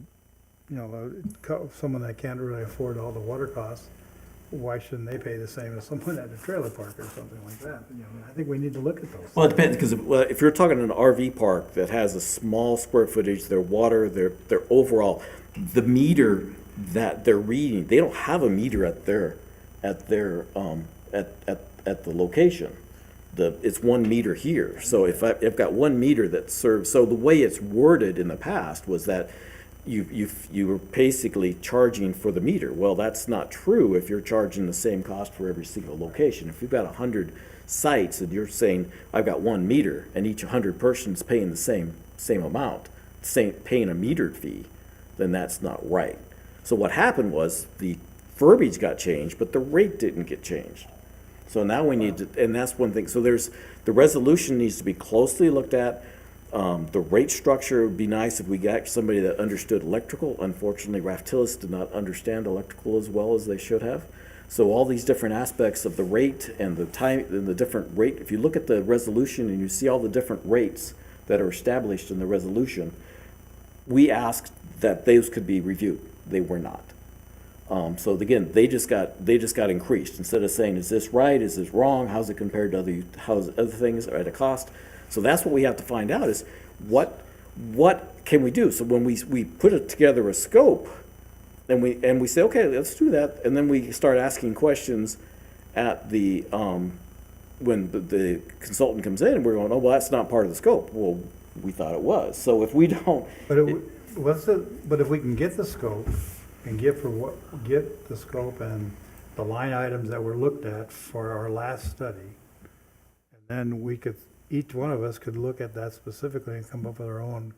someone that can't really afford all the water costs, why shouldn't they pay the same as someone at a trailer park or something like that? I think we need to look at those. Well, it depends, because if you're talking an RV park that has a small square footage, their water, their overall, the meter that they're reading, they don't have a meter at the location. It's 1 meter here. So if I've got 1 meter that serves, so the way it's worded in the past was that you were basically charging for the meter. Well, that's not true if you're charging the same cost for every single location. If you've got 100 sites and you're saying, I've got 1 meter, and each 100 persons paying the same amount, paying a metered fee, then that's not right. So what happened was the verbiage got changed, but the rate didn't get changed. So now we need to, and that's one thing, so the resolution needs to be closely looked at. The rate structure would be nice if we got somebody that understood electrical. Unfortunately, Raftillis did not understand electrical as well as they should have. So all these different aspects of the rate and the time and the different rate, if you look at the resolution and you see all the different rates that are established in the resolution, we asked that those could be reviewed. They were not. So again, they just got increased. Instead of saying, is this right, is this wrong, how's it compared to other things at a cost? So that's what we have to find out is what can we do? So when we put it together a scope and we say, okay, let's do that, and then we start asking questions at the when the consultant comes in and we're going, oh, well, that's not part of the scope. Well, we thought it was. So if we don't, But but if we can get the scope and get the scope and the line items that were looked at for our last study, and then each one of us could look at that specifically and come up with our own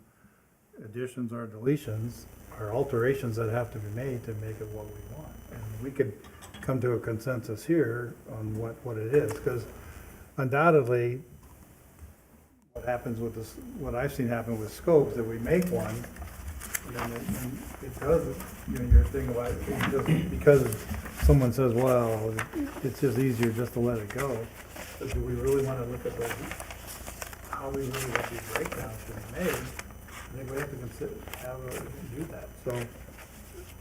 additions or deletions or alterations that have to be made to make it what we want. And we could come to a consensus here on what it is, because undoubtedly, what I've seen happen with scopes, that we make one, and then it doesn't, your thing about it, just because someone says, well, it's just easier just to let it go. But do we really want to look at how we really want these breakdowns to be made? I think we have to do that.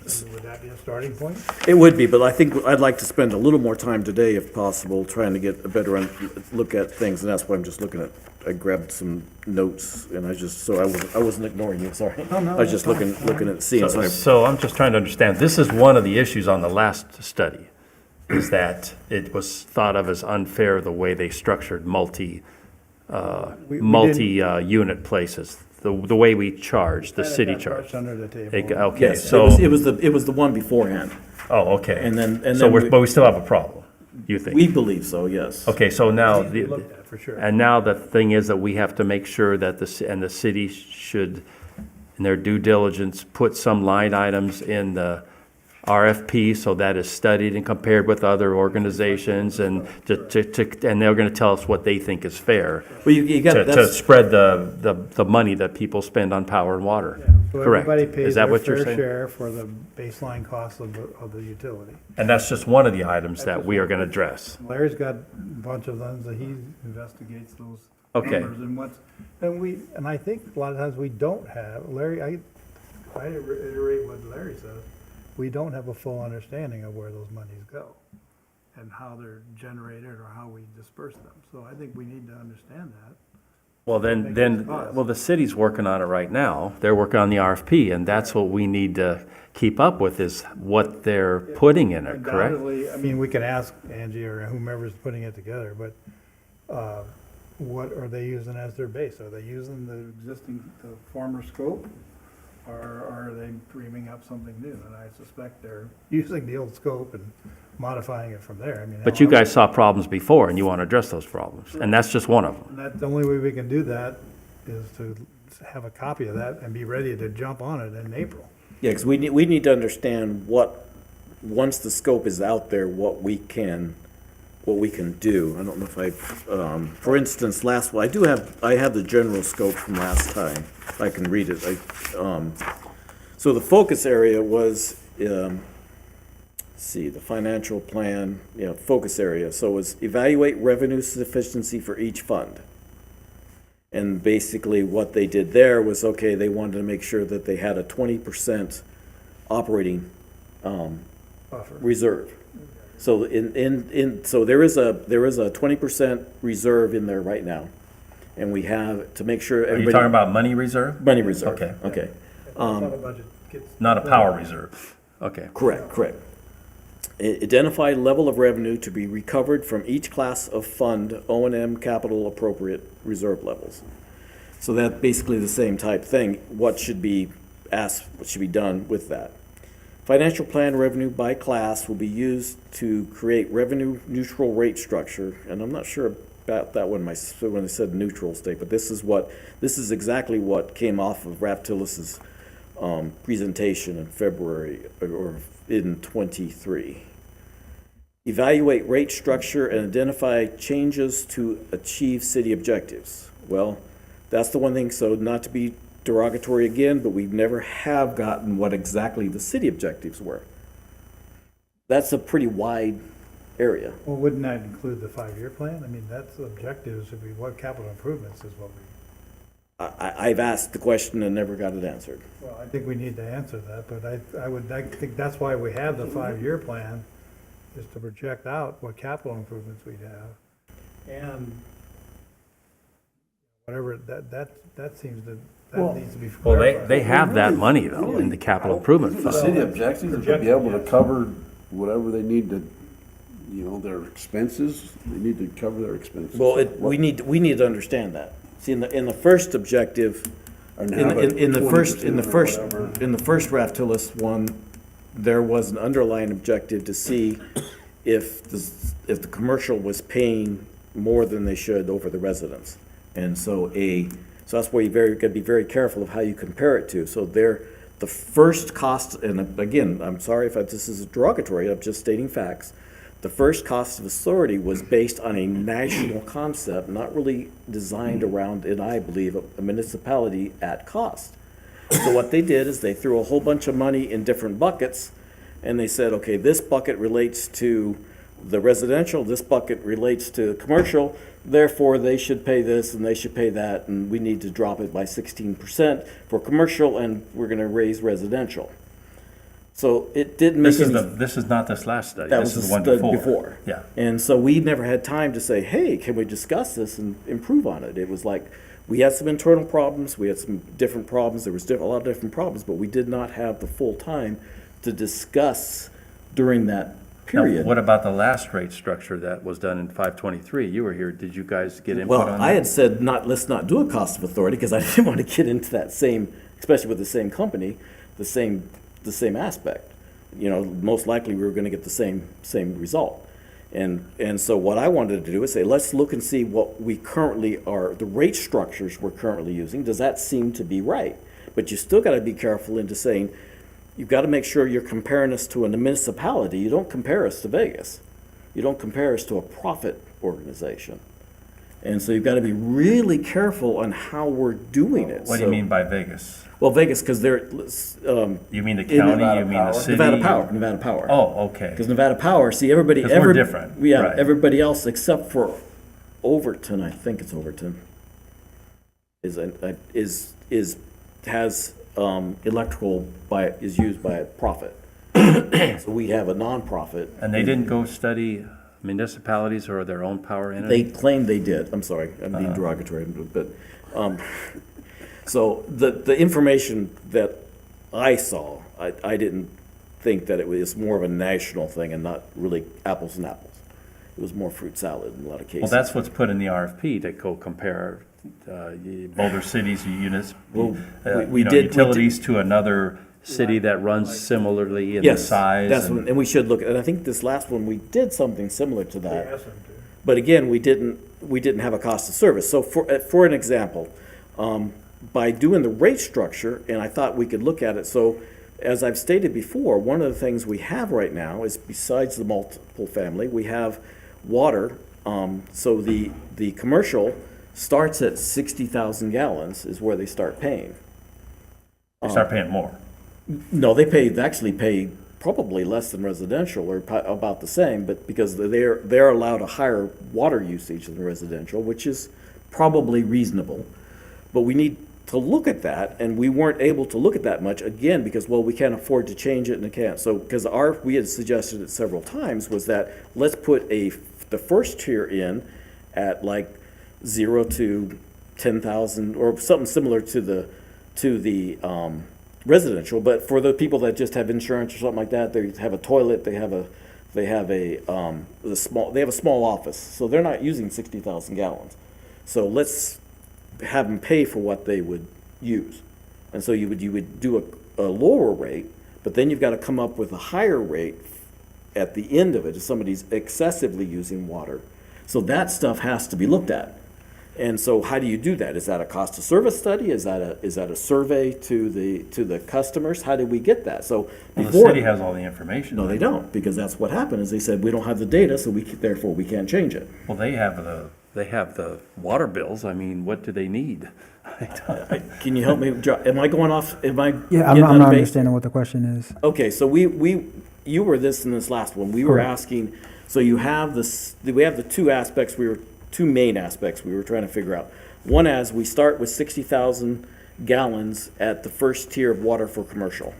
So would that be a starting point? it would be, but I think I'd like to spend a little more time today, if possible, trying to get a better look at things, and that's why I'm just looking at. I grabbed some notes, and I wasn't ignoring you. Sorry, Oh, no, I was just that's looking at seeing. So I'm just trying to understand, this is one of the issues on the last study, is that it was thought of as unfair the way they structured multi-unit places, the way we charge, the city That got charge. brushed under the table. Okay, Yes, so, it was the one beforehand. oh, okay. And then But we still have a problem, you think? We believe so, yes. Okay, so now, Needs to be looked at, for sure. and now the thing is that we have to make sure that the city should, in their due diligence, put some line items in the RFP, so that is studied and compared with other organizations, and and they're gonna tell us what they think is fair, Well, you got, to spread the money that people spend on power and water. So Correct. everybody Is pays that their what you're fair saying? share for the baseline cost of the utility. And that's just one of the items that we are gonna address. Larry's got a bunch of them that he investigates those. Okay. numbers and what's, and I think a lot of times we don't have, Larry, I reiterate what Larry says, we don't have a full understanding of where those monies go and how they're generated or how we disperse them. So I think we need to understand that. Well, well, the city's working on it right now. They're working on the RFP, and that's what we need to keep up with, is what they're putting in it, correct? Undoubtedly, I mean, we can ask Angie or whomever's putting it together, but what are they using as their base? Are they using the former scope? Or are they dreaming up something new? And I suspect they're using the old scope and modifying it from there. I mean, But you guys saw problems before, and you want to address those problems, and that's just one of them. and that's the only way we can do that is to have a copy of that and be ready to jump on it in April. Yeah, because we need to understand what, once the scope is out there, what we can do. I don't know if for instance, I have the general scope from last time. I can read it. So the focus area was, the financial plan, focus area. So it was evaluate revenue sufficiency for each fund. And basically what they did there was, okay, they wanted to make sure that they had a 20% operating Buffer. reserve. So so there is a 20% reserve in there right now. And we have to make sure Are you everybody. talking about money reserve? Money reserve. Okay. Okay. That's how the budget gets. Not a power reserve? Okay. Correct. Identify level of revenue to be recovered from each class of fund, O&M capital appropriate reserve levels. So that's basically the same type thing. What should be asked, what should be done with that? Financial plan revenue by class will be used to create revenue neutral rate structure. And I'm not sure about that when I said neutral state, but this is exactly what came off of Raptilis's presentation in February or in 23. Evaluate rate structure and identify changes to achieve city objectives. Well, that's the one thing, so not to be derogatory again, but we never have gotten what exactly the city objectives were. That's a pretty wide area. Well, wouldn't that include the 5-year plan? I mean, that's the objectives would be what capital improvements is what we. I've asked the question and never got it answered. Well, I think we need to answer that, but I think that's why we have the 5-year plan, is to project out what capital improvements we'd have. And whatever, that seems to, that needs to be Well, clarified. they have that money, though, in the capital improvement The fund. city objectives is to be able to cover whatever they need to, their expenses, they need to cover their expenses. Well, we need to understand that. See, in the first objective, in the first Raptilis one, there was an underlying objective to see if the commercial was paying more than they should over the residents. And so that's where you got to be very careful of how you compare it to. So the first cost, and again, I'm sorry if this is derogatory, I'm just stating facts. The first cost of authority was based on a national concept, not really designed around, and I believe, a municipality at cost. So what they did is they threw a whole bunch of money in different buckets, and they said, okay, this bucket relates to the residential, this bucket relates to commercial, therefore they should pay this and they should pay that, and we need to drop it by 16% for commercial, and we're going to raise residential. So it didn't make This is not this last study. that This was is the the one study before. before. Yeah. And so we never had time to say, hey, can we discuss this and improve on it? It was like, we had some internal problems, we had some different problems, there was a lot of different problems, but we did not have the full time to discuss during that Now, period. what about the last rate structure that was done in 523? You were here. Did you guys get input on Well, that? I had said let's not do a cost of authority because I didn't want to get into that same, especially with the same company, the same aspect. Most likely we were going to get the same result. And so what I wanted to do is say, let's look and see what we currently are, the rate structures we're currently using. Does that seem to be right? But you still got to be careful into saying, you've got to make sure you're comparing us to a municipality. You don't compare us to Vegas. You don't compare us to a profit organization. And so you've got to be really careful on how we're doing it. What do you mean by Vegas? Well, Vegas, because they're, You mean the In county? Nevada You mean Power. the city? Nevada Power. Oh, okay. Because Nevada Power, see, everybody. 'Cause we're different, Yeah, right. everybody else except for Overton, I think it's Overton. has electrical is used by a profit. So we have a nonprofit. And they didn't go study municipalities or their own power They entity? claimed they did. I'm sorry, I'm being derogatory, but, so the information that I saw, I didn't think that it was more of a national thing and not really apples and apples. It was more fruit salad in a lot of cases. Well, that's what's put in the RFP, to go compare Boulder City's units, Well, we did- utilities to another city that runs similarly in the Yes, size. that's and- one, and we should look, and I think this last one, we did something similar to They that. asked them to. But again, we didn't have a cost of service. So for an example, by doing the rate structure, and I thought we could look at it, so as I've stated before, one of the things we have right now is, besides the multiple family, we have water. So the commercial starts at 60,000 gallons is where they start paying. They start paying more. No, they actually pay probably less than residential, or about the same, but because they're allowed a higher water usage than residential, which is probably reasonable. But we need to look at that, and we weren't able to look at that much, again, because, well, we can't afford to change it and it can't. So, because we had suggested it several times, was that let's put the first tier in at like 0 to 10,000, or something similar to the residential, but for the people that just have insurance or something like that, they have a toilet, they have a small office, so they're not using 60,000 gallons. So let's have them pay for what they would use. And so you would do a lower rate, but then you've got to come up with a higher rate at the end of it if somebody's excessively using water. So that stuff has to be looked at. And so how do you do that? Is that a cost of service study? Is that a survey to the customers? How did we get that? So Well, the before, city has all the information. no, they don't, because that's what happened, is they said, we don't have the data, so therefore we can't change it. Well, they have the water bills. I mean, what do they need? Can you help me? Am I going off? Am I? Yeah, I'm getting not, out I'm of not base? understanding what the question is. Okay, so you were this in this last one. We were Correct. asking, so you have we have the two main aspects we were trying to figure out. One, as we start with 60,000 gallons at the first tier of water for commercial.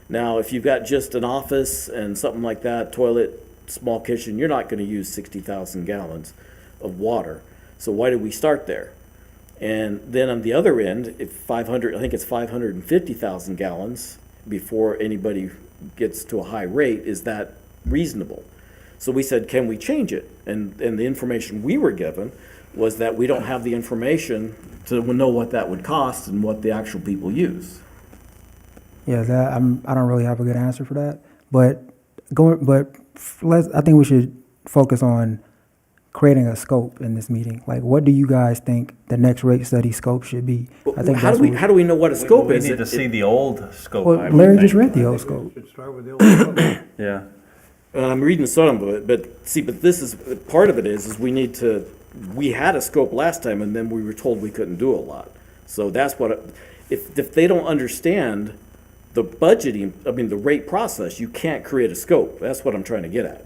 Now, if you've got just an office and something like that, toilet, small kitchen, you're not gonna use 60,000 gallons of water. So why did we start there? And then on the other end, I think it's 550,000 gallons before anybody gets to a high rate. Is that reasonable? So we said, can we change it? And the information we were given was that we don't have the information to know what that would cost and what the actual people use. Yeah, I don't really have a good answer for that. But I think we should focus on creating a scope in this meeting. Like, what do you guys think the next rate study scope should be? I think How that's do we know what a scope We is? need to see the old scope. Well, I would Larry just think. read the old scope. Should start with the old. Yeah. I'm reading some of it, but this is, part of it is we had a scope last time, and then we were told we couldn't do a lot. So that's if they don't understand the budgeting, the rate process, you can't create a scope. That's what I'm trying to get at.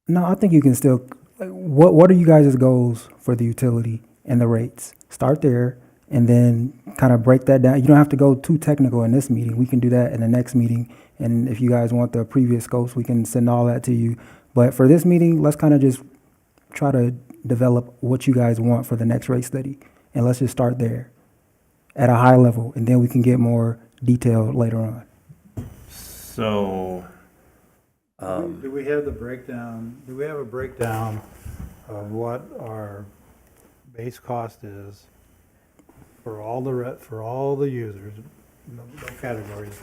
No, I think you can still, like, what are you guys' goals for the utility and the rates? Start there and then kind of break that down. You don't have to go too technical in this meeting. We can do that in the next meeting. And if you guys want the previous scopes, we can send all that to you. But for this meeting, let's kind of just try to develop what you guys want for the next rate study. And let's just start there at a high level, and then we can get more detailed later on. So, Do we have the breakdown, do we have a breakdown of what our base cost is for all the users, no categories?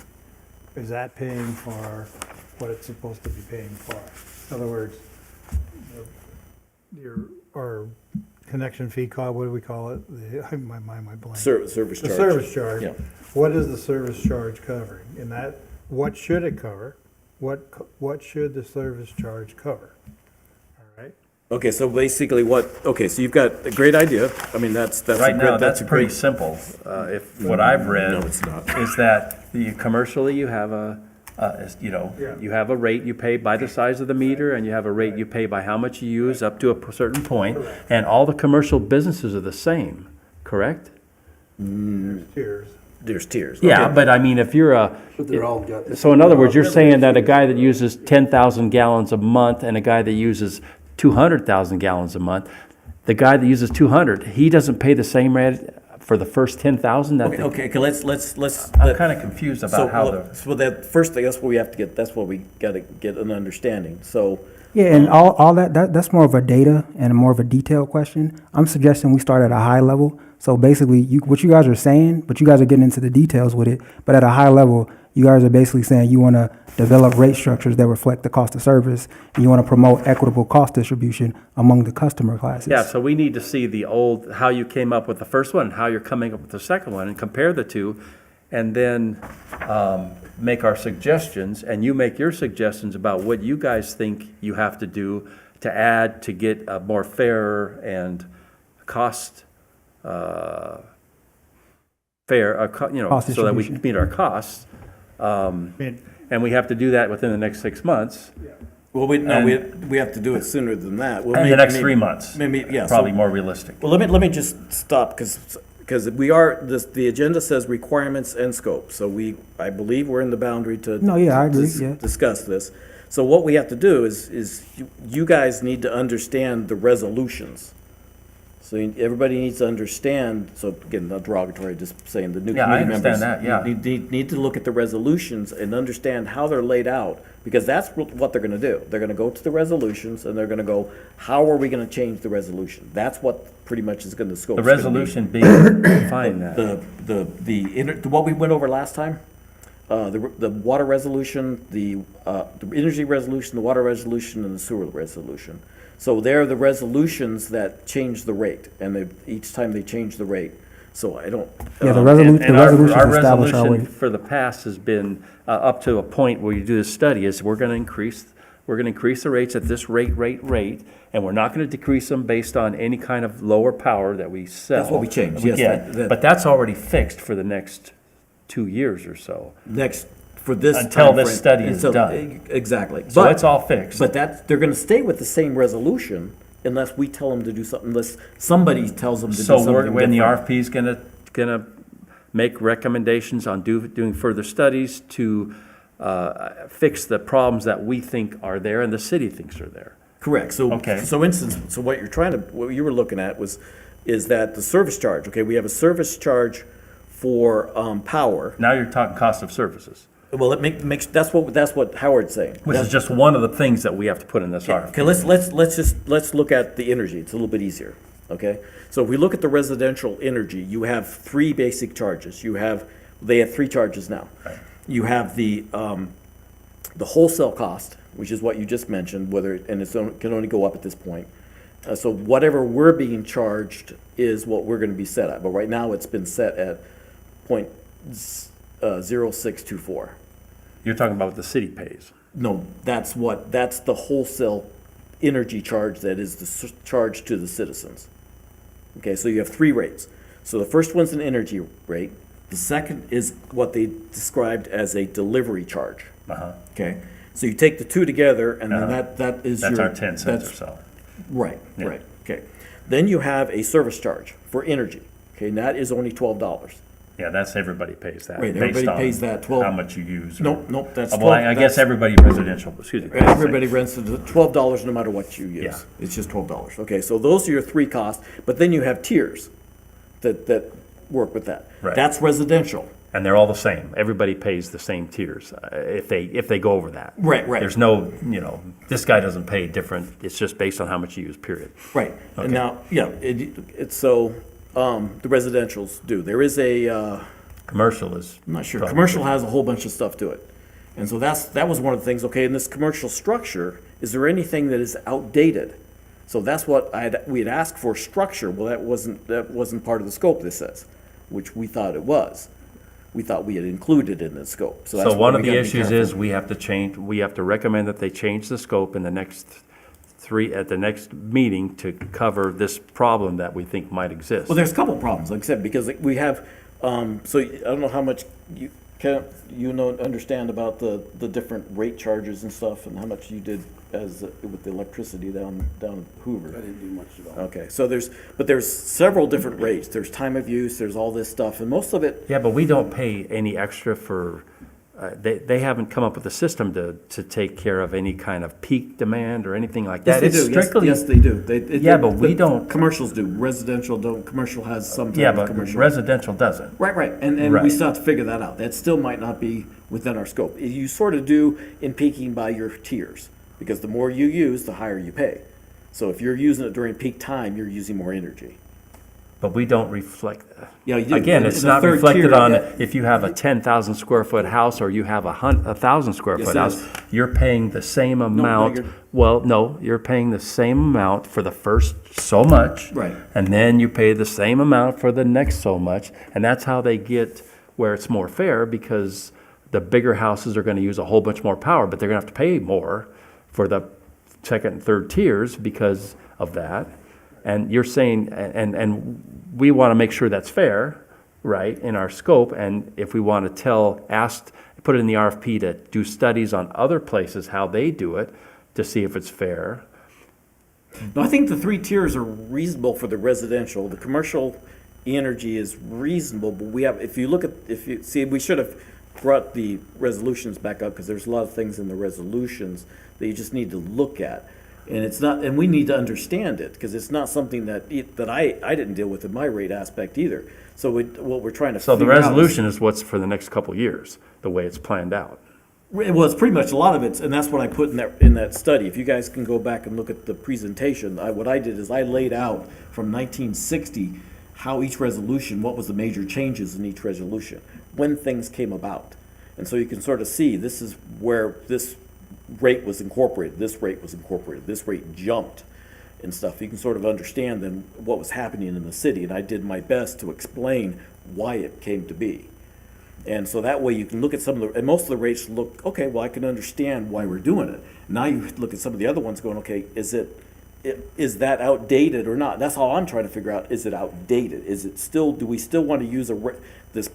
Is that paying for what it's supposed to be paying for? In other words, our connection fee cost, what do we call it? My mind might blank. Service The charge. service charge. Yeah. What is the service charge covering? And what should it cover? What should the service charge cover? All right? Okay, so basically so you've got a great idea. That's right now, that's a pretty great. simple. If what I've read No, it's not. is that commercially, you have you have a rate you pay by the size of the meter, and you have a rate you pay by how much you use up to a certain point, and all the commercial businesses are the same. correct? Tiers. There's tiers. Yeah, Okay. but I mean, if you're so in other words, you're saying that a guy that uses 10,000 gallons a month and a guy that uses 200,000 gallons a month, the guy that uses 200, he doesn't pay the same rate for the first 10,000? Okay, let's. I'm kind of confused about how the. So that first thing, that's what we have to get, that's what we gotta get an understanding, so. Yeah, and all that's more of a data and more of a detailed question. I'm suggesting we start at a high level. So basically, what you guys are saying, but you guys are getting into the details with it. But at a high level, you guys are basically saying you want to develop rate structures that reflect the cost of service, and you want to promote equitable cost distribution among the customer classes. Yeah, so we need to see the old, how you came up with the first one, how you're coming up with the second one, and compare the two, and then make our suggestions, and you make your suggestions about what you guys think you have to do to add to get a more fair and cost Cost so that we distribution. meet our costs. And we have to do that within the next 6 months. Well, we have to do it sooner than that. We'll And the make- next maybe- 3 months, Maybe, yeah. probably so- more realistic. Well, let me just stop, because we are, the agenda says requirements and scope, so I believe we're in the boundary to. No, yeah, I agree, dis- yeah. Discuss this. So what we have to do is you guys need to understand the resolutions. So everybody needs to understand, so again, not derogatory, just saying the new Yeah, I committee members. understand that, yeah. Need to look at the resolutions and understand how they're laid out, because that's what they're gonna do. They're gonna go to the resolutions and they're gonna go, how are we gonna change the resolution? That's what pretty much is gonna scope. The resolution being, define that. What we went over last time, the water resolution, the energy resolution, the water resolution, and the sewer resolution. So they're the resolutions that change the rate, and each time they change the rate. So I don't. Yeah, the And resolutions our establish our resolution rate. for the past has been, up to a point where you do this study, is we're gonna increase the rates at this rate, and we're not gonna decrease them based on any kind of lower power that we sell. That's what we changed, We yes, get. that- But that's already fixed for the next 2 years or so. Next, for this. Until this timeframe, study is until- done. Exactly. So But- it's all fixed. But they're gonna stay with the same resolution unless we tell them to do something, unless somebody tells them to do So something when the different. RFP is gonna make recommendations on doing further studies to fix the problems that we think are there and the city thinks are there. Correct, so, Okay. so what you were looking at is that the service charge, okay, we have a service charge for, power. Now you're talking cost of services, Well, that's what Howard's saying. which is just one of the things that we have to put in this Okay, RFP. let's look at the energy, it's a little bit easier, okay? So if we look at the residential energy, you have three basic charges. They have three charges now. Right. You have the wholesale cost, which is what you just mentioned, can only go up at this point. So whatever we're being charged is what we're gonna be set at, but right now it's been set at .0624. You're talking about what the city pays. No, that's the wholesale energy charge that is the charge to the citizens. Okay, so you have three rates. So the first one's an energy rate. The second is what they described as a delivery charge. Uh-huh. Okay, so you take the two together, and then Uh-huh. that is That's your. our 10 cents or that's- so. Right, Yeah. right, okay. Then you have a service charge for energy, okay, and that is only $12. Yeah, that's, everybody pays that. Right, based everybody on pays that 12 How much you use. Nope, that's Well, I 12 guess that's- everybody residential, excuse me. Everybody rents it at $12 no matter what you use. Yeah. It's just $12. Okay, so those are your three costs, but then you have tiers that work with that. Right. That's residential. And they're all the same. Everybody pays the same tiers if they go over that. Right, right. There's no, this guy doesn't pay different. It's just based on how much you use, period. Right. Okay. And now, yeah, it's so, the residentials do. There is I'm Commercial is. not sure, probably commercial different. has a whole bunch of stuff to it. And so that was one of the things, okay, in this commercial structure, is there anything that is outdated? So that's what we had asked for structure. Well, that wasn't part of the scope, this says, which we thought it was. We thought we had included in the scope. So that's So why one of we the gotta be issues careful. is we have to recommend that they change the scope in the next at the next meeting to cover this problem that we think might exist. Well, there's a couple problems, like I said, because we have, so I don't know how much Can you understand about the different rate charges and stuff and how much you did with the electricity down in Hoover? I didn't do much at all. Okay, so there's several different rates. There's time of use, there's all this stuff, and most of it, Yeah, but we don't pay any extra for, they haven't come up with a system to take care of any kind of peak demand or anything like yes, that. they It's do. strictly- Yes, they do. Yeah, but we don't- Commercials do. Residential don't. Commercial has some Yeah, type of but commercial. residential doesn't. Right, and we Right. still have to figure that out. That still might not be within our scope. You sort of do in peaking by your tiers, because the more you use, the higher you pay. So if you're using it during peak time, you're using more energy. But we don't reflect that. Yeah, you do. Again, In it's the not third reflected tier, on yeah. if you have a 10,000 square foot house or you have a 1,000 square Yes, foot it house. is. You're paying the same amount. you're- Well, no, you're paying the same amount for the first so much. Right. And then you pay the same amount for the next so much. And that's how they get where it's more fair, because the bigger houses are going to use a whole bunch more power, but they're going to have to pay more for the second and third tiers because of that. And you're saying, and we want to make sure that's fair, right, in our scope. And if we want to put it in the RFP to do studies on other places, how they do it, to see if it's fair. No, I think the three tiers are reasonable for the residential. The commercial energy is reasonable, but we should have brought the resolutions back up, because there's a lot of things in the resolutions that you just need to look at. And we need to understand it, because it's not something that I didn't deal with in my rate aspect either. So what we're trying to So the figure out is- resolution is what's for the next couple of years, the way it's planned out. Well, it's pretty much a lot of it, and that's what I put in that study. If you guys can go back and look at the presentation, what I did is I laid out from 1960 how each resolution, what was the major changes in each resolution, when things came about. And so you can sort of see, this is where this rate was incorporated, this rate was incorporated, this rate jumped and stuff. You can sort of understand then what was happening in the city, and I did my best to explain why it came to be. And so that way you can look at some of the, and most of the rates look, okay, well, I can understand why we're doing it. Now you look at some of the other ones going, okay, is that outdated or not? That's all I'm trying to figure out. Is it outdated? Do we still want to use this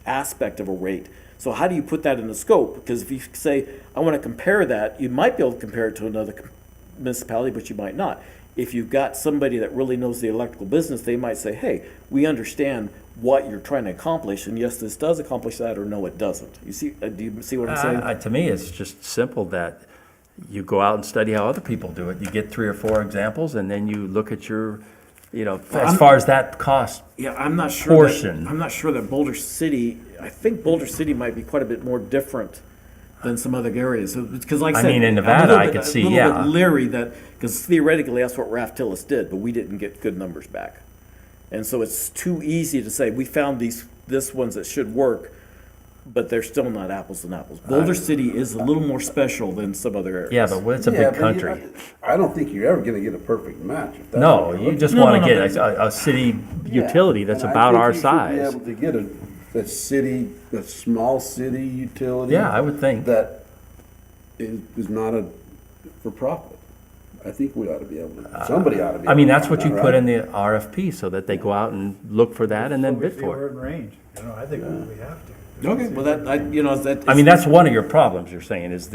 aspect of a rate? So how do you put that in the scope? Because if you say, I want to compare that, you might be able to compare it to another municipality, but you might not. If you've got somebody that really knows the electrical business, they might say, hey, we understand what you're trying to accomplish, and yes, this does accomplish that, or no, it doesn't. You see? Do you see what I'm saying? To me, it's just simple that you go out and study how other people do it. You get 3 or 4 examples, and then you look at your, as far as that cost. Yeah, I'm not sure. Portion. I'm not sure that Boulder City. I think Boulder City might be quite a bit more different than some other areas. Because, like I said, mean, in I'm Nevada, a little I bit- could see, a little yeah. bit leery that, because theoretically that's what Raft-Tillis did, but we didn't get good numbers back, and so it's too easy to say we found this ones that should work, but they're still not apples and apples. Boulder City is a little more special than some other areas. Yeah, but it's a Yeah, big but country. I don't think you're ever gonna get a perfect match. if that's No, what you you're just No, want no, to no, get a city Yeah, utility that's and I about think our you should size. Be able to get a small city utility. Yeah, I would think. That is not for profit. I think we ought to be able to, somebody ought to be. I mean, able to that's what find you that, put right? in the RFP, so that they go out and look for that and then So we bid feel for we're it. in range. I think we have to. Okay, well that. I mean, that's one of your problems, you're saying, is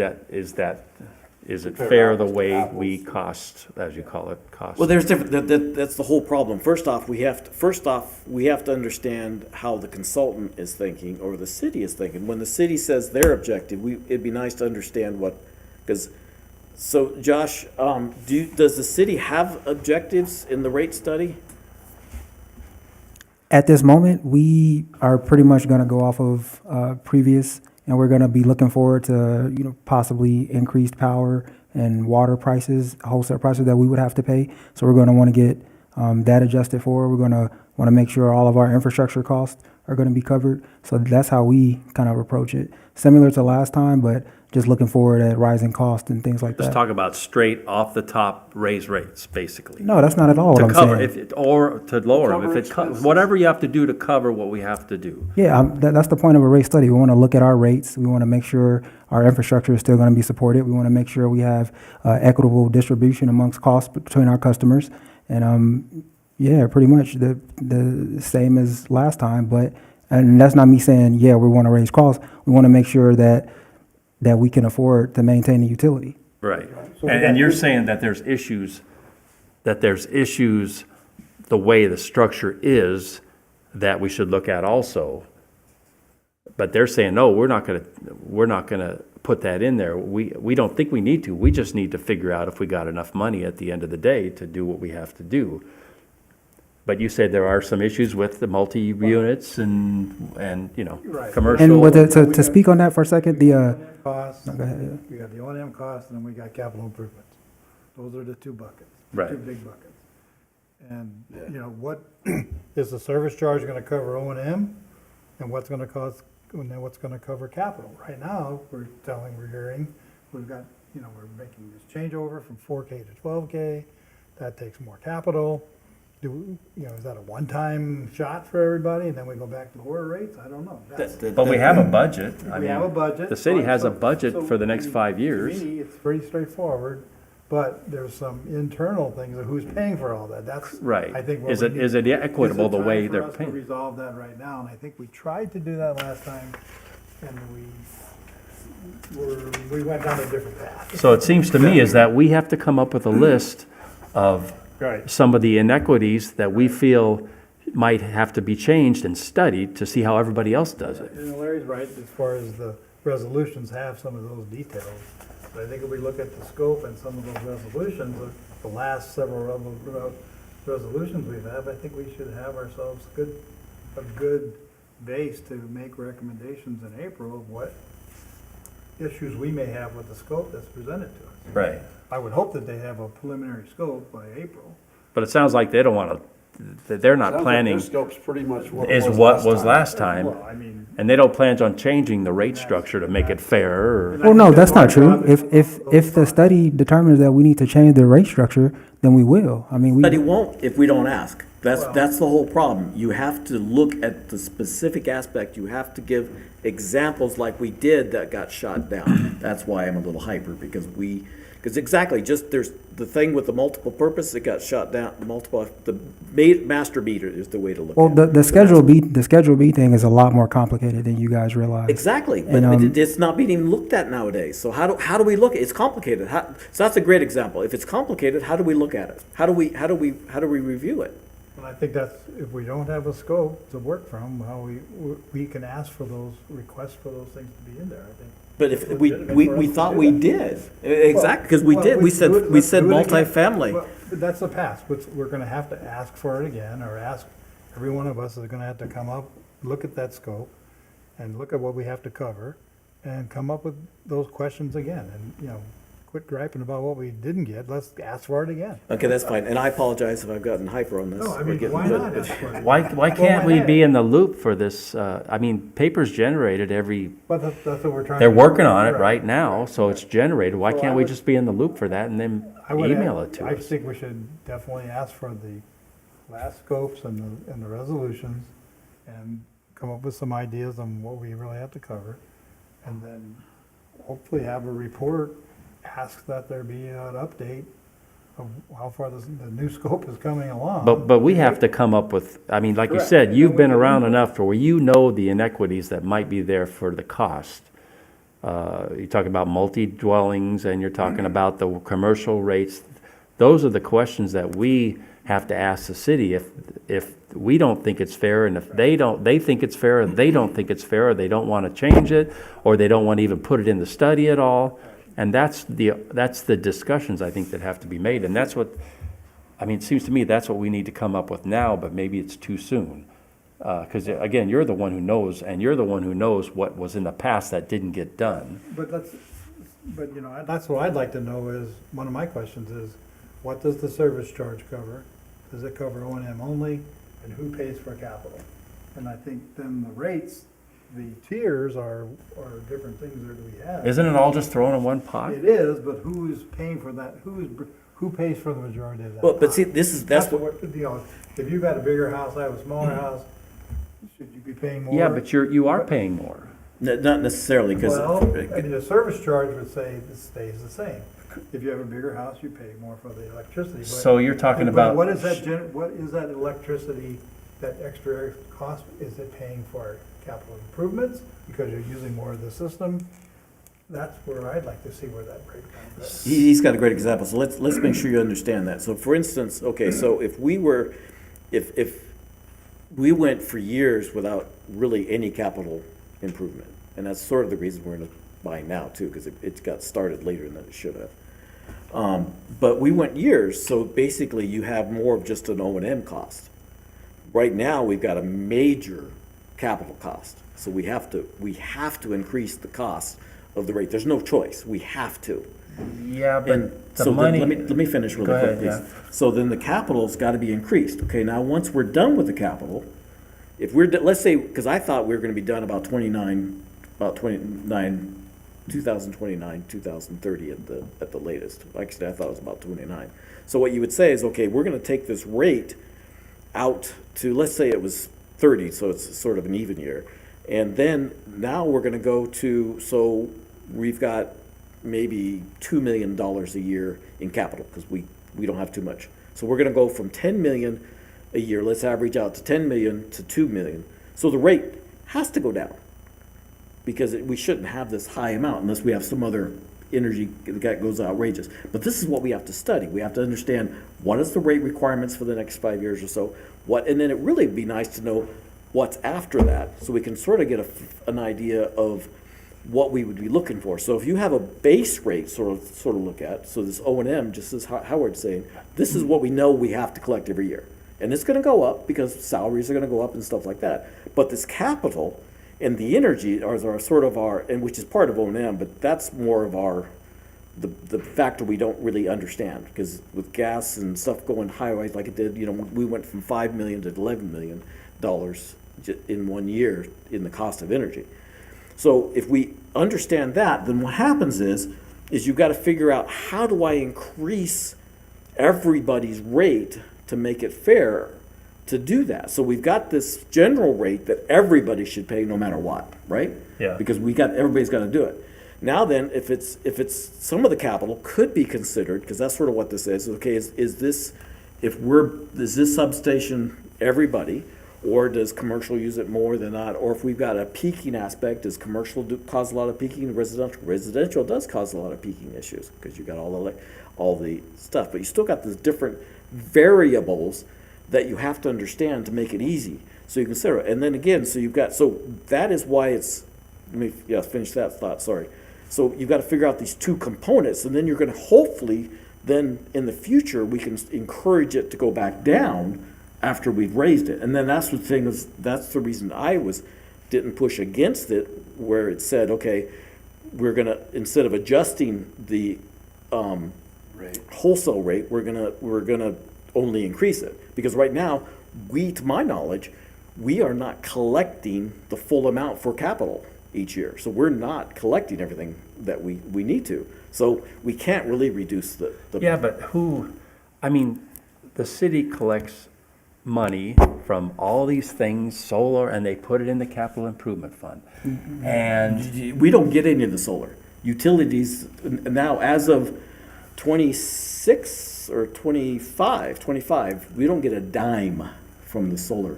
it fair the way we cost, as you call it, cost? Well, there's different. That's the whole problem. First off, we have to understand how the consultant is thinking or the city is thinking. When the city says their objective, it'd be nice to understand what, because. So, Josh, does the city have objectives in the rate study? At this moment, we are pretty much going to go off of previous, and we're going to be looking forward to, possibly increased power and water prices, wholesale prices that we would have to pay. So we're going to want to get that adjusted for. We're going to want to make sure all of our infrastructure costs are going to be covered. So that's how we kind of approach it. Similar to last time, but just looking forward at rising costs and things like Just that. talk about straight off the top raise rates, basically. No, that's not at all what To I'm cover, saying. or to lower them, cover if it, expenses. whatever you have to do to cover what we have to do. Yeah, that's the point of a rate study. We want to look at our rates. We want to make sure our infrastructure is still going to be supported. We want to make sure we have equitable distribution amongst costs between our customers. And yeah, pretty much the same as last time. But And that's not me saying, yeah, we want to raise costs. We want to make sure that we can afford to maintain the utility. Right. And you're saying that there's issues the way the structure is that we should look at also. But they're saying, no, we're not gonna put that in there. We don't think we need to. We just need to figure out if we got enough money at the end of the day to do what we have to do. But you said there are some issues with the multi-units and, you know, Right. commercial. And with to speak on that for a second, Costs, go ahead. we got the O&M costs, and then we got capital improvements. Those are the two buckets. Right. Two big buckets. And, you know, what, is the service charge gonna cover O&M? And what's gonna cost, and then what's gonna cover capital? Right now, we're hearing, we've got, you know, we're making this changeover from 4K to 12K. That takes more capital. You know, is that a one-time shot for everybody, and then we go back to lower rates? I don't know. But we have a budget. I We mean, have a budget. the city has a So- budget so for the next 5 years. To me, it's pretty straightforward, but there's some internal things of who's paying for all that. That's, Right. I think. what Is we it, need- is it equitable the way they're It's a time for us to paying? resolve that right now, and I think we tried to do that last time, and we went down a different path. So it seems to me is that we have to come up with a list of Right. some of the inequities that we feel might have to be changed and studied to see how everybody else does it. And Larry's right, as far as the resolutions have some of those details. But I think if we look at the scope and some of those resolutions, the last several resolutions we've had, I think we should have ourselves a good base to make recommendations in April of what issues we may have with the scope that's presented to us. Right. I would hope that they have a preliminary scope by April. But it sounds like they don't want to, that they're not Sounds like planning, their scope's pretty much what is it was what last was time. last time. Well, I mean, And they don't plan on changing the rate structure to make it fair or. Well, no, that's not true. If the study determines that we need to change the rate structure, then we will. I mean, But it we, won't if we don't ask. That's the whole problem. You have to look at the specific aspect. You have to give examples like we did that got shot down. That's why I'm a little hyper, because exactly, just there's the thing with the multiple purpose, it got shot down, the master meter is the way to look well, at it. the Schedule B thing is a lot more complicated than you guys realize. Exactly, but And, it's not being even looked at nowadays. So how do we look at it? It's complicated. So that's a great example. If it's complicated, how do we look at it? How do we review it? and I think that's, if we don't have a scope to work from, how we can ask for those, requests for those things to be in there, I think. But if we thought we did, exactly, because we Well, did, we let's do it- said let's do it again. multifamily. Well, that's the past, we're gonna have to ask for it again, or ask, every one of us is gonna have to come up, look at that scope, and look at what we have to cover, and come up with those questions again, and, you know, quit griping about what we didn't get, let's ask for it again. Okay, that's fine, and I apologize if I've gotten hyper on this. No, I We're mean, getting why good. not ask for it? Why can't we be in the loop for this? I mean, paper's generated every, But that's what we're trying. they're to do. working on it right now, so it's generated. Why So I can't we would- just be in the loop for that and then I would email add- it to I us? think we should definitely ask for the last scopes and the resolutions, and come up with some ideas on what we really have to cover, and then hopefully have a report, ask that there be an update of how far the new scope is coming along. But we have to come up with, I mean, like you Correct. said, And you've then been we can- around enough to where you know the inequities that might be there for the cost. You talk about multi-dwellings and you're talking about the commercial rates. Those are the questions that we have to ask the city. If we don't think it's fair, and if they think it's fair, and they don't think it's fair, or they don't want to change it, or they don't want to even put it in the study at all. And that's the discussions I think that have to be made. And that's what, I mean, it seems to me that's what we need to come up with now, but maybe it's too soon. Because again, you're the one who knows, and you're the one who knows what was in the past that didn't get done. But you know, that's what I'd like to know is, one of my questions is, what does the service charge cover? Does it cover O&M only? And who pays for capital? And I think then the rates, the tiers are different things that we have. Isn't it all just thrown in one pot? It is, but who is paying for that? Who pays for the majority of that? Well, but pie? see, that's what, You know, if you've got a bigger house, I have a smaller house, should you be paying more? Yeah, but you are paying more. not necessarily, because. Well, I mean, the service charge would say it stays the same. If you have a bigger house, you pay more for the electricity. But- So you're talking but about. What is that electricity that extra cost, is it paying for capital improvements because you're using more of the system? That's where I'd like to see where that breakdown goes. He's got a great example, so let's make sure you understand that. So for instance, okay, so if we went for years without really any capital improvement, and that's sort of the reason we're in a bind now too, because it got started later than it should have. But we went years, so basically you have more of just an O&M cost. Right now, we've got a major capital cost, so we have to increase the cost of the rate. There's no choice. We have to. Yeah, And but the so then money. let me finish really Go quick, ahead, please. yeah. So then the capital's got to be increased. Okay, now once we're done with the capital, if we're let's say, because I thought we were going to be done about 2029, 2030 at the latest. Actually, I thought it was about 29. So what you would say is, okay, we're going to take this rate out to, let's say it was 30, so it's sort of an even year. And then now we're going to go to, so we've got maybe $2 million a year in capital because we don't have too much. So we're going to go from 10 million a year, let's average out to 10 million to 2 million. So the rate has to go down because we shouldn't have this high amount unless we have some other energy that goes outrageous. But this is what we have to study. We have to understand what is the rate requirements for the next 5 years or so, and then it really would be nice to know what's after that, so we can sort of get an idea of what we would be looking for. So if you have a base rate sort of look at, so this O&M, just as Howard's saying, this is what we know we have to collect every year. And it's going to go up because salaries are going to go up and stuff like that. But this capital and the energy are sort of and which is part of O&M, but that's more of the factor we don't really understand, because with gas and stuff going highways like it did, we went from $5 million to $11 million in 1 year in the cost of energy. So if we understand that, then what happens is you've got to figure out, how do I increase everybody's rate to make it fair to do that? So we've got this general rate that everybody should pay no matter what, right? Yeah. Because everybody's got to do it. Now then, if it's some of the capital could be considered, because that's sort of what this is. Okay, is this substation everybody? Or does commercial use it more than not? Or if we've got a peaking aspect, does commercial cause a lot of peaking? Residential does cause a lot of peaking issues because you got all the stuff. But you still got these different variables that you have to understand to make it easy. So you consider it. And then again, so that is why it's, finish that thought, sorry. So you've got to figure out these two components, and then you're going to hopefully, then in the future, we can encourage it to go back down after we've raised it. And then that's the reason I didn't push against it, where it said, okay, we're gonna, instead of adjusting the wholesale rate, we're gonna only increase it. Because right now, to my knowledge, we are not collecting the full amount for capital each year. So we're not collecting everything that we need to. So we can't really reduce the. Yeah, but the city collects money from all these things, solar, and they put it in the capital improvement fund. And We don't get any of the solar. Utilities, now as of 26 or 25, we don't get a dime from the solar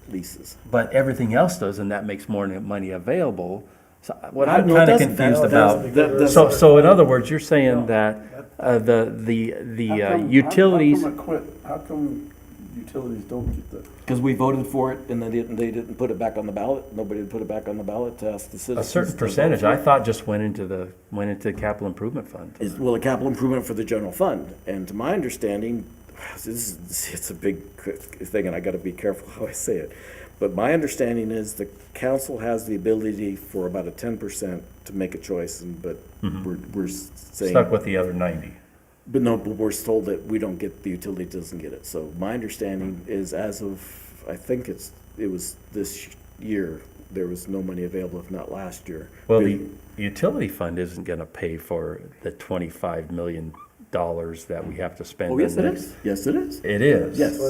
leases. but everything else does, and that makes more money available. So what No, I'm it kind of doesn't. confused That about. doesn't. So in other words, you're saying that the utilities. How come utilities don't get that? Because we voted for it and they didn't put it back on the ballot. Nobody put it back on the ballot to ask the A citizens. certain to percentage, vote for I it. thought, just went into the capital improvement fund. Well, a capital improvement for the general fund. And to my understanding, it's a big thing and I got to be careful how I say it. But my understanding is the council has the ability for about a 10% to make a choice, but we're saying. Stuck with the other 90. But we're told that we don't get, the utility doesn't get it. So my understanding is, as of, I think it was this year, there was no money available, if not last year. Well, the utility fund isn't going to pay for the $25 million that we have to spend. Oh, yes, it is. Yes, it is. It is. Yes.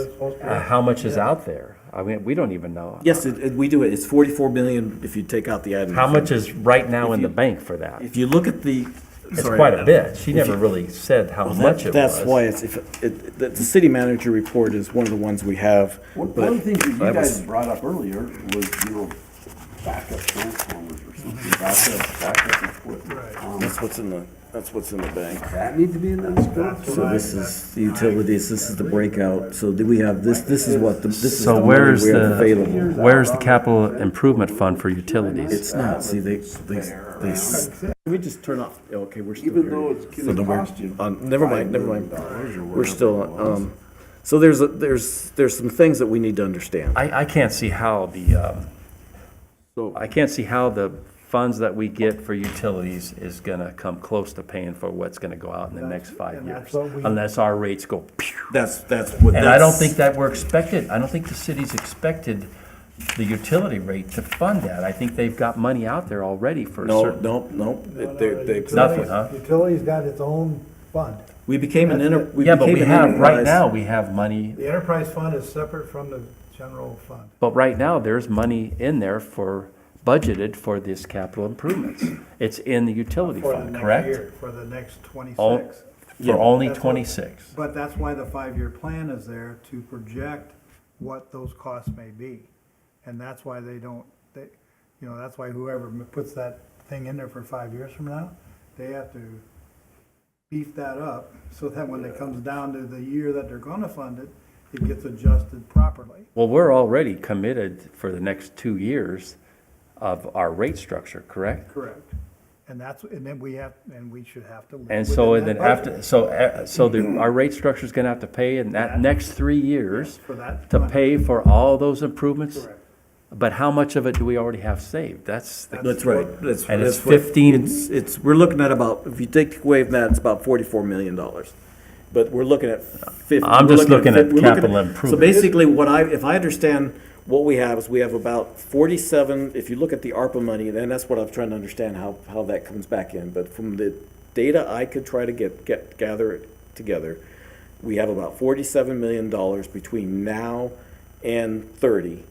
How much is out there? I mean, we don't even know. Yes, we do it. It's 44 million if you take out the admin. How fee. much is right now If in the you- bank for that? If you look at the it's quite a bit. She never really said how much it was. That's why it's, the city manager report is one of the ones we have. One but of the things that you that guys was- brought up earlier was your backup transformers or something, backup equipment. That's what's in the bank. That need to be in that scope? So this is the utilities, this is the breakout. So do we have, this is what, this is the So money where's we have available. where's the capital improvement fund for utilities? It's not, see, they, can we just turn off, okay, we're still Even here. though it's So gonna then we're cost you never mind. $5 million or We're still, so there's some things that we need to understand. I can't see how the funds that we get for utilities is gonna come close to paying for what's gonna go out in the next 5 And years. that's what we- Unless our rates go pew. That's what. And I don't think that we're expected, I don't think the city's expected the utility rate to fund that. I think they've got money out there already for a No, certain. no. Nothing, huh? Utilities got its own fund. We became an Yeah, but we have, right enterprise. now, we have money, The enterprise fund is separate from the general fund. but right now, there's money in there budgeted for this capital improvements. It's in the utility For the fund, next correct? year, for the next Oh, 26. For only That's what- 26. But that's why the 5-year plan is there, to project what those costs may be. And that's why that's why whoever puts that thing in there for 5 years from now, they have to beef that up so that when it comes down to the year that they're gonna fund it, it gets adjusted properly. Well, we're already committed for the next 2 years of our rate structure, correct? Correct. And then we should have to. live And so within then that budget our rate structure's gonna have to pay in that next 3 years For that. to fund. pay for all those improvements? Correct. But how much of it do we already have saved? That's, That's right. And it's 15 we're looking at about, if you take away from that, it's about $44 million. But we're looking at 50. I'm just looking at we're capital So improvement. basically, if I understand what we have is we have about 47, if you look at the ARPA money, then that's what I'm trying to understand how that comes back in. But from the data I could try to gather it together, we have about $47 million between now and 30.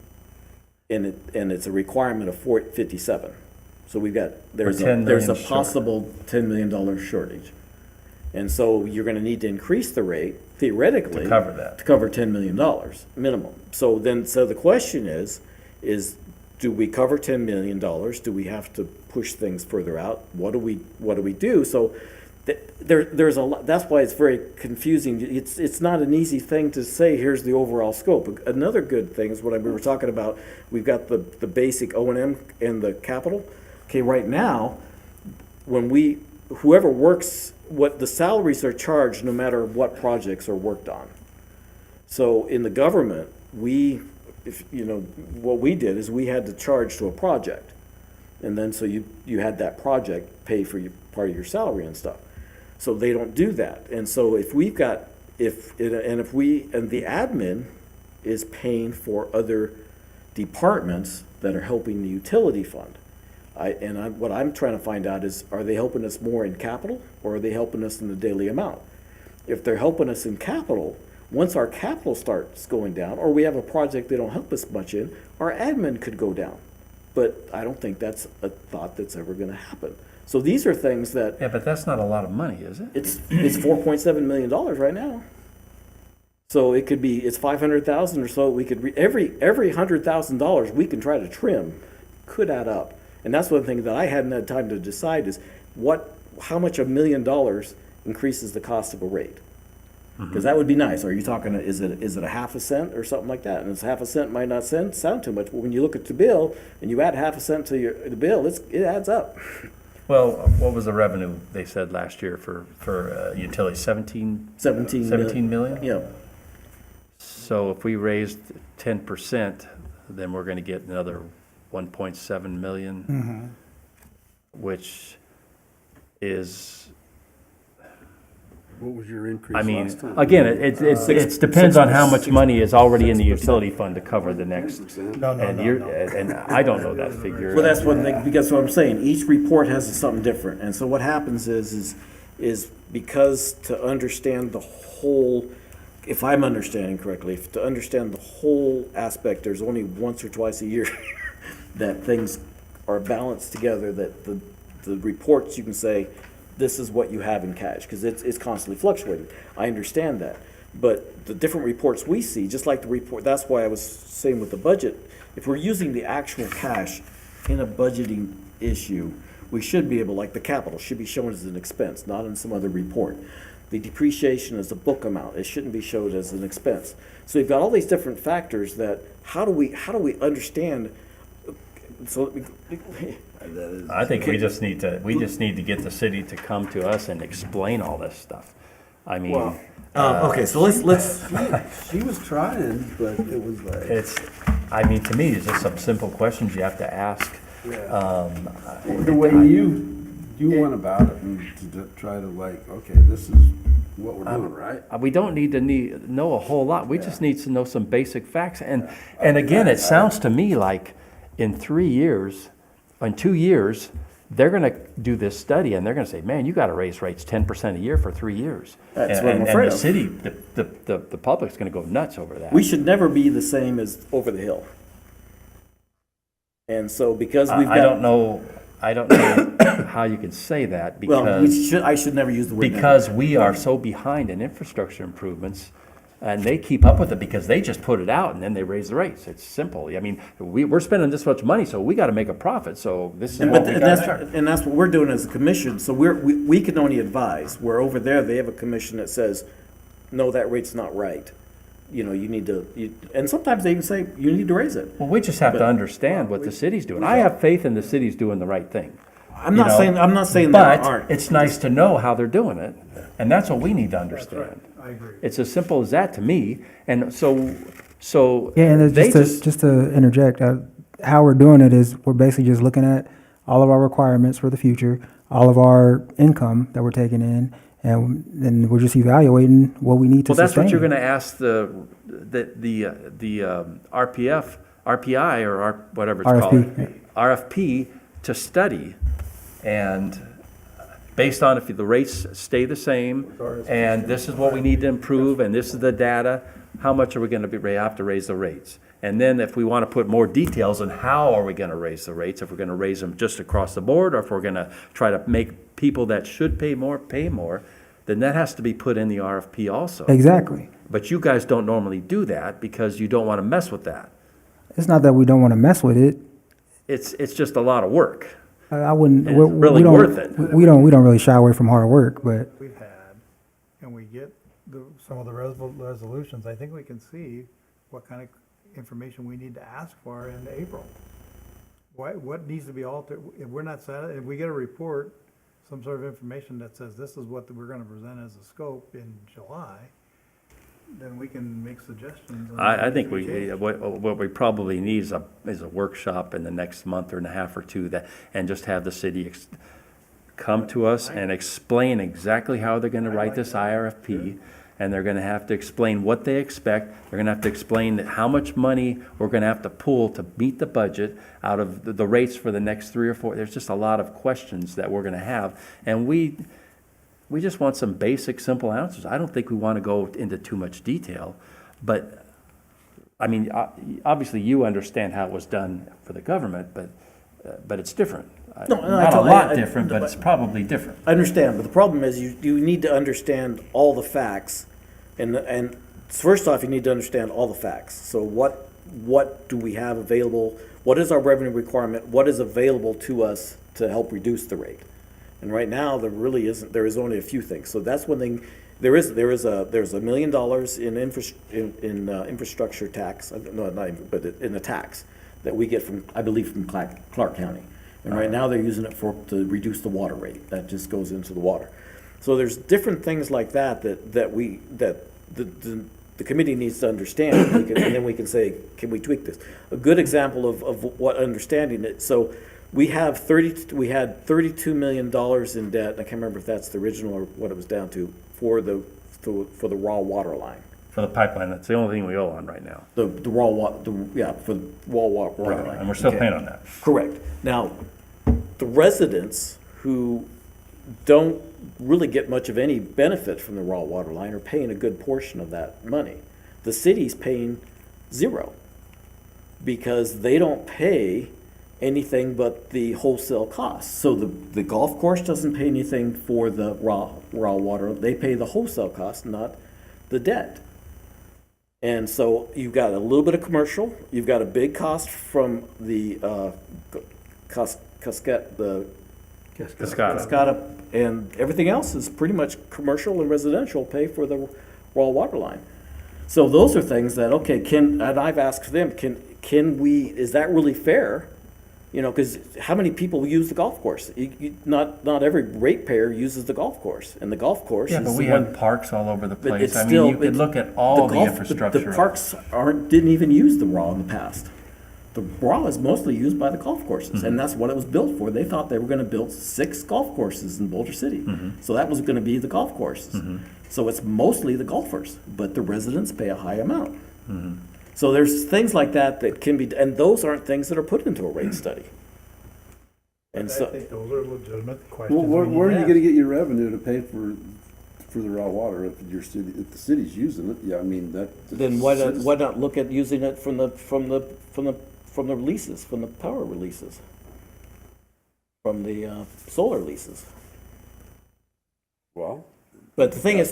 And it's a requirement of 57. So there's We're 10 a million short. possible $10 million shortage. And so you're gonna need to increase the rate theoretically. To cover that. To cover $10 million minimum. So the question is do we cover $10 million? Do we have to push things further out? What do we do? So there's a lot, that's why it's very confusing. It's not an easy thing to say, here's the overall scope. Another good thing is what we were talking about, we've got the basic O&M and the capital. Okay, right now, whoever works, what the salaries are charged no matter what projects are worked on. So in the government, what we did is we had to charge to a project. And then so you had that project pay for part of your salary and stuff. So they don't do that. And so if the admin is paying for other departments that are helping the utility fund. What I'm trying to find out is, are they helping us more in capital or are they helping us in the daily amount? If they're helping us in capital, once our capital starts going down, or we have a project they don't help us much in, our admin could go down. But I don't think that's a thought that's ever gonna happen. So these are things that, Yeah, but that's not a lot of money, is it? it's $4.7 million right now. So it's 500,000 or so, we could, every $100,000 we can try to trim could add up. And that's one thing that I hadn't had time to decide is how much $1 million increases the cost of a rate? Because that would be nice. Are you talking, is it a half a cent or something like that? And it's half a cent might not sound too much, but when you look at the bill and you add half a cent to the bill, it adds up. Well, what was the revenue they said last year for utilities? 17 million? Yeah. So if we raised 10%, then we're going to get another 1.7 million, which is, What was your increase I mean, last time? again, it depends on how much money is already in the utility fund to cover the next. No. And I don't know that figure. Well, that's one thing, because what I'm saying, each report has something different. And so what happens is because to understand the whole, if I'm understanding correctly, to understand the whole aspect, there's only once or twice a year that things are balanced together, that the reports, you can say, this is what you have in cash, because it's constantly fluctuating. I understand that. But the different reports we see, just like the report, that's why I was saying with the budget, if we're using the actual cash in a budgeting issue, we should be able, like the capital, should be shown as an expense, not in some other report. The depreciation is a book amount. It shouldn't be showed as an expense. So you've got all these different factors that, how do we understand? So I think we just need to get the city to come to us and explain all this stuff. I mean, okay, so let's She was trying, but it was like. to me, it's just some simple questions you have to ask. The way you went about it and to try to like, okay, this is what we're doing, right? We don't need to know a whole lot. We just need to know some basic facts. And again, it sounds to me like in 2 years, they're going to do this study and they're going to say, man, you got to raise rates 10% a year for 3 years. That's what I'm afraid and the of. city, the public's going to go nuts over that. we should never be the same as over the hill. And so because we've got, I don't know how you can say that because I should never use the word because we are so behind in infrastructure improvements, and they keep up with it because they just put it out and then they raise the rates. It's simple. I mean, we're spending this much money, so we got to make a profit. So this is what we got to do. And that's what we're doing as a commission. So we can only advise. Where over there, they have a commission that says, no, that rate's not right. You know, you need to, and sometimes they even say, you need to raise it. Well, we just have to understand what the city's doing. I have faith in the city's doing the right thing. I'm not saying there But aren't. it's nice to know how they're doing it, and that's what we need to understand. I agree. It's as simple as that to me, and so Yeah, and they just to interject, how we're doing it is we're basically just looking at all of our requirements for the future, all of our income that we're taking in, and then we're just evaluating what we need to Well, that's what sustain. you're going to ask the RPI or whatever it's RFP, called, RFP to study, and based on if the rates stay the same, and this is what we need to improve, and this is the data, how much are we going to have to raise the rates? And then if we want to put more details on how are we going to raise the rates, if we're going to raise them just across the board, or if we're going to try to make people that should pay more, then that has to be put in the RFP also. Exactly. But you guys don't normally do that because you don't want to mess with that. It's not that we don't want to mess with it. It's just a lot of work. I wouldn't. And it's really we don't, worth it. We don't really shy away from hard work, but We've had, and we get some of the resolutions, I think we can see what kind of information we need to ask for in April. What needs to be altered, if we're not if we get a report, some sort of information that says this is what we're gonna present as a scope in July, then we can make suggestions. on I think what change. what we probably need is a workshop in the next month or and a half or two and just have the city come to us and explain exactly how they're going to write this IRFP. And they're going to have to explain what they expect. They're going to have to explain how much money we're going to have to pull to meet the budget out of the rates for the next 3 or 4. There's just a lot of questions that we're going to have. And we just want some basic, simple answers. I don't think we want to go into too much detail. But, I mean, obviously you understand how it was done for the government, but it's different. Not a lot different, but it's probably different. I understand, but the problem is you need to understand all the facts, and first off, you need to understand all the facts. So what do we have available? What is our revenue requirement? What is available to us to help reduce the rate? And right now, there really isn't. There is only a few things. So that's one thing. There's $1 million in infrastructure tax. No, not even, but in a tax that we get from, I believe, from Clark County. And right now, they're using it to reduce the water rate. That just goes into the water. So there's different things like that the committee needs to understand, and then we can say, can we tweak this? A good example of what understanding it. So we had $32 million in debt. And I can't remember if that's the original or what it was down to for the raw water line. For the pipeline, that's the only thing we owe on right now. The raw water, for the raw water line. And we're still Okay. paying on that. Correct. Now, the residents who don't really get much of any benefit from the raw water line are paying a good portion of that money. The city's paying zero because they don't pay anything but the wholesale cost. So the golf course doesn't pay anything for the raw water. They pay the wholesale cost, not the debt. And so you've got a little bit of commercial, you've got a big cost from the Cascada. Cascada, and everything else is pretty much commercial and residential pay for the raw water line. So those are things that, okay, and I've asked them, can we, is that really fair? You know, because how many people use the golf course? Not every ratepayer uses the golf course, and the golf course Yeah, is but the we one. have parks all over the But place. it's I mean, still- you could look at all the infrastructure. The parks didn't even use the raw in the past. The raw is mostly used by the golf courses, and that's what it was built for. They thought they were gonna build 6 golf courses in Boulder City. So that was gonna be the golf courses. So it's mostly the golfers, but the residents pay a high amount. So there's things like that that can be, and those aren't things that are put into a rate study. And I so, think those are legitimate questions. Well, where we need are to you ask. gonna get your revenue to pay for the raw water if the city's using it? Yeah, I mean, then why not look at using it from the leases, from the power releases? From the solar leases? Well, But the thing is,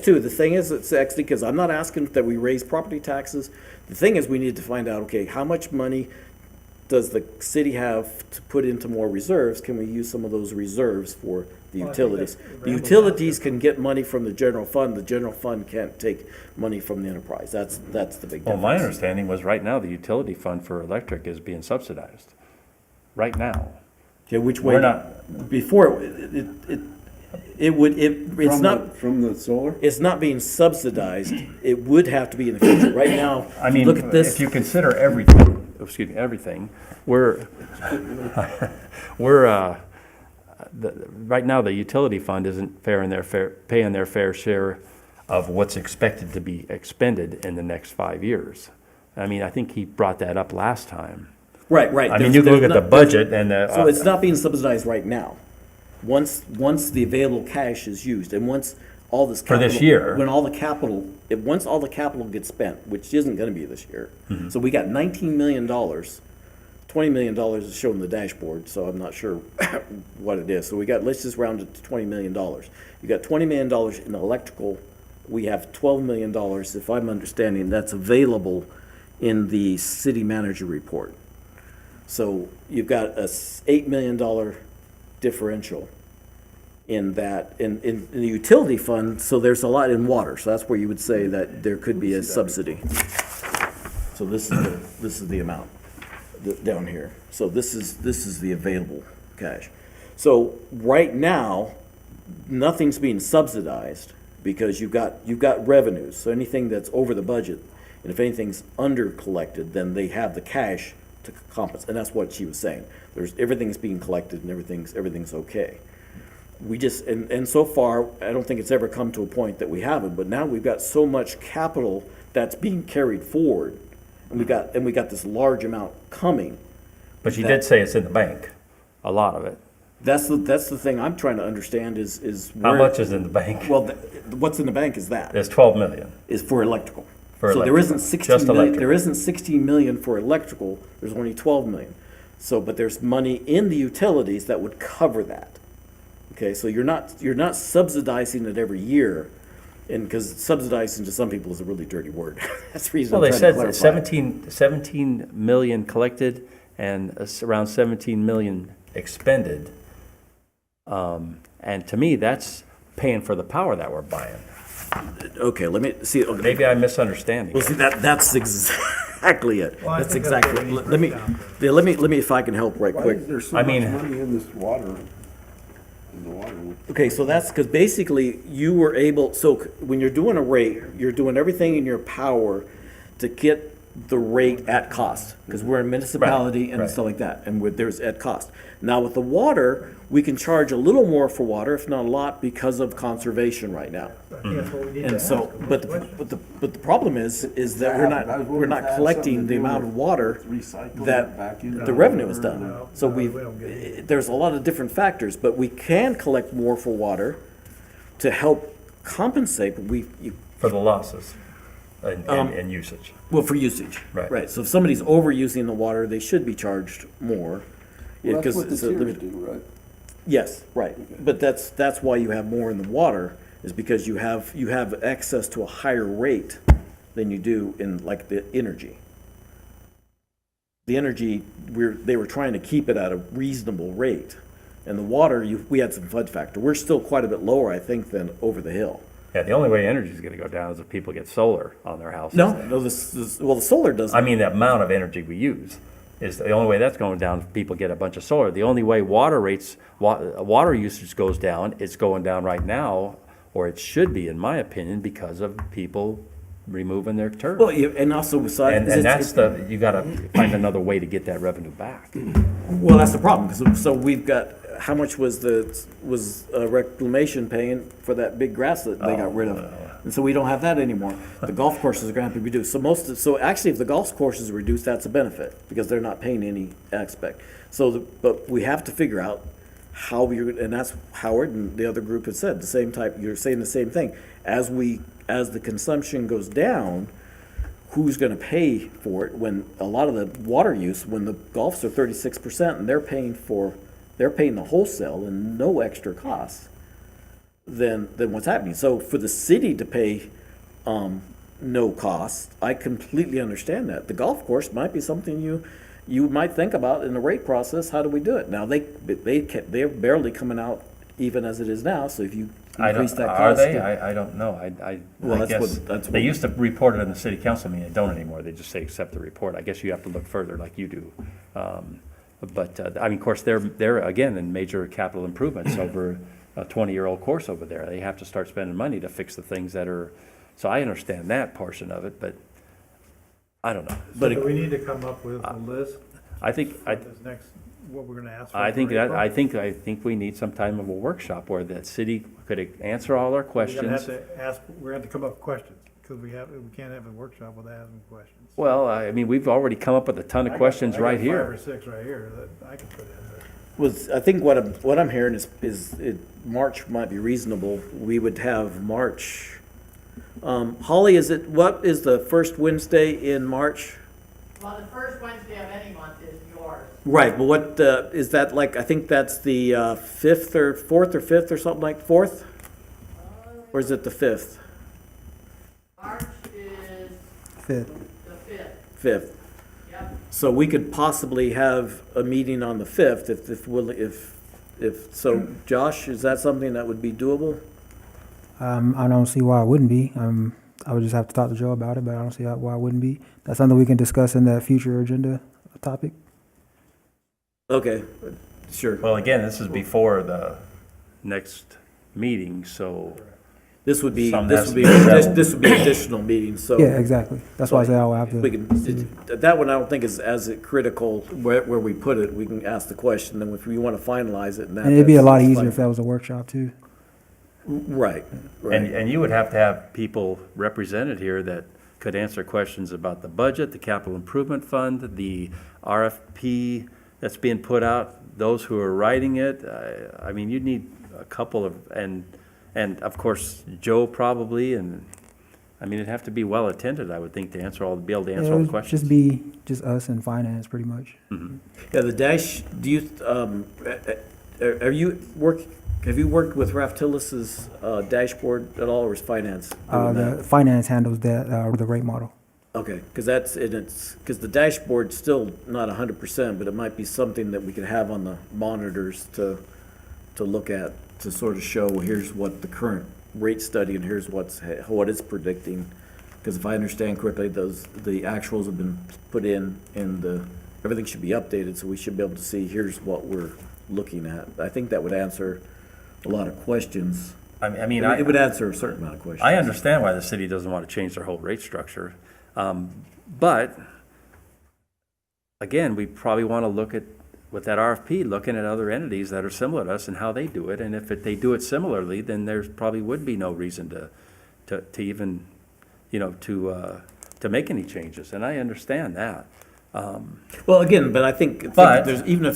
it's actually, because I'm not asking that we raise property taxes. The thing is, we need to find out, okay, how much money does the city have to put into more reserves? Can we use some of those reserves for the Well, I think utilities? that's- The utilities can get money from the general fund. The general fund can't take money from the enterprise. That's the big Well, difference. my understanding was right now, the utility fund for electric is being subsidized. Right now. Okay, which way? We're not, Before, it's not. from the solar? It's not being subsidized. It would have to be in the future. Right now, I mean, look at this. if you consider everything, we're, right now, the utility fund isn't paying their fair share of what's expected to be expended in the next 5 years. I mean, I think he brought that up last time. Right. I mean, you can look at the budget and So it's not being subsidized right now. Once the available cash is used, and once all this For capital. this year. Once all the capital gets spent, which isn't gonna be this year. Mm-hmm. So we got $19 million, $20 million is shown in the dashboard, so I'm not sure what it is. So let's just round it to $20 million. You got $20 million in electrical. We have $12 million, if I'm understanding, that's available in the city manager report. So you've got a $8 million differential in that, in the utility fund, so there's a lot in water, so that's where you would say that there could be a subsidy. So this is the amount down here. So this is the available cash. So right now, nothing's being subsidized because you've got revenues, so anything that's over the budget, and if anything's under collected, then they have the cash to compensate, and that's what she was saying. Everything's being collected and everything's okay. We just, and so far, I don't think it's ever come to a point that we haven't, but now we've got so much capital that's being carried forward, and we got this large amount coming. But you did say it's in the bank, a lot of it. That's the thing I'm trying to understand is How where. much is in the bank? Well, what's in the bank is that, There's 12 million. is for electrical. For So there electrical. isn't 16 Just million, electrical. there isn't 16 million for electrical, there's only 12 million. So, but there's money in the utilities that would cover that. Okay, so you're not subsidizing it every year, and, because subsidizing to some people is a really dirty word. That's the reason Well, I'm they trying to said clarify. 17 million collected and around 17 million expended. And to me, that's paying for the power that we're buying. Okay, let me, see, okay. Maybe I'm misunderstanding. Well, see, that's exactly it. Well, I That's think that's exactly, what we let me, need to break down. yeah, let me, if I can help right Why quick. is there so I much mean- money in this water? In the water? Okay, so that's because basically you were able, so when you're doing a rate, you're doing everything in your power to get the rate at cost, because we're a municipality and right. stuff like that, and there's at cost. Now with the water, we can charge a little more for water, if not a lot, because of conservation right now. I think that's what we need to And ask. so, but the problem is that we're not collecting the amount of water that the revenue is done. So No, we don't get it. there's a lot of different factors, but we can collect more for water to help compensate, but For the losses and usage. well, for usage. Right. Right, so if somebody's overusing the water, they should be charged more. Yeah, Well, that's 'cause what the it's a tiers limit- do, right? Yes, right. But that's why you have more in the water, is because you have access to a higher rate than you do in like the energy. The energy, they were trying to keep it at a reasonable rate. And the water, we had some flood factor. We're still quite a bit lower, I think, than over the hill. Yeah, the only way energy is gonna go down is if people get solar on their houses. No, well, the solar doesn't. I mean, the amount of energy we use is the only way that's going down if people get a bunch of solar. The only way water usage goes down, it's going down right now, or it should be, in my opinion, because of people removing their turf. Well, and also besides. And that's you gotta find another way to get that revenue back. Well, that's the problem, because so we've got, how much was reclamation paying for that big grass that they got rid of? And so we don't have that anymore. The golf courses are gonna have to be reduced. So actually, if the golf courses are reduced, that's a benefit, because they're not paying any aspect. But we have to figure out how and that's Howard and the other group had said, you're saying the same thing. As the consumption goes down, who's gonna pay for it when a lot of the water use, when the golfs are 36% and they're paying the wholesale and no extra cost, then what's happening? So for the city to pay, no cost, I completely understand that. The golf course might be something you might think about in the rate process. How do we do it? Now, they're barely coming out even as it is now, so if you increase that cost. Are they? I don't know. Well, I that's guess what- they used to report it in the city council meeting. They don't anymore. They just say accept the report. I guess you have to look further like you do. But I mean, of course, they're again in major capital improvements over a 20-year-old course over there. They have to start spending money to fix the things that are. So I understand that portion of it, but I don't know. So do we need to come up with a list I think for this next, what we're gonna ask for? I think for that April? I think we need some time of a workshop where the city could answer all our We're gonna questions. have to ask, we're gonna have to come up with questions, because we can't have a workshop without asking questions. Well, I mean, we've already come up with a ton of questions right I got here. 5 or 6 right here that I can put in there. I think what I'm hearing is March might be reasonable. We would have March. Holly, what is the first Wednesday in March? Well, the first Wednesday of any month is yours. Right, but what, is that like, I think that's the 4th or 5th or something like 4th? Or is it the 5th? March is 5th. the 5th. 5th. Yep. So we could possibly have a meeting on the 5th if so. Josh, is that something that would be doable? I don't see why it wouldn't be. I would just have to talk to Joe about it, but I don't see why it wouldn't be. That's something we can discuss in the future agenda topic. Okay, sure. Well, again, this is before the next meeting, so This would be Some this has would be to be settled. this would be additional meetings. So Yeah, exactly. That's why I say I'll have to. we can, that one I don't think is as critical where we put it. We can ask the question, and if we want to finalize it, And it'd be a lot that's easier fine. if that was a workshop too. Right, right. and you would have to have people represented here that could answer questions about the budget, the capital improvement fund, the RFP that's being put out, those who are writing it. I mean, you'd need a couple of, and of course, Joe probably, and I mean, it'd have to be well attended, I would think, to be able to answer all the It would questions. just be us and finance pretty much. Yeah, the dash. Do you have you worked with Raftilis's dashboard at all, or is finance doing that? The finance handles that, the rate model. Okay, because because the dashboard's still not 100%, but it might be something that we could have on the monitors to look at, to sort of show, here's what the current rate study and here's what it's predicting. Because if I understand correctly, the actuals have been put in and everything should be updated, so we should be able to see, here's what we're looking at. I think that would answer a lot of questions. I mean, It would answer a certain amount of questions. I understand why the city doesn't want to change their whole rate structure. But, again, we probably want to look at, with that RFP, looking at other entities that are similar to us and how they do it. And if they do it similarly, then there's probably would be no reason to even, to make any changes. And I understand that. Well, again, but I think But- there's, even if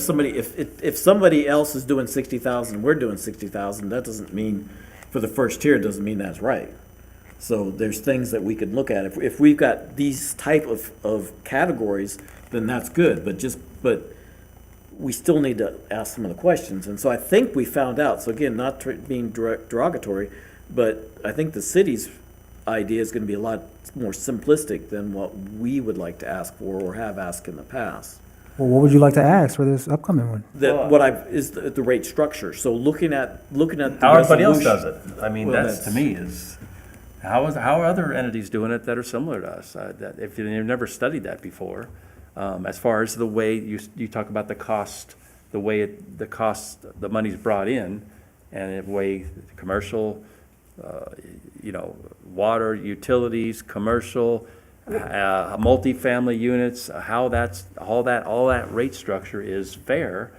somebody else is doing 60,000, we're doing 60,000, that doesn't mean, for the first tier, it doesn't mean that's right. So there's things that we could look at. If we've got these type of categories, then that's good, but we still need to ask some of the questions. And so I think we found out, so again, not being derogatory, but I think the city's idea is gonna be a lot more simplistic than what we would like to ask for or have asked in the past. Well, what would you like to ask for this upcoming one? That, is the rate structure, so looking at the How everybody else resolution- does it. I mean, Well, that's, to me, is, how are other entities doing it that are similar to us? That if you've never studied that before, as far as the way you talk about the cost, the way the cost, the money's brought in, and the way commercial, water, utilities, commercial, multifamily units, how that's, all that rate structure is fair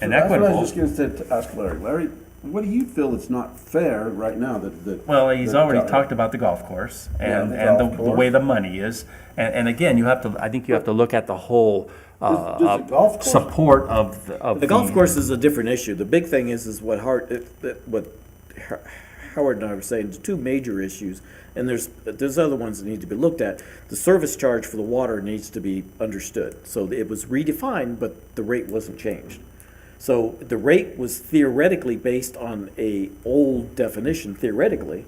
and That's what I equitable. was just going to ask Larry. Larry, what do you feel is not fair right now that? Well, he's that, already talked about the golf course and, the and golf the course. way the money is. And again, I think you have to look at the whole, Does the golf course- support of The golf course is a different issue. The big thing is what Howard and I were saying, there's two major issues, and there's other ones that need to be looked at. The service charge for the water needs to be understood. So it was redefined, but the rate wasn't changed. So the rate was theoretically based on a old definition, theoretically.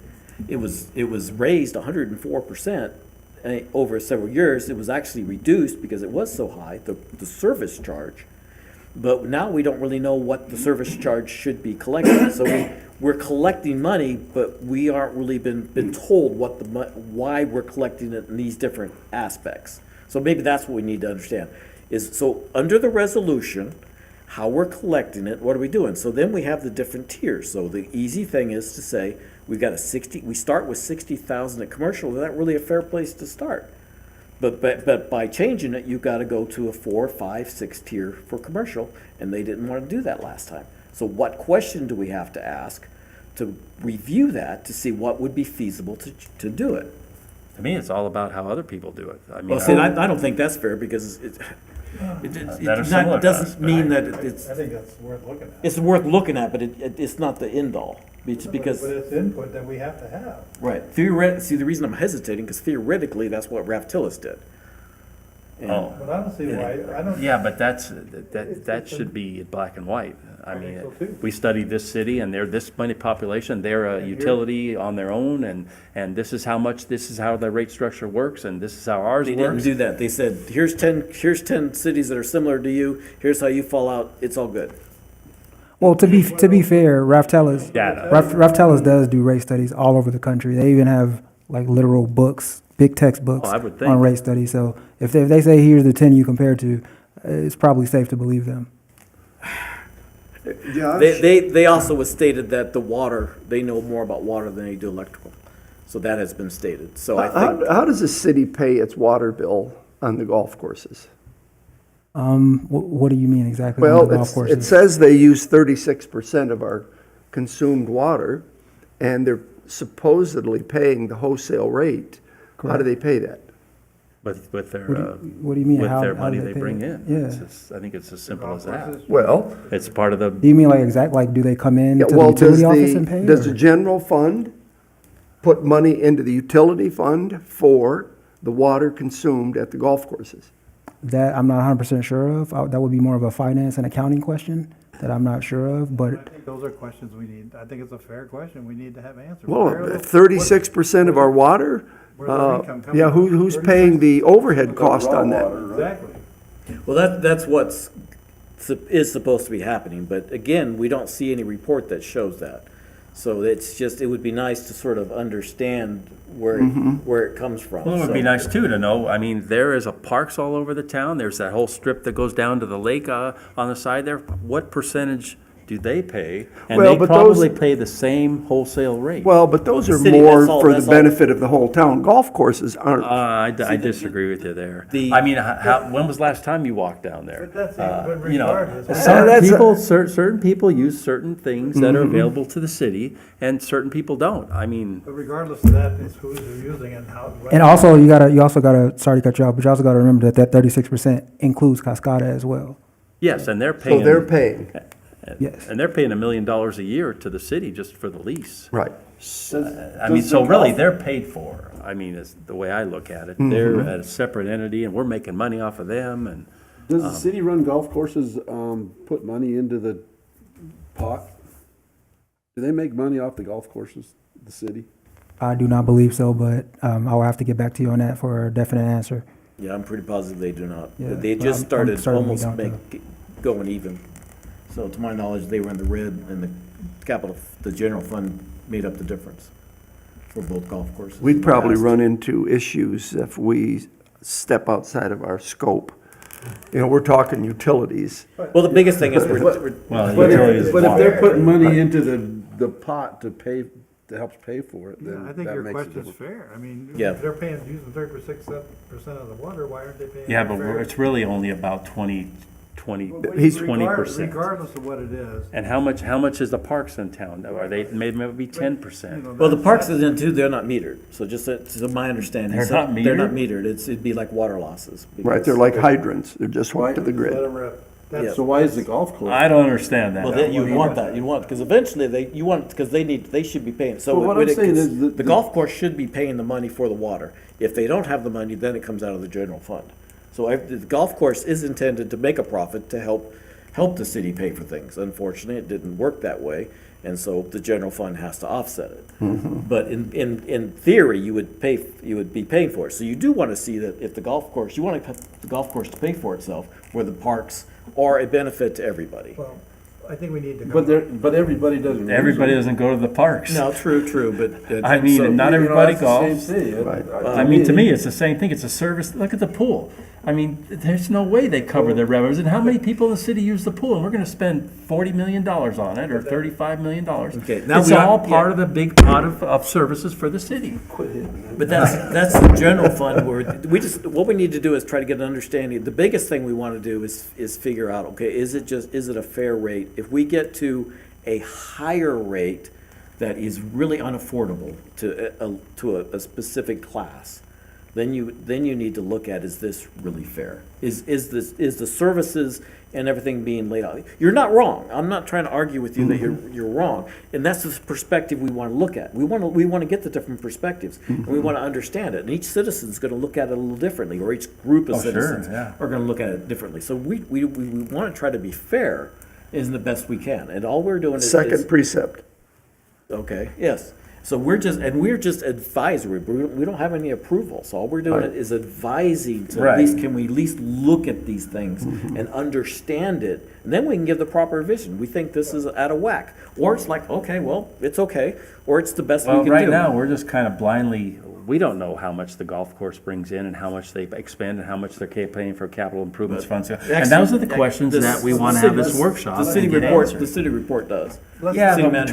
It was raised 104%. Over several years. It was actually reduced because it was so high, the service charge. But now we don't really know what the service charge should be collected. So we're collecting money, but we aren't really been told why we're collecting it in these different aspects. So maybe that's what we need to understand. So under the resolution, how we're collecting it, what are we doing? So then we have the different tiers. So the easy thing is to say, we start with 60,000 at commercial. Is that really a fair place to start? But by changing it, you've got to go to a 4, 5, 6 tier for commercial, and they didn't want to do that last time. So what question do we have to ask to review that to see what would be feasible to do it? To me, it's all about how other people do it. I mean, Well, see, I don't think that's fair because That are similar to us, doesn't mean that I think that's worth looking at. it's worth looking at, but it's not the end all. It's because. But it's input that we have to have. Right. See, the reason I'm hesitating, because theoretically, that's what Raftillis did. And- Oh. But I don't see why, I don't. Yeah, but that should be black and white. I I think mean, so, too. we studied this city and they're this many population, they're a utility on their own and this is how the rate structure works and this is how ours They didn't works. do that. They said, here's 10 cities that are similar to you, here's how you fall out, it's all good. Well, to be fair, Raftillis Data. Raftillis does do rate studies all over the country. They even have like literal books, big textbooks Oh, I would think. on rate studies. So if they say here's the 10 you compare to, it's probably safe to believe them. Josh? They also was stated that the water, they know more about water than they do electrical. So that has been stated. So I think, How does the city pay its water bill on the golf courses? What do you mean exactly? on Well, the golf it courses? says they use 36% of our consumed water, and they're supposedly paying the wholesale rate. How do they pay that? With their, what do you mean? with How- their how money do they pay bring it? in. Yeah. I think it's as simple as that. Well, It's part of the, Do you mean like do they come in yeah, to the well, utility office and pay? does or- the general fund put money into the utility fund for the water consumed at the golf courses? That I'm not 100% sure of. That would be more of a finance and accounting question that I'm not sure of. I But think those are questions we need, I think it's a fair question we need to have answered. Well, Where are the- 36% of our water? Where's our income coming Yeah, from? who's paying the overhead cost on that? Exactly. well, that's is supposed to be happening. But again, we don't see any report that shows that. So it would be nice to sort of understand where it comes from. well, it would be So- nice too to know, I mean, there is parks all over the town. There's that whole strip that goes down to the lake on the side there. What percentage do they pay? And Well, they but probably those- pay the same wholesale rate. Well, but those are City, more that's all- for the that's all- benefit of the whole town. Golf courses aren't. I disagree with you there. the- I mean, when was the last time you walked down there? But that's, but You know, regardless. certain people use certain things that are available to the city, and certain people don't. I mean, But regardless of that, it's who's using it and how. and also you also gotta, sorry to cut you off, but you also gotta remember that 36% includes Cascada as well. yes, and they're So paying. they're paying, Yes. And they're paying $1 million a year to the city just for the lease. right. I mean, so really, they're paid for. I mean, it's the way I look at it. They're a separate entity, and we're making money off of them, and Does the city run golf courses, put money into the pot? Do they make money off the golf courses, the city? I do not believe so, but I will have to get back to you on that for a definite answer. Yeah, I'm pretty positive they do not. Yeah, They but just I'm started certain we almost don't, going even. So to my knowledge, they were in the red and the general fund made up the difference for both golf courses. We'd probably Past. run into issues if we step outside of our scope. You know, we're talking utilities. Well, the biggest thing is we're, Well, But utilities if, but if water. they're putting money into the pot to pay, that helps pay for it, Yeah, then I think that your makes a question's difference. fair. I mean, Yeah. if they're paying, using 36% of the water, why aren't they paying? Yeah, it but fair? it's really only about 20%. He's- 20%. Regardless of what it is. And how much is the parks in town? Are they, maybe 10%? well, the parks is in too, they're not metered. So just, to my understanding. They're so not They're not metered? metered. It'd be like water losses. Right, because- they're like hydrants. They're just hooked to the Let grid. them rip. That's- So why is the golf course? I don't understand that. Well, then you want that, because eventually because they should be paying. So Well, what when I'm saying is the golf course should be paying the money for the water. If they don't have the money, then it comes out of the general fund. So the golf course is intended to make a profit to help the city pay for things. Unfortunately, it didn't work that way, and so the general fund has to offset it. But in theory, you would be paying for it. So you do want to see that if the golf course, you want the golf course to pay for itself, where the parks are a benefit to everybody. Well, I think we need to. But everybody doesn't. Everybody doesn't go to the parks. No, true, but. I mean, so- not everybody golfs. Right. I mean, to me, it's the same thing. It's a service. Look at the pool. I mean, there's no way they cover their revenues. And how many people in the city use the pool? And we're going to spend $40 million on it, or $35 million. Okay, now It's we are- all part yeah. of the big pot of services for the city. But that's the general fund where what we need to do is try to get an understanding. The biggest thing we want to do is figure out, okay, is it a fair rate? If we get to a higher rate that is really unaffordable to a specific class, then you need to look at, is this really fair? Is the services and everything being laid out? You're not wrong. I'm not trying to argue with you that you're wrong. And that's the perspective we want to look at. We want to get the different perspectives, and we want to understand it. And each citizen's going to look at it a little differently, or each group of Oh, sure, citizens yeah. are going to look at it differently. So we want to try to be fair is the best we can. And all we're doing is Second precept. okay, yes. So we're just advisory. We don't have any approval. So all we're doing Right. is advising to Right. can we at least look at these things and understand it, and then we can give the proper vision. We think this is out of whack, or it's like, okay, well, it's okay, or it's the best we Well, can right do. now, we're just kind of blindly, we don't know how much the golf course brings in and how much they expend and how much they're paying for capital improvements funds. And those are the questions that we want to have this workshop The city and get report, answered. the city report does. Yeah, City but manager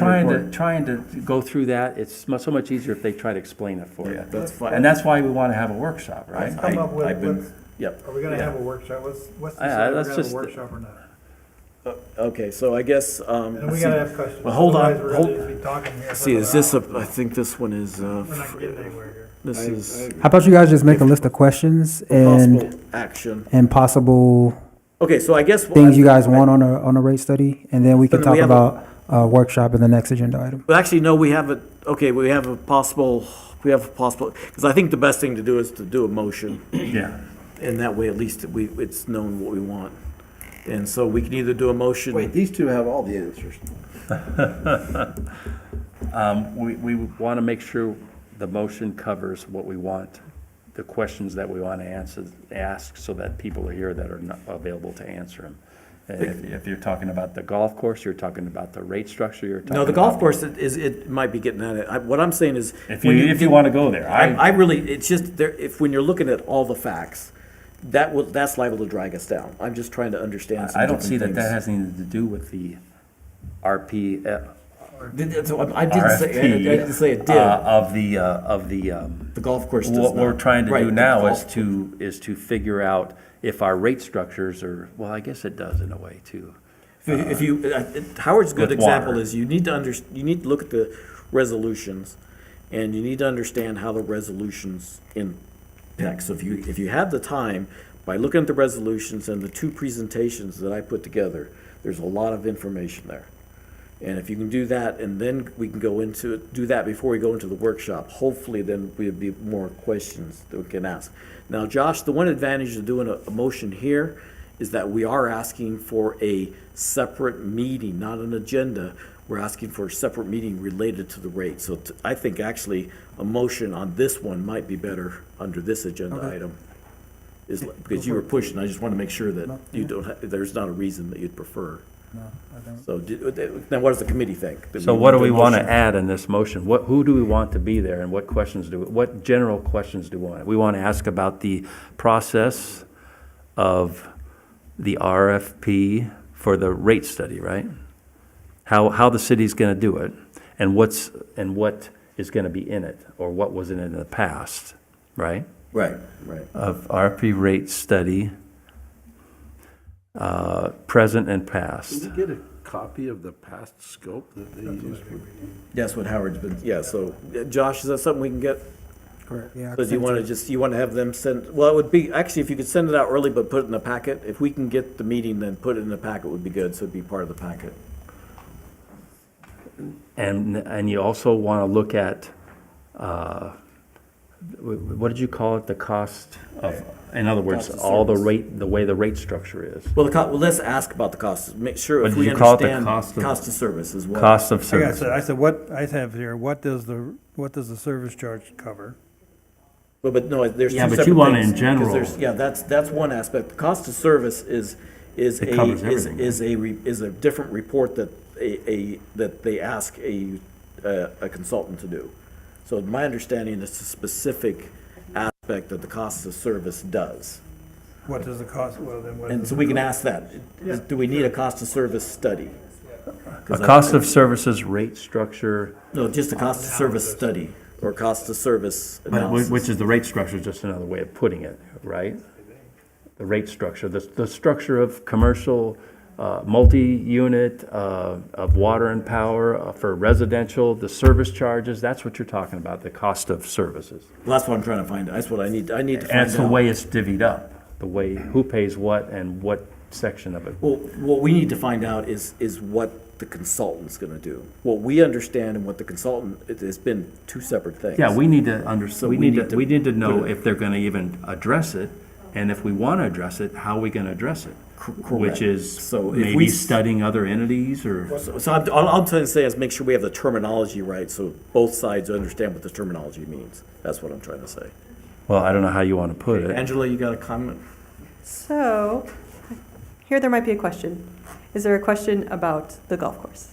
trying report. to go through that, it's so much easier if they try to explain it for you. That's fine. And that's why we want to have a workshop, right? Come up with, I've been- let's- Yep. are we gonna Yeah. have a workshop? What's the, Yeah, we're let's gonna have just- a workshop or not? Okay, so I guess, And we gotta have questions. Well, hold on, Otherwise, we're gonna be talking here. for see, is this another I think this one is, hour. We're not getting anywhere here. this is How about you guys just make a list of questions possible and action. possible Okay, so I guess. things you guys want on a rate study, and then we can And then we talk have a- about a workshop in the next agenda item. Well, actually, no, we have a possible, because I think the best thing to do is to do a motion, Yeah. and that way at least it's known what we want. And so we can either do a motion. Wait, these two have all the answers. We want to make sure the motion covers what we want, the questions that we want to ask, so that people are here that are not available to answer them. If you're talking about the golf course, you're talking about the rate structure, you're talking No, the golf about- course it might be getting at it. What I'm saying is. If when you want to go there, I really, it's just, when you're looking at all the facts, that's liable to drag us down. I'm just trying to understand some I don't different see that things. that has anything to do with the RP. I didn't say it did. Of the The golf course does what we're not. trying to Right, do the now golf- is to figure out if our rate structures are, well, I guess it does in a way too. If you, Howard's good with example water. is you need to look at the resolutions, and you need to understand how the resolutions impact. So if you have the time, by looking at the resolutions and the two presentations that I put together, there's a lot of information there. And if you can do that, and then we can do that before we go into the workshop, hopefully then we'd be more questions that we can ask. Now, Josh, the one advantage of doing a motion here is that we are asking for a separate meeting, not an agenda. We're asking for a separate meeting related to the rate. So I think actually a motion on this one might be better under this agenda item. Because you were pushing, I just want to make sure that you don't, there's not a reason that you'd prefer. No, I don't. So now what does the committee think? So what do we want to motion? add in this motion? Who do we want to be there, and what what general questions do we want? We want to ask about the process of the RFP for the rate study, right? How the city's going to do it, and what is going to be in it, or what was in it in the past, right? Right. Of RFP rate study, present and past. Can we get a copy of the past scope that they used? That's what Howard's been, yeah, so, Josh, is that something we can get? Correct, yeah. So do you want to you want to have them send, well, it would be, actually, if you could send it out early, but put it in the packet, if we can get the meeting, then put it in the packet would be good, so it'd be part of the packet. And you also want to look at, what did you call it, the cost of, in other words, Cost of all the service. rate, the way the rate structure is. Well, let's ask about the costs, make sure What if did we you call it, the understand cost of- cost of service as well. Cost of I service. said, what I have here, what does the service charge cover? But no, there's two Yeah, separate but things. you want it in 'cause general. Yeah, that's one aspect. The cost of service is It covers everything. is a different report that that they ask a consultant to do. So my understanding is a specific aspect that the cost of service does. What does the cost, well, then what? And does so it we can cost? ask that. Do we need a cost of service study? A cost of services rate structure, No, just a cost of service study or cost of service but analysis. which is the rate structure, just another way of putting it, right? The rate structure, the structure of commercial, multi-unit, of water and power, for residential, the service charges, that's what you're talking about, the cost of services. Well, that's what I'm trying to find. That's what I need to find out. And it's the way it's divvied up, the way, who pays what and what section of it. Well, what we need to find out is what the consultant's gonna do. What we understand and what the consultant, it's been two separate things. Yeah, we need to So we we need need to to know put it- if they're gonna even address it, and if we wanna address it, how are we gonna address it? Which is So if maybe we- studying other entities, or, So all I'm trying to say is make sure we have the terminology right, so both sides understand what the terminology means. That's what I'm trying to say. well, I don't know how you wanna put it. Angela, you got a comment? So, here there might be a question. Is there a question about the golf course?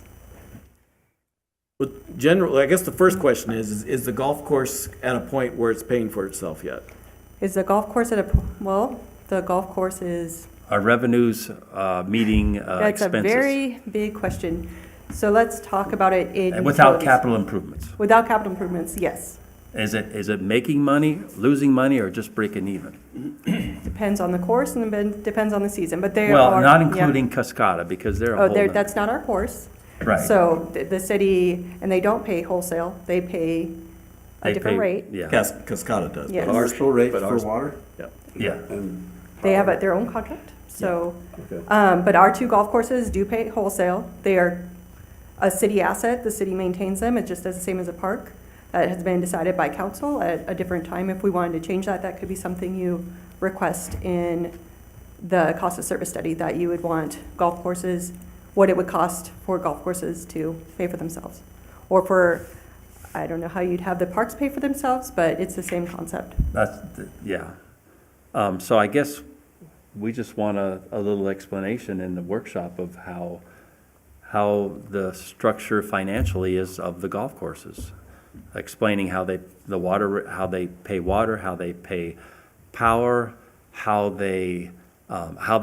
Well, generally, I guess the first question is the golf course at a point where it's paying for itself yet? Is the golf course well, the golf course is, Our revenues, meeting that's a expenses. very big question. So let's talk about it in And without utilities. capital improvements. Without capital improvements, yes. Is it making money, losing money, or just breaking even? Depends on the course and then depends on the season, but they are. Well, not yeah. including Cascada, because they're a Oh, whole. there, nother- that's not our course. Right. So the city, and they don't pay wholesale, they pay a They different pay- rate. Yeah, Cascada does. Yes. But ours- Commercial rate but for ours- water? yeah. And They have their own contract, so, Okay. but our two golf courses do pay wholesale. They are a city asset, the city maintains them, it just does the same as a park. That has been decided by council at a different time. If we wanted to change that, that could be something you request in the cost of service study, that you would want golf courses, what it would cost for golf courses to pay for themselves. Or for, I don't know how you'd have the parks pay for themselves, but it's the same concept. Yeah. So I guess we just want a little explanation in the workshop of how the structure financially is of the golf courses. Explaining how they pay water, how they pay power, how the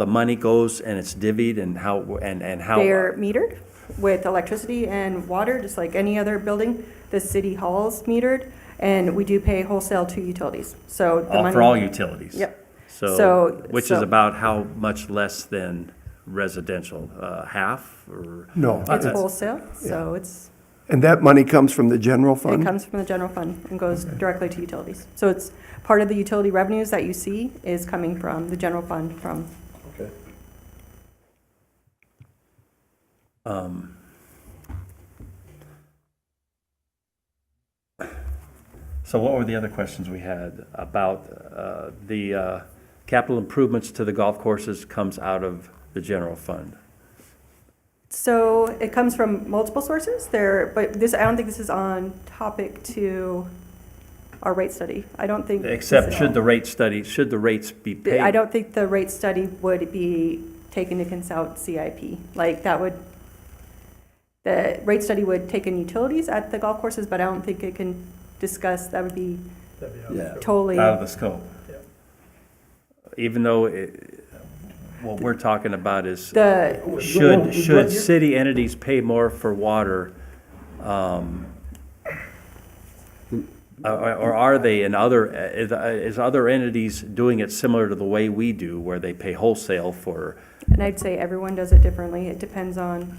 money goes and it's divvied, and how. They're metered with electricity and water, just like any other building. The city hall's metered, and we do pay wholesale to utilities, so the money. For all utilities. Yep. So, which is so- about how much less than residential, half, or? No. It's wholesale, so And that money comes from the general it fund? comes from the general fund and goes directly to utilities. So it's part of the utility revenues that you see is coming from the general fund from. Okay. So what were the other questions we had about the capital improvements to the golf courses comes out of the general fund. So it comes from multiple sources there, but this, I don't think this is on topic to our rate study. I don't think. Except should the rates be paid? I don't think the rate study would be taken into consult CIP. Like that would, the rate study would take in utilities at the golf courses, but I don't think it can discuss, that would be Yeah. totally. Out of the scope. Even though what we're talking about is, should city entities pay more for water? Or are they in is other entities doing it similar to the way we do, where they pay wholesale for? And I'd say everyone does it differently. It depends on,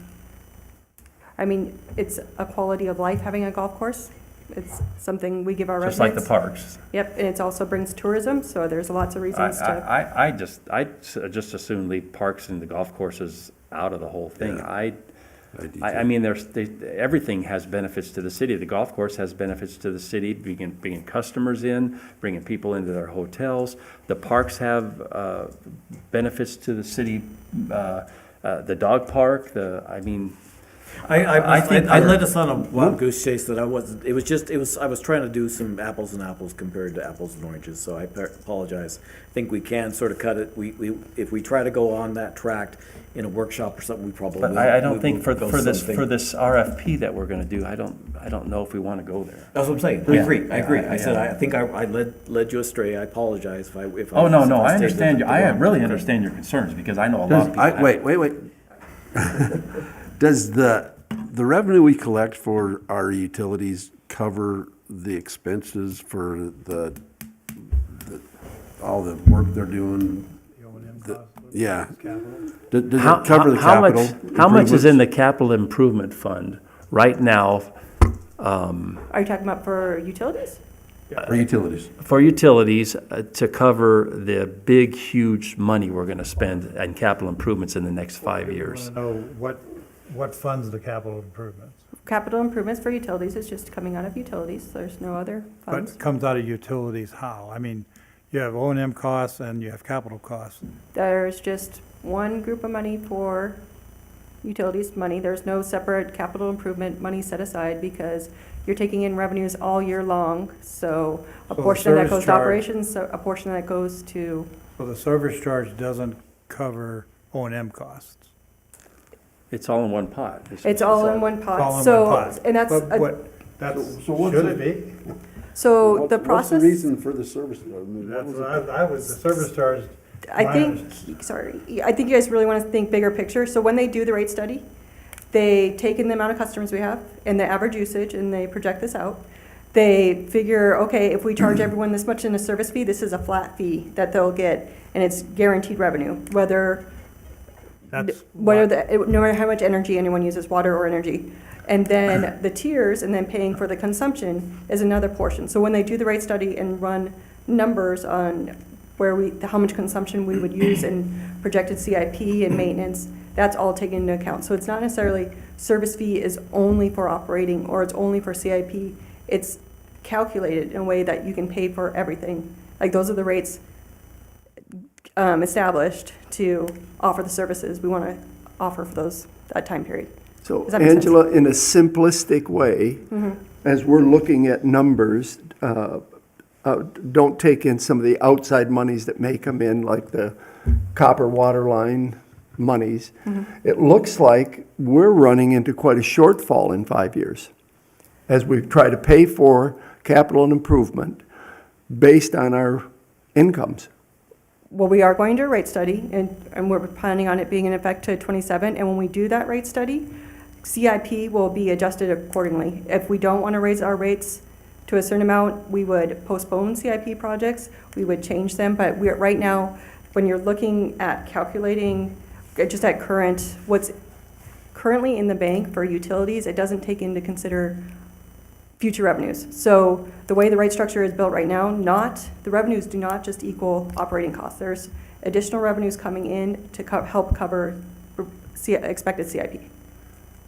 I mean, it's a quality of life having a golf course. It's something we give our Just residents. like the parks. Yep, and it also brings tourism, so there's lots of reasons to. I just assume leave parks and the golf courses out of the whole thing. Yeah. I mean, everything has benefits to the city. The golf course has benefits to the city, bringing customers in, bringing people into their hotels. The parks have benefits to the city, the dog park, I think I led us on a wild goose chase that I wasn't, I was trying to do some apples and apples compared to apples and oranges, so I apologize. I think we can sort of cut it, if we try to go on that track in a workshop or something, we probably will. But I don't We think will for go this something. RFP that we're gonna do, I don't know if we wanna go there. That's what I'm saying, I agree. I said, I think I led you astray, I apologize if I. Oh, no, I stated understand you, the I wrong- really understand your concerns, because I know a lot of people. Wait. Does the revenue we collect for our utilities cover the expenses for all the work they're doing? The O&M The- costs, Yeah. capital. Does it cover the How capital? How much is in improvements? the capital improvement fund right now Are you talking about for utilities? For utilities? for utilities to cover the big, huge money we're gonna spend on capital improvements in the next 5 I years? want to know what funds the capital improvements? Capital improvements for utilities is just coming out of utilities. There's no other But funds. it comes out of utilities how? I mean, you have O&M costs and you have capital costs. There's just one group of money for utilities money. There's no separate capital improvement money set aside because you're taking in revenues all year long. So a So the portion of that service goes to charge- operations, so a portion of that goes to, So the service charge doesn't cover O&M costs. It's all in one pot. it's all in one It's all pot. in So, one pot. and that's, But a- what, that's, So what's should the- it be? so the process. What's the reason for the service? That's what I was, the service charge. I think, sorry, I think you guys really want to think bigger picture. So when they do the rate study, they take in the amount of customers we have and the average usage, and they project this out. They figure, okay, if we charge everyone this much in a service fee, this is a flat fee that they'll get, and it's guaranteed revenue, whether That's no matter how much energy anyone uses, water or energy. And then the tiers, and then paying for the consumption is another portion. So when they do the rate study and run numbers on how much consumption we would use in projected CIP and maintenance, that's all taken into account. So it's not necessarily service fee is only for operating or it's only for CIP. It's calculated in a way that you can pay for everything. Like those are the rates established to offer the services we want to offer for that time period. So Does that make sense? Angela, in a simplistic way, as we're looking at numbers, don't take in some of the outside monies that may come in, like the copper water line monies. It looks like we're running into quite a shortfall in 5 years as we try to pay for capital and improvement based on our incomes. Well, we are going to a rate study, and we're planning on it being in effect to 27. And when we do that rate study, CIP will be adjusted accordingly. If we don't want to raise our rates to a certain amount, we would postpone CIP projects. We would change them. But we're right now, when you're looking at calculating just at what's currently in the bank for utilities, it doesn't take into consider future revenues. So the way the rate structure is built right now, the revenues do not just equal operating costs. There's additional revenues coming in to help cover expected CIP,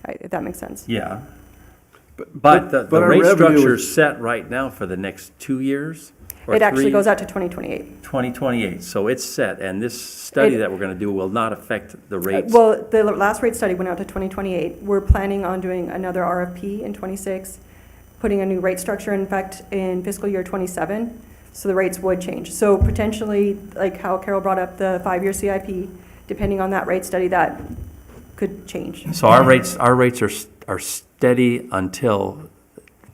right, if that makes sense. Yeah. But the our rate revenue structure is- is set right now for the next 2 years? Or It actually 3? goes out to 2028. 2028, so it's set, and this study It- that we're gonna do will not affect the rates? Well, the last rate study went out to 2028. We're planning on doing another RFP in '26, putting a new rate structure in effect in fiscal year '27, so the rates would change. So potentially, like how Carol brought up the 5-year CIP, depending on that rate study, that could change. So our rates are steady until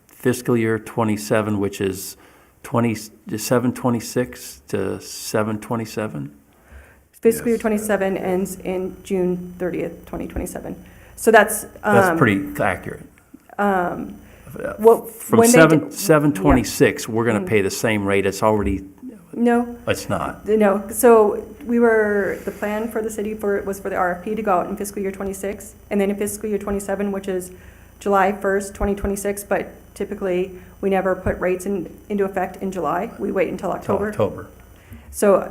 fiscal year '27, which is 7/26 to 7/27? Fiscal year '27 ends in June 30th, 2027. So that's. That's pretty accurate. Well, From when they did- 7/26, we're gonna pay the same rate, it's already, No, it's not. no. So the plan for the city was for the RFP to go out in fiscal year '26, and then in fiscal year '27, which is July 1st, 2026, but typically, we never put rates into effect in July. We wait until October. So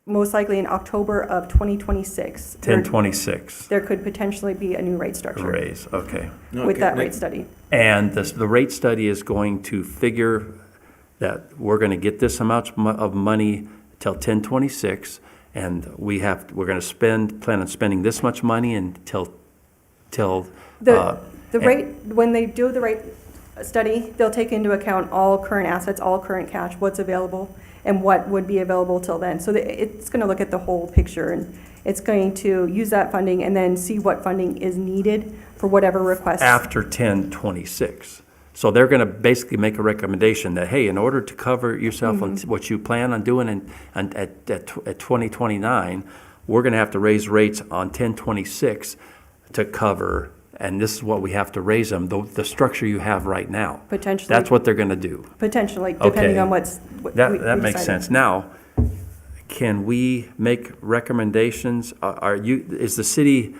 most likely in October of 2026. 10/26, There could potentially be a new rate structure raise, okay. with that rate study. And the rate study is going to figure that we're gonna get this amount of money till 10/26, and we're gonna plan on spending this much money until The rate, when they do the rate study, they'll take into account all current assets, all current cash, what's available, and what would be available till then. So it's going to look at the whole picture, and it's going to use that funding and then see what funding is needed for whatever requests. after 10/26. So they're gonna basically make a recommendation that, hey, in order to cover yourself on what you plan on doing at 2029, we're gonna have to raise rates on 10/26 to cover, and this is what we have to raise them, the structure you have right now. Potentially. That's what they're gonna do. Potentially, depending Okay. on what That we makes decided. sense. Now, can we make recommendations? Is the city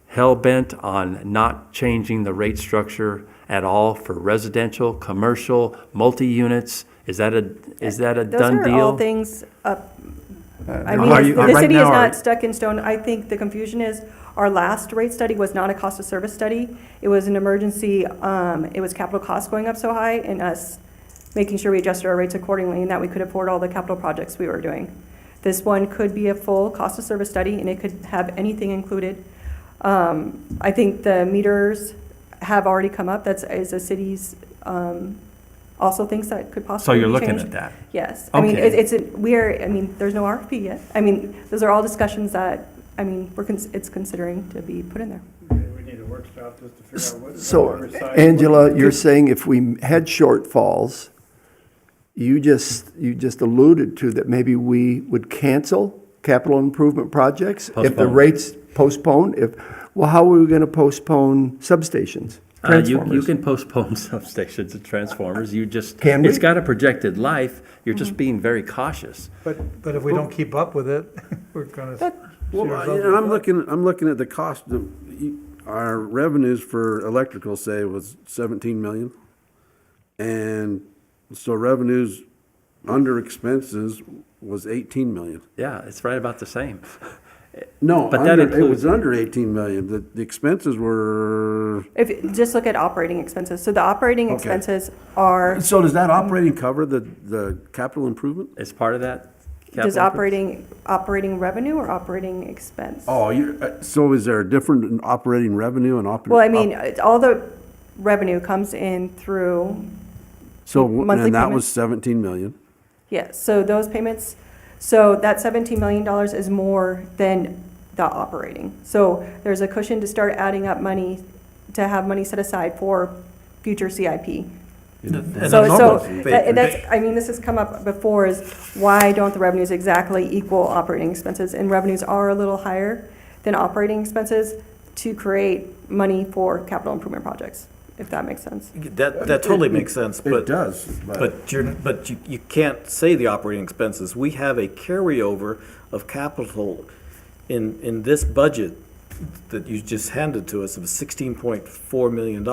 hell-bent on not changing the rate structure at all for residential, commercial, multi-units? Is that a done Those deal? are all things up. I mean, Are you- the right city is now, not are- stuck in stone. I think the confusion is, our last rate study was not a cost of service study. It was an emergency, it was capital costs going up so high, and us making sure we adjusted our rates accordingly, and that we could afford all the capital projects we were doing. This one could be a full cost of service study, and it could have anything included. I think the meters have already come up. That's, as a city's, also thinks that could So possibly you're be looking changed. at that? Yes. I mean, Okay. there's no RFP yet. I mean, those are all discussions that, I mean, it's considering to be put in there. We need a workshop just to figure out what. So, whatever side- Angela, you're saying if we had shortfalls, you just alluded to that maybe we would cancel capital improvement projects? If the Postpone. rates postpone, well, how are we going to postpone substations, You transformers? can postpone substations and transformers, Can we? it's got a projected life, you're just being very cautious. But if we don't keep up with it, we're gonna. Well, and I'm looking at the cost of, our revenues for electrical, say, was 17 million. And so revenues under expenses was 18 million. Yeah, it's right about the same. No, But that it includes- was under 18 million. The expenses were, Just look at operating expenses. So the operating expenses are, so does that operating cover the capital improvement? It's part of that? does capital operating revenue or operating expense? Oh, so is there a different operating revenue and operating? Well, I mean, all the revenue comes in through, So, monthly and that payments? was 17 million. yes, so those payments, so that $17 million is more than the operating. So there's a cushion to start adding up money, to have money set aside for future CIP. That's, I mean, this has come up before, is why don't the revenues exactly equal operating expenses? And revenues are a little higher than operating expenses to create money for capital improvement projects, if that makes sense. That totally makes sense, It but does, but you can't say the operating expenses. We have a carryover of capital in this budget that you just handed to us of $16.4 million.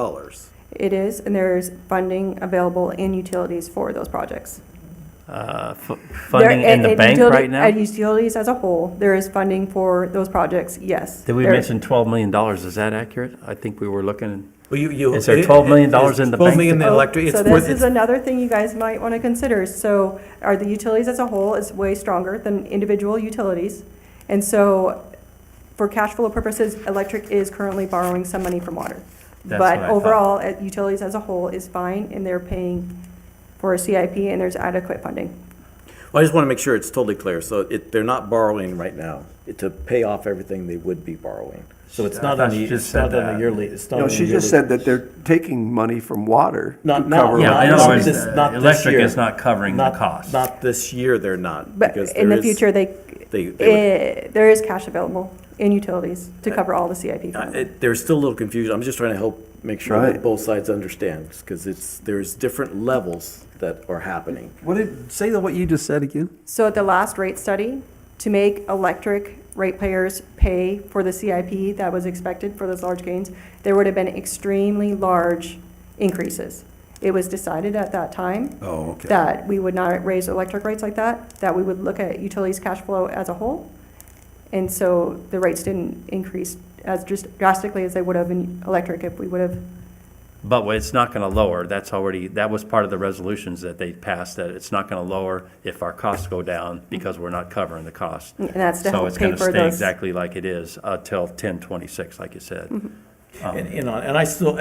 It is, and there's funding available in utilities for those projects. funding in the bank right now? At utilities as a whole, there is funding for those projects, yes. Did we There- mention $12 million? Is that accurate? I think we were looking, Well, you. Is there $12 million in the 12 bank? million in the Oh, electric, it's so for, this is it's, another thing you guys might want to consider. So are the utilities as a whole is way stronger than individual utilities. And so for cash flow purposes, electric is currently borrowing some money from water. That's But what I thought. overall, utilities as a whole is fine, and they're paying for a CIP, and there's adequate funding. well, I just want to make sure it's totally clear. So they're not borrowing right now to pay off everything they would be borrowing. So it's not thought on she the, just it's not said on that. the yearly, it's not No, on the she just yearly- said that they're taking money from water to Not now, cover. yeah, in not other words, this- not this electric year. is not covering the Not- cost. Not this year, they're not. But because in there the is- future, they there is cash available in utilities to cover all the CIP funds. There's still a little confusion. I'm just trying to help make sure Right. that both sides understand, because there's different levels that are happening. Say what you just said again? So at the last rate study, to make electric ratepayers pay for the CIP that was expected for those large gains, there would have been extremely large increases. It was decided at that time Oh, okay. that we would not raise electric rates like that we would look at utilities cash flow as a whole. And so the rates didn't increase as just drastically as they would have in electric if we would have. But it's not going to lower. That was part of the resolutions that they passed, that it's not going to lower if our costs go down because we're not covering the cost. And that's to So help it's pay going to for stay those. exactly like it is until 10/26, like you said. And I still,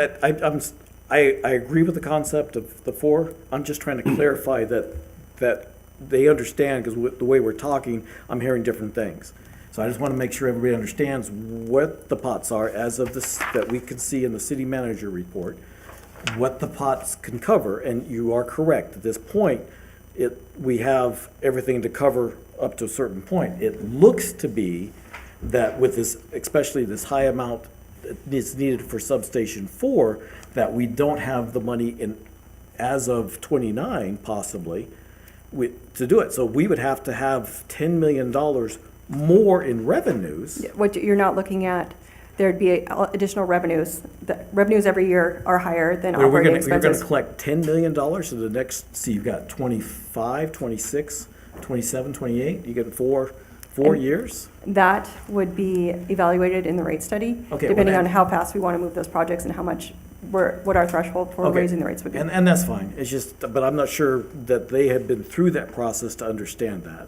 I agree with the concept of the four. I'm just trying to clarify that they understand, because the way we're talking, I'm hearing different things. So I just want to make sure everybody understands what the pots are as of this, that we can see in the city manager report, what the pots can cover. And you are correct. At this point, we have everything to cover up to a certain point. It looks to be that with this, especially this high amount that is needed for substation 4, that we don't have the money in, as of 29 possibly, to do it. So we would have to have $10 million more in revenues. What you're not looking at, there'd be additional revenues. The revenues every year are higher than We're operating gonna expenses. collect $10 million in the next, see, you've got 25, 26, 27, 28, you get four years? That would be evaluated in the rate study, Okay, depending well, on how fast we want to move those projects and how much, what our threshold for Okay. raising the rates would be. And that's fine, it's just, but I'm not sure that they had been through that process to understand that.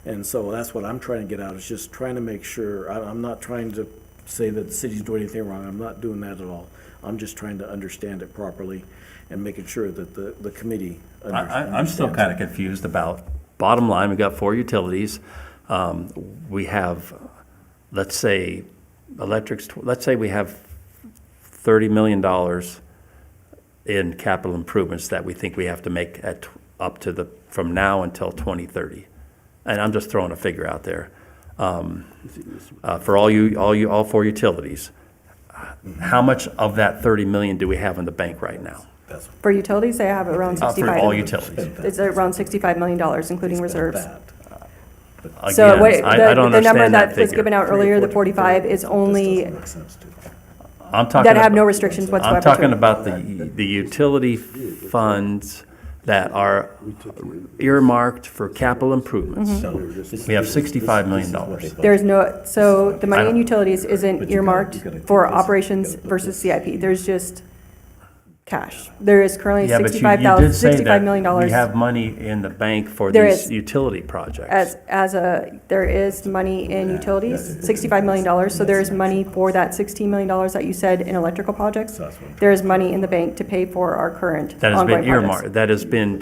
And so that's what I'm trying to get out, is just trying to make sure, I'm not trying to say that the city's doing anything wrong, I'm not doing that at all. I'm just trying to understand it properly and making sure that the committee understands. I'm still kind of confused about, bottom line, we got 4 utilities. We have, let's say, let's say we have $30 million in capital improvements that we think we have to make from now until 2030. And I'm just throwing a figure out there. For all 4 utilities, how much of that 30 million do we have in the bank right now? For utilities, they have around For 65. all utilities. It's around $65 million, including reserves. That. So Again, what, I don't the number understand that that was figure. given out earlier, the 45, is only, I'm talking that have no about- restrictions whatsoever. I'm to talking it. about the utility funds that are earmarked for capital improvements. Mm-hmm. We have $65 million. There's no, so the money in don't- utilities isn't earmarked for operations versus CIP. There's just cash. There is currently Yeah, but you did say $65 that million. we have money in the bank for There these is. utility projects. There is money in utilities, $65 million, so there is money for that $16 million that you said in electrical projects. There is money in the bank to pay for our current That has been ongoing projects. earmarked, that has been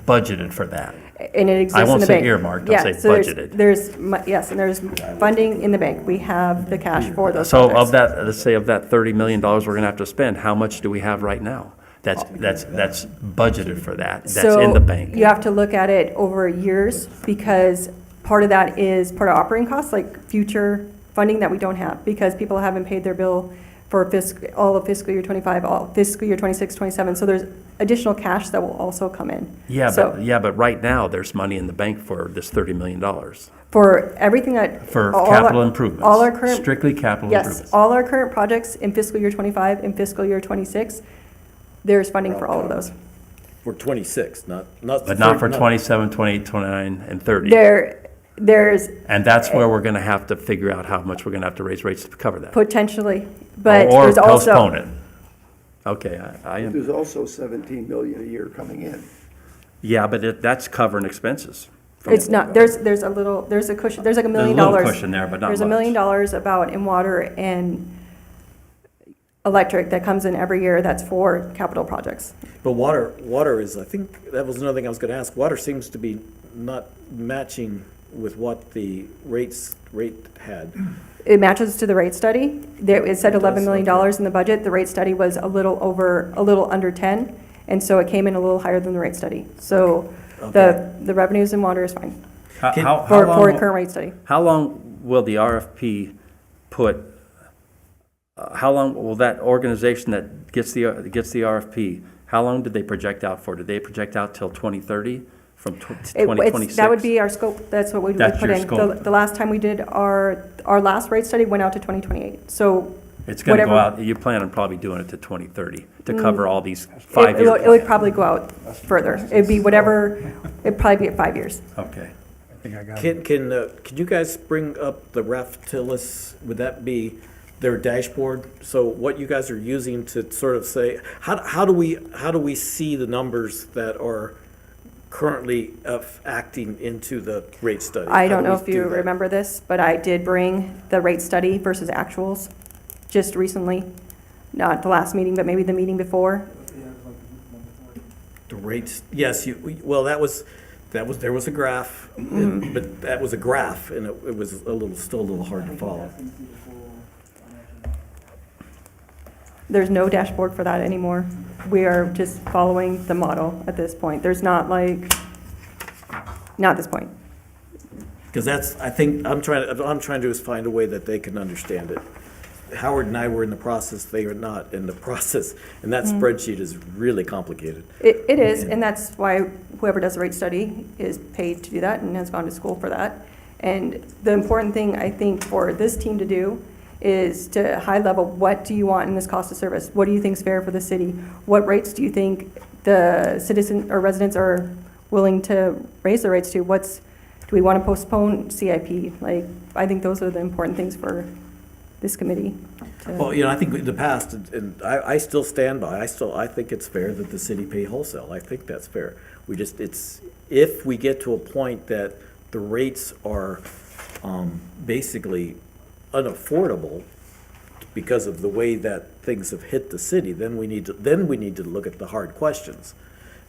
budgeted for that. And it exists in the bank. I won't say earmarked, I'll Yeah, say so budgeted. Yes, and there's funding in the bank. We have the cash for those So projects. of that, let's say of that $30 million we're gonna have to spend, how much do we have right now? That's budgeted for that, that's in the bank. So you have to look at it over years, because part of that is part of operating costs, like future funding that we don't have, because people haven't paid their bill for all of fiscal year 25, all fiscal year 26, 27. So there's additional cash that will also come in. So But right now, there's money in the bank for this $30 million. for everything that. For all capital our- improvements. All our current. Strictly capital Yes, improvements. all our current projects in fiscal year 25 and fiscal year 26, there's funding for all of those. for 26, not. But not for 27, 28, 29, and 30. There's And that's where we're going to have to figure out how much we're going to have to raise rates to cover that. potentially, but Or there's also. postpone it. Okay, There's also 17 million a year coming in. yeah, but that's covering expenses. It's not, there's a cushion, there's like $1 million. There's a little cushion there, but not There's $1 much. million about in water and electric that comes in every year that's for capital projects. But water is, I think, that was another thing I was gonna ask. Water seems to be not matching with what the rate had. It matches to the rate study. There, it said It does, $11 million okay. in the budget. The rate study was a little under 10, and so it came in a little higher than the rate study. So Okay. the revenues in water is fine How for a long, current rate study. how long will the RFP put, how long will that organization that gets the RFP, how long did they project out for? Did they project out till 2030 from 2026? That would be our scope. That's what we would That's put your in. scope. The last time we did our last rate study went out to 2028. So It's going to go whatever- out, you plan on probably doing it to 2030 to cover all these it 5-year would- it would plans. probably go out further. It'd be whatever, it'd probably be at 5 years. Okay. I think I got it. Can you guys bring up the Raftilis, would that be their dashboard? So what you guys are using to sort of say, how do we see the numbers that are currently acting into the rate study? I How don't do know we if do you that? remember this, but I did bring the rate study versus actuals just recently. Not the last meeting, but maybe the meeting before. The rates, yes, well, there was a graph, but that was a graph, and it was still a little hard to follow. There's no dashboard for that anymore. We are just following the model at this point. There's not at this point. Because I think, I'm trying to do is find a way that they can understand it. Howard and I were in the process, they are not in the process, and that spreadsheet is really complicated. It is, and that's why whoever does the rate study is paid to do that and has gone to school for that. And the important thing, I think, for this team to do is to high level, what do you want in this cost of service? What do you think is fair for the city? What rates do you think the citizen or residents are willing to raise their rates to? Do we want to postpone CIP? Like, I think those are the important things for this committee. Well, I think in the past, and I still stand by, I think it's fair that the city pay wholesale. I think that's fair. If we get to a point that the rates are basically unaffordable because of the way that things have hit the city, then we need to look at the hard questions.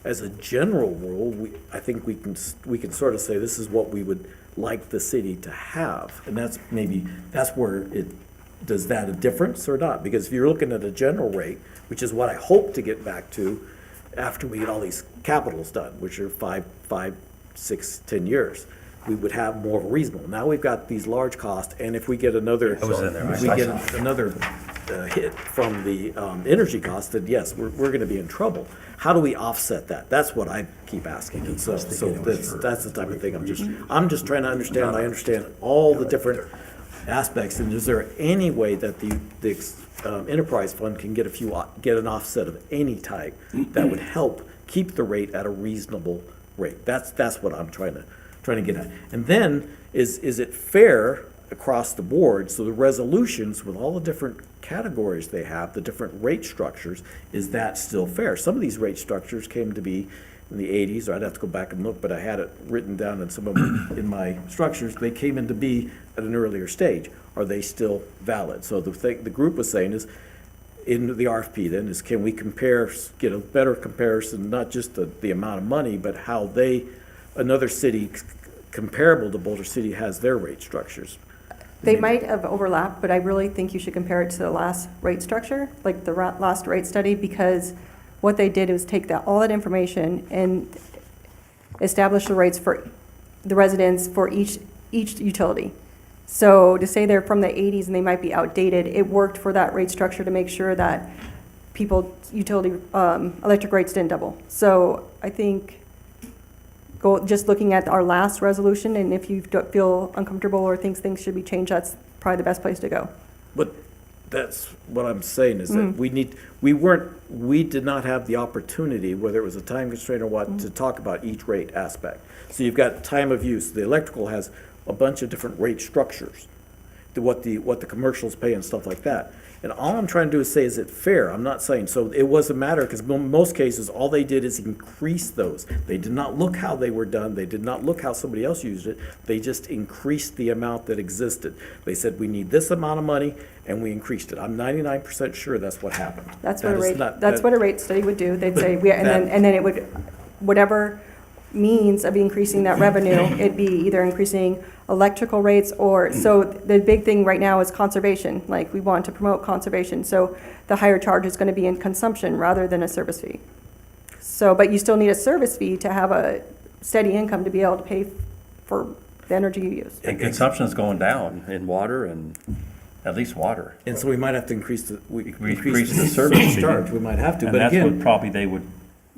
As a general rule, I think we can sort of say this is what we would like the city to have, and that's where it. Does that a difference or not? Because if you're looking at a general rate, which is what I hope to get back to after we get all these capitals done, which are 5, 6, 10 years, we would have more of a reasonable. Now we've got these large costs, and if we get another, hit from the energy costs, then yes, we're going to be in trouble. How do we offset that? That's what I keep asking. And so that's the type of thing I'm just trying to understand. I understand all the different aspects, and is there any way that the enterprise fund can get an offset of any type that would help keep the rate at a reasonable rate? That's what I'm trying to get at. And then is it fair across the board? So the resolutions with all the different categories they have, the different rate structures, is that still fair? Some of these rate structures came to be in the 80s, or I'd have to go back and look, but I had it written down in some of them in my structures. They came into be at an earlier stage. Are they still valid? So the group was saying is, in the RFP then, is can we get a better comparison, not just the amount of money, but how another city comparable to Boulder City has their rate structures? They might have overlapped, but I really think you should compare it to the last rate structure, like the last rate study, because what they did was take all that information and establish the rates for the residents for each utility. So to say they're from the 80s and they might be outdated, it worked for that rate structure to make sure that electric rates didn't double. So I think just looking at our last resolution, and if you don't feel uncomfortable or think things should be changed, that's probably the best place to go. But That's what I'm saying, is that we did not have the opportunity, whether it was a time constraint or what, to talk about each rate aspect. So you've got time of use. The electrical has a bunch of different rate structures, what the commercials pay and stuff like that. And all I'm trying to do is say, is it fair? I'm not saying, so it was a matter, because in most cases, all they did is increase those. They did not look how they were done. They did not look how somebody else used it. They just increased the amount that existed. They said, we need this amount of money, and we increased it. I'm 99% sure that's what happened. That's That what a is rate, not- that's that- what a rate study would do. They'd say, and then it would, whatever means of increasing that revenue, it'd be either increasing electrical rates or, so the big thing right now is conservation. Like, we want to promote conservation, so the higher charge is gonna be in consumption rather than a service fee. So, but you still need a service fee to have a steady income to be able to pay for the energy you use. And consumption's going down in water and, at least water. And so we might have to increase the Increase the service fee. charge. We might have to, And but that's again. what probably they would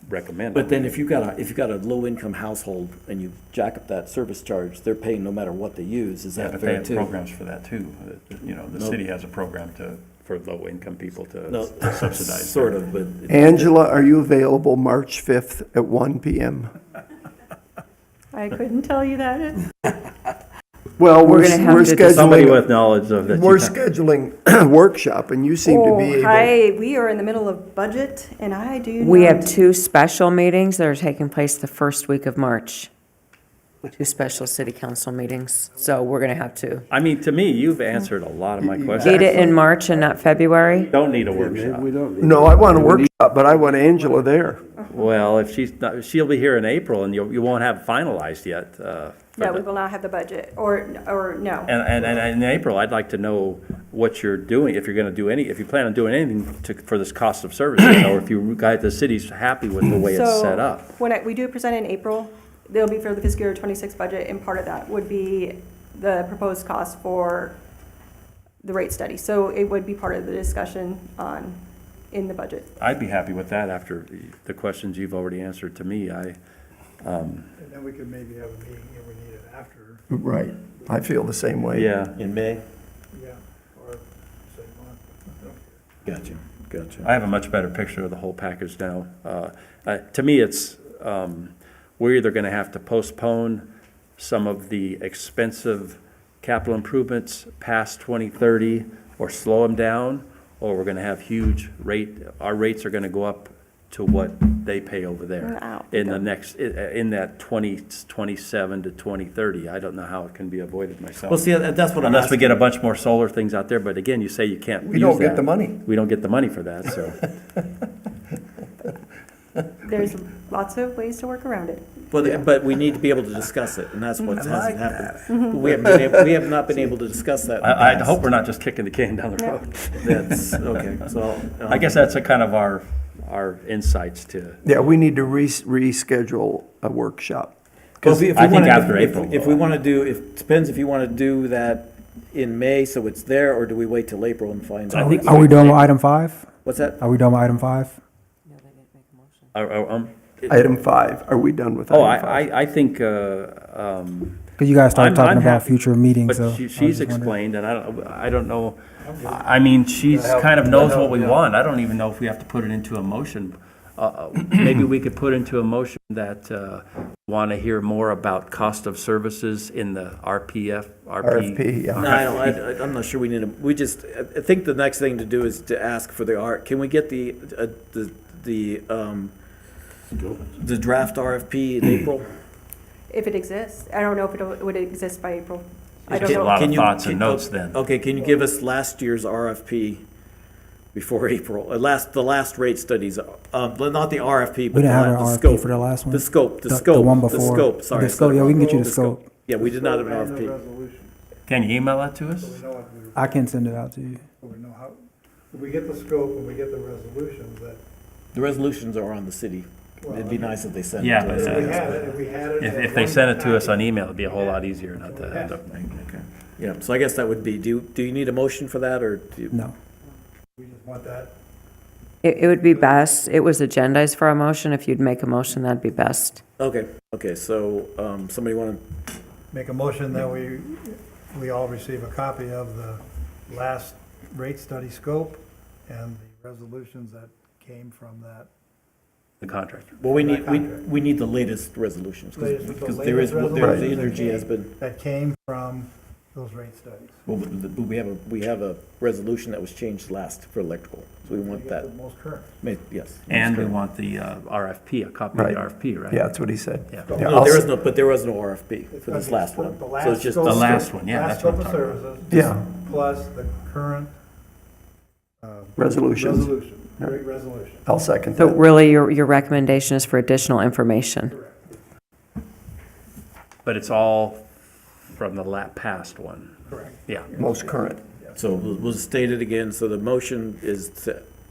recommend. But then if you've got a low-income household and you jack up that service charge, they're paying no matter what they use, is They that have to fair pay too? programs for that too. You know, the No. city has a program for low-income people No, to subsidize. sort of, but. Angela, are you available March 5th at 1 PM? I couldn't tell you that. Well, We're gonna have we're to- Somebody scheduling, with knowledge of that. we're scheduling a workshop, and you seem to be able. Hi, we are in the middle of budget, and I do not. We have two special meetings that are taking place the first week of March. Two special city council meetings, so we're gonna have to I mean, to me, you've answered a lot of my get questions. it in March and not February. Don't need a workshop. No, I want a workshop, but I want Angela there. Well, if she'll be here in April and you won't have finalized yet. No, we will not have the budget, or no. And in April, I'd like to know what you're doing, if you're gonna do if you plan on doing anything for this cost of services, or if you guys, the city's happy with the way it's set up. So, when we do present in April, they'll be for the fiscal year '26 budget, and part of that would be the proposed cost for the rate study. So it would be part of the discussion in the budget. I'd be happy with that after the questions you've already answered to me. And then we could maybe have a meeting if we need it after, Right. I feel the same way. Yeah, In May? yeah, or same month. I don't care. Gotcha. I have a much better picture of the whole package now. To me, it's, we're either gonna have to postpone some of the expensive capital improvements past 2030, or slow them down, or we're gonna have our rates are gonna go up to what they pay over there. Wow. In the next, in that 2027 to 2030. I don't know how it can be avoided myself. Well, see, that's what I'm Unless we asking. get a bunch more solar things out there, but again, you say you can't use We don't get that. the money. We don't get the money for that, so. There's lots of ways to work around it. But we need to be able to discuss it, and that's what hasn't happened. Mm-hmm. We have not been able to discuss that. in the I past. hope we're not just kicking the can down the No. road. That's, okay, so. I guess that's a kind of our insights to, Yeah, we need to reschedule a workshop. Well, if we I think wanna- after if- April. If we want to do, depends if you want to do that in May, so it's there, or do we wait till April and find I out? think- Are we done with item 5? What's that? Are we done with item 5? Item 5, are we done with oh, item 5? I think, Because you guys started I'm talking about happy, future meetings, so. but I was she's just wondering. explained, and I don't know, I mean, she's kind of knows what we want. I don't even know if we have to put it into a motion. Maybe we could put into a motion that want to hear more about cost of services in the RFP, yeah. No, I'm not sure we need I think the next thing to do is to ask for can we get the draft RFP in April? If it exists. I don't know if it would exist by April. I don't There's a know. lot Can of you- thoughts and can- notes then. Okay, can you give us last year's RFP before April? The last rate studies, not the RFP, We but didn't have the an RFP scope. for the last one? The scope, the The scope. one The before. scope, sorry. The scope, yeah, we can get you the scope. scope. Yeah, we did not have an And the RFP. resolution, Can you email that to us? so we know what we, I can send it out to you. so we know how, if we get the scope and we get the resolutions, that, The resolutions are on the city. It'd be nice if they sent it Yeah, to but us. if we had it. If they send it to us on email, it'd be a whole lot easier not to have to. Okay. Yeah, so I guess that would be, do you need a motion for that, or do you? No. We just want that. It would be best, it was agendized for a motion. If you'd make a motion, that'd be best. Okay, so, somebody want to, Make a motion that we all receive a copy of the last rate study scope and the resolutions that came from that. The contractor. Well, we need, Contract. we need the latest resolutions, latest- the because there is, latest there, the resolutions energy has been, that came from those rate studies. well, we have a resolution that was changed last for electrical, so we want To that, get the most current. yes. And we want the RFP, a copy of Right. the RFP, right? Yeah, that's what he said. Yeah. Yeah, No, I'll there s- is no, but there was no RFP for this last one, The so it's just. scope- The last one, yeah, last that's what I'm scope of talking about. services. Yeah. Plus the current. Resolutions. Resolution, rate resolution. I'll second So that. really, your recommendation is for additional information? But it's all from the past one. Correct. Yeah. Most current. So we'll state it again. So the motion is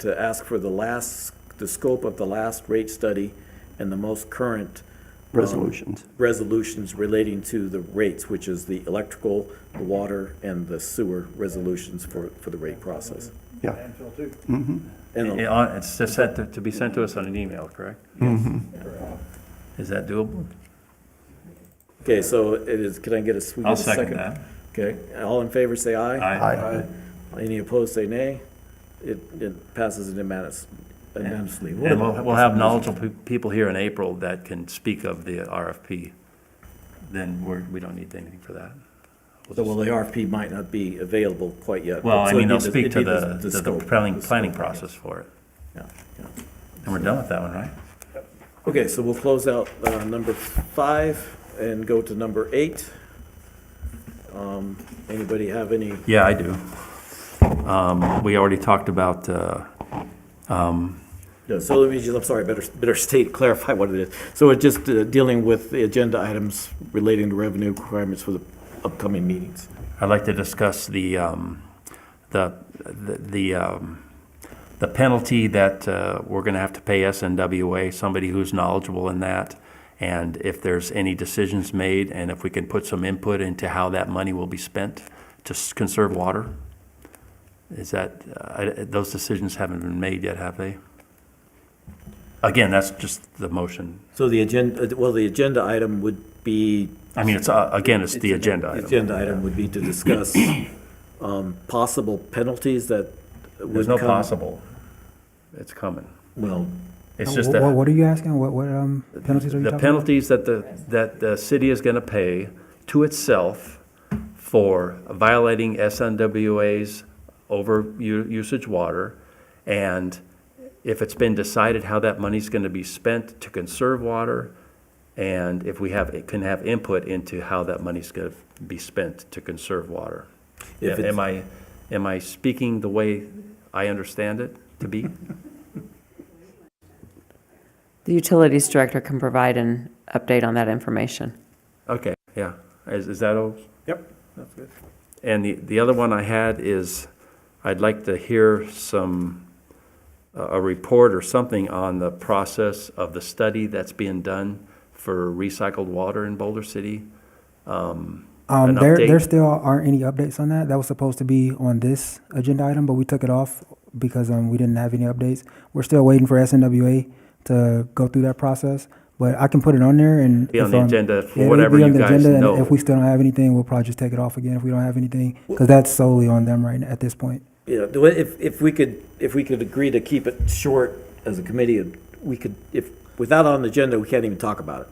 to ask for the scope of the last rate study and the most current Resolutions. resolutions relating to the rates, which is the electrical, the water, and the sewer resolutions for the rate process. Yeah. Landfill too. And It's just set to be sent to us on an email, correct? Is that doable? okay, so it is. Can I get a? I'll second that. Okay, all in favor, say aye. Aye. Any opposed, say nay. It passes unanimously. And we'll have knowledgeable people here in April that can speak of the RFP. Then we don't need anything for that. So, well, the RFP might not be available quite yet. Well, I So it mean, they'll needs speak to it needs the scope. planning process for it. Yeah, yeah. And we're done with that one, right? Okay, so we'll close out number 5 and go to number 8. Anybody have any? Yeah, I do. We already talked about, No, so let me just, I'm sorry, better clarify what it is. So it's just dealing with the agenda items relating to revenue requirements for the upcoming meetings. I'd like to discuss the penalty that we're going to have to pay SNWA, somebody who's knowledgeable in that, and if there's any decisions made, and if we can put some input into how that money will be spent to conserve water. Is that, those decisions haven't been made yet, have they? Again, that's just the motion. So the agenda item would be. I mean, it's, again, it's the agenda The item. agenda item would be to discuss possible penalties that would come. There's no possible. It's coming. Well, It's just that. What are you asking? What penalties are you The talking penalties that the city is gonna pay to itself for violating SNWA's usage water, and if it's been decided how that money's gonna be spent to conserve water, and if we can have input into how that money's gonna be spent to conserve water. If it's- Am I speaking the way I understand it to be? The Utilities Director can provide an update on that information. Okay, yeah. Is that all? Yep, that's good. And the other one I had is, I'd like to hear a report or something on the process of the study that's being done for recycled water in Boulder City. An update? There still aren't any updates on that. That was supposed to be on this agenda item, but we took it off because we didn't have any updates. We're still waiting for SNWA to go through that process, but I can put it on there and. Be on if, the agenda for it'll whatever be on you the guys agenda, and know. if we still don't have anything, we'll probably just take it off again if we don't have anything, because that's solely on them right now at this point. Yeah, if we could agree to keep it short as a committee, we could, without on the agenda, we can't even talk about it.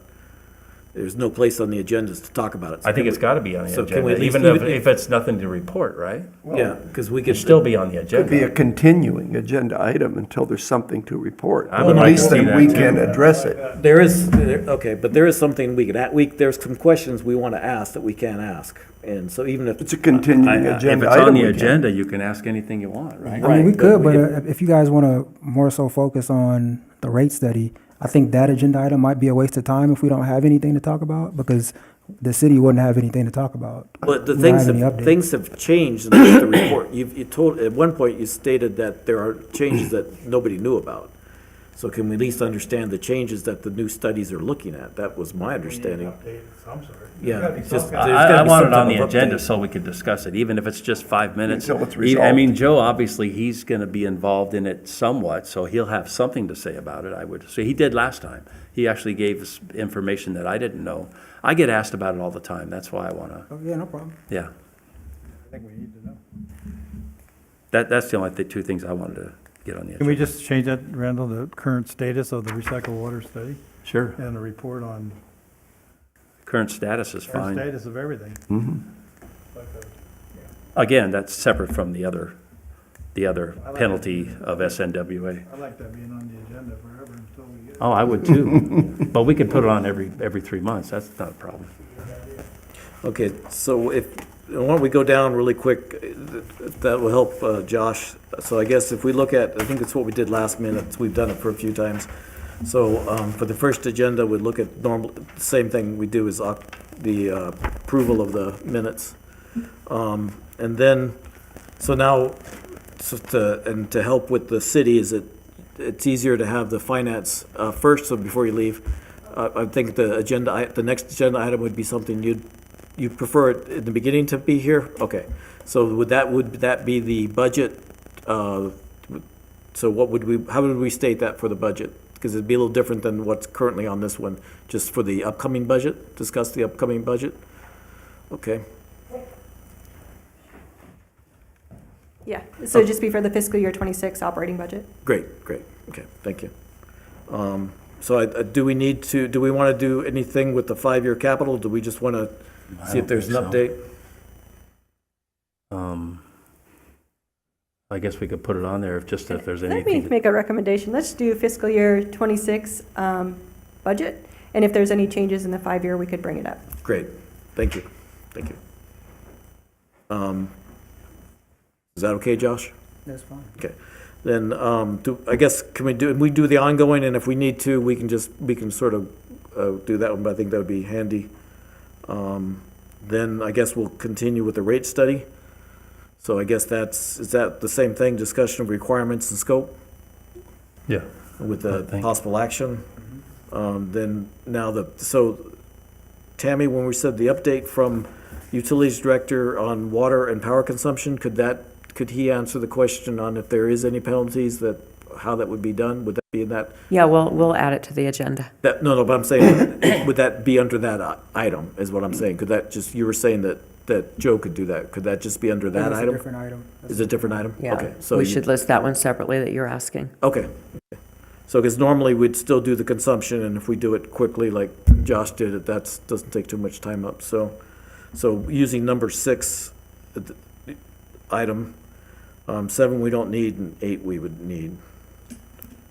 There's no place on the agendas to talk about it. So I think can it's we- gotta be on the so can we agenda, at least- even if it's nothing to report, right? Yeah, because we It could should still be on the Could be a agenda. continuing agenda item until there's something to report. I would At like to least see then that we too. can address it. but there is something we could, there's some questions we want to ask that we can't ask. And so even if, It's a continuing If agenda it's item. on the we can. agenda, you can ask anything you want, right? I mean, we Right, could, but but if you guys want to more so focus on the rate study, I think that agenda item might be a waste of time if we don't have anything to talk about, because the city wouldn't have anything to talk about. but the We don't have any updates. things have changed in the report. You told, at one point, you stated that there are changes that nobody knew about. So can we at least understand the changes that the new studies are looking at? That was my understanding. Update of some sort. Yeah, There's gotta be it's just- some kind there's I gotta be want some it on type the of agenda update. so we could discuss it, even if it's just 5 minutes. Until it's I resolved. mean, Joe, obviously, he's gonna be involved in it somewhat, so he'll have something to say about it, I would. So he did last time. He actually gave us information that I didn't know. I get asked about it all the time, that's why I wanna, Oh, yeah, no problem. yeah. I think we need to know. That's the only two things I wanted to get on the Can we agenda. just change that, Randall, the current status of the recycled water study Sure. and a report on Current status is current fine. status of everything? Mhm. Like Again, that's separate from the other I like penalty it. of SNWA. I like that being on the agenda forever until we get. Oh, I would too. But we could put it on every 3 months. That's not a problem. Okay, so why don't we go down really quick? That will help Josh. So I guess if we look at, I think it's what we did last minute, we've done it for a few times. So for the first agenda, we'd look at normal, same thing we do is the approval of the minutes. And then, so now, to help with the city, it's easier to have the finance first, so before you leave, I think the next agenda item would be something you'd prefer it in the beginning to be here? Okay, so would that be the budget? So how would we state that for the budget? Because it'd be a little different than what's currently on this one, just for the upcoming budget, discuss the upcoming budget? Okay, Yeah, so it'd just be for the fiscal year 26 operating budget. great, okay, thank you. So do we want to do anything with the 5-year capital? Do we just want to see if there's an update? I guess we could put it on there if there's Let anything. me make a recommendation. Let's do fiscal year 26 budget, and if there's any changes in the 5-year, we could bring it up. Great, thank you. Is that okay, Josh? That's fine. Okay, then, I guess, can we do the ongoing, and if we need to, we can sort of do that one, but I think that would be handy. Then I guess we'll continue with the rate study. So I guess is that the same thing, discussion of requirements and scope Yeah. with I the think. possible action? Then now so Tammy, when we said the update from Utilities Director on water and power consumption, could he answer the question on if there is any penalties, how that would be done? Would that be in that? Yeah, we'll add it to the agenda. No, but I'm saying, would that be under that item, is what I'm saying? Could that you were saying that Joe could do that. Could that just be under that It's a item? different item. Is it a different item? Yeah, Okay, so we should list that one separately that you're asking. Okay. So, because normally we'd still do the consumption, and if we do it quickly, like Josh did it, doesn't take too much time up. So using number 6 item, 7 we don't need, and 8 we would need.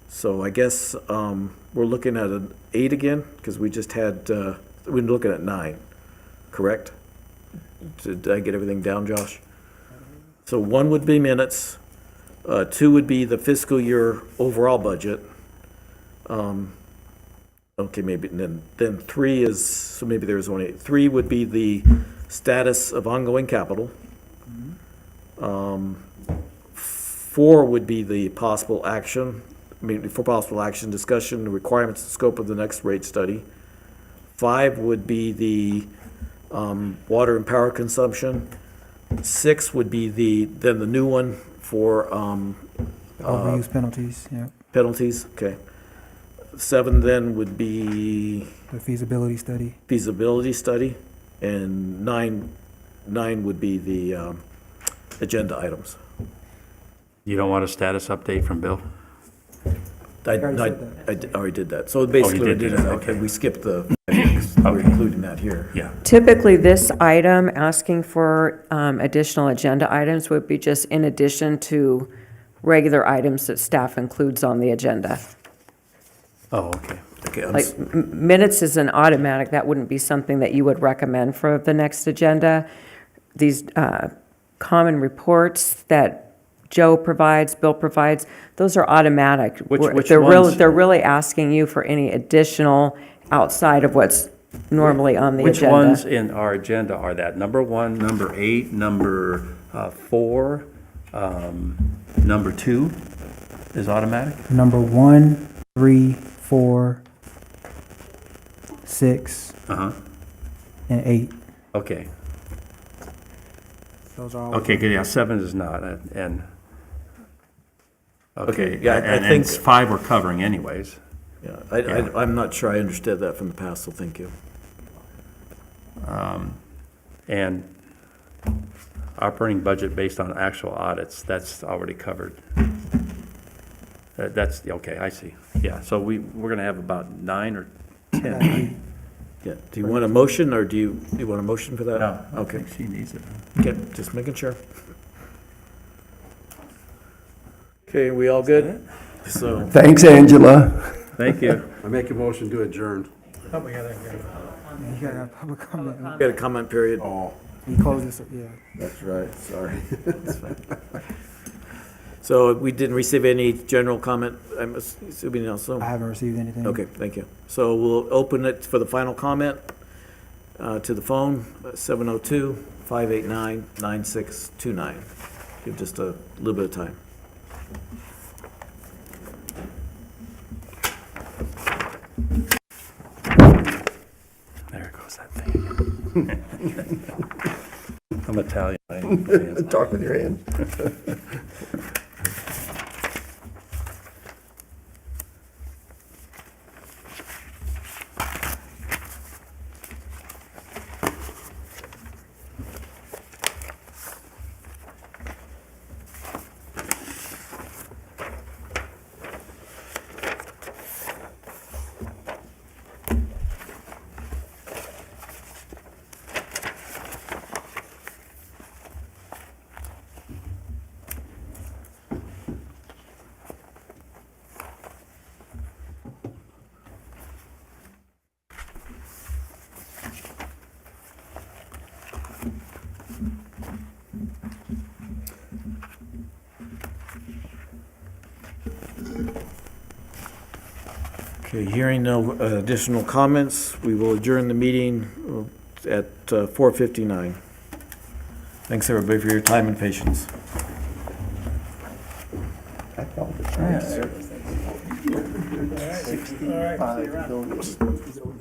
So I guess we're looking at an 8 again, because we just had, we're looking at 9, correct? Did I get everything down, Josh? So 1 would be minutes, 2 would be the fiscal year overall budget. Okay, maybe, and then 3 is, so maybe there's only, 3 would be the status of ongoing capital. 4 would be the possible action, for possible action, discussion, the requirements and scope of the next rate study. 5 would be the water and power consumption. 6 would be then the new one for Overuse penalties, yeah. penalties, okay. 7 then would be The feasibility study. feasibility study, and 9 would be the agenda items. You don't want a status update from Bill? I already said already did that, so basically we did did do it, that, okay, okay. we skipped we're including that here. Yeah. Typically, this item, asking for additional agenda items, would be just in addition to regular items that staff includes on the agenda. Oh, okay. Okay, Like minutes is an automatic, that wouldn't be something that you would recommend for the next agenda. These common reports that Joe provides, Bill provides, those are automatic. Which They're ones? They're really asking you for any additional outside of what's normally on the Which agenda. ones in our agenda are that? Number 1, number 8, number 4, number 2 is automatic? Number 1, 3, 4, 6, Uh-huh. and 8. Okay. Those are all. Okay, good, yeah, 7 is not, and, okay, yeah, I and think- 5 we're covering anyways. Yeah, Yeah. I'm not sure I understood that from the past, so thank you. And operating budget based on actual audits, that's already covered. That's, okay, I see. Yeah, so we're going to have about 9 or 10. Yeah, do you want a motion, or do you want a motion for that? No, I Okay, think she needs it. okay, just making sure. Okay, we all good? So, Thanks, Angela. Thank you. I make a motion to adjourn. Oh, we gotta go. You gotta have public comment. we got a comment period. Oh, We close this, yeah. that's right, sorry. So we didn't receive any general comment, I'm assuming also? I haven't received anything. Okay, thank you. So we'll open it for the final comment to the phone, 702-589-9629. Give just a little bit of time. There goes that thing. I'm Italian. Talk with your hands. Okay, hearing no additional comments, we will adjourn the meeting at 4:59. Thanks, everybody, for your time and patience. I felt it. 65 billion.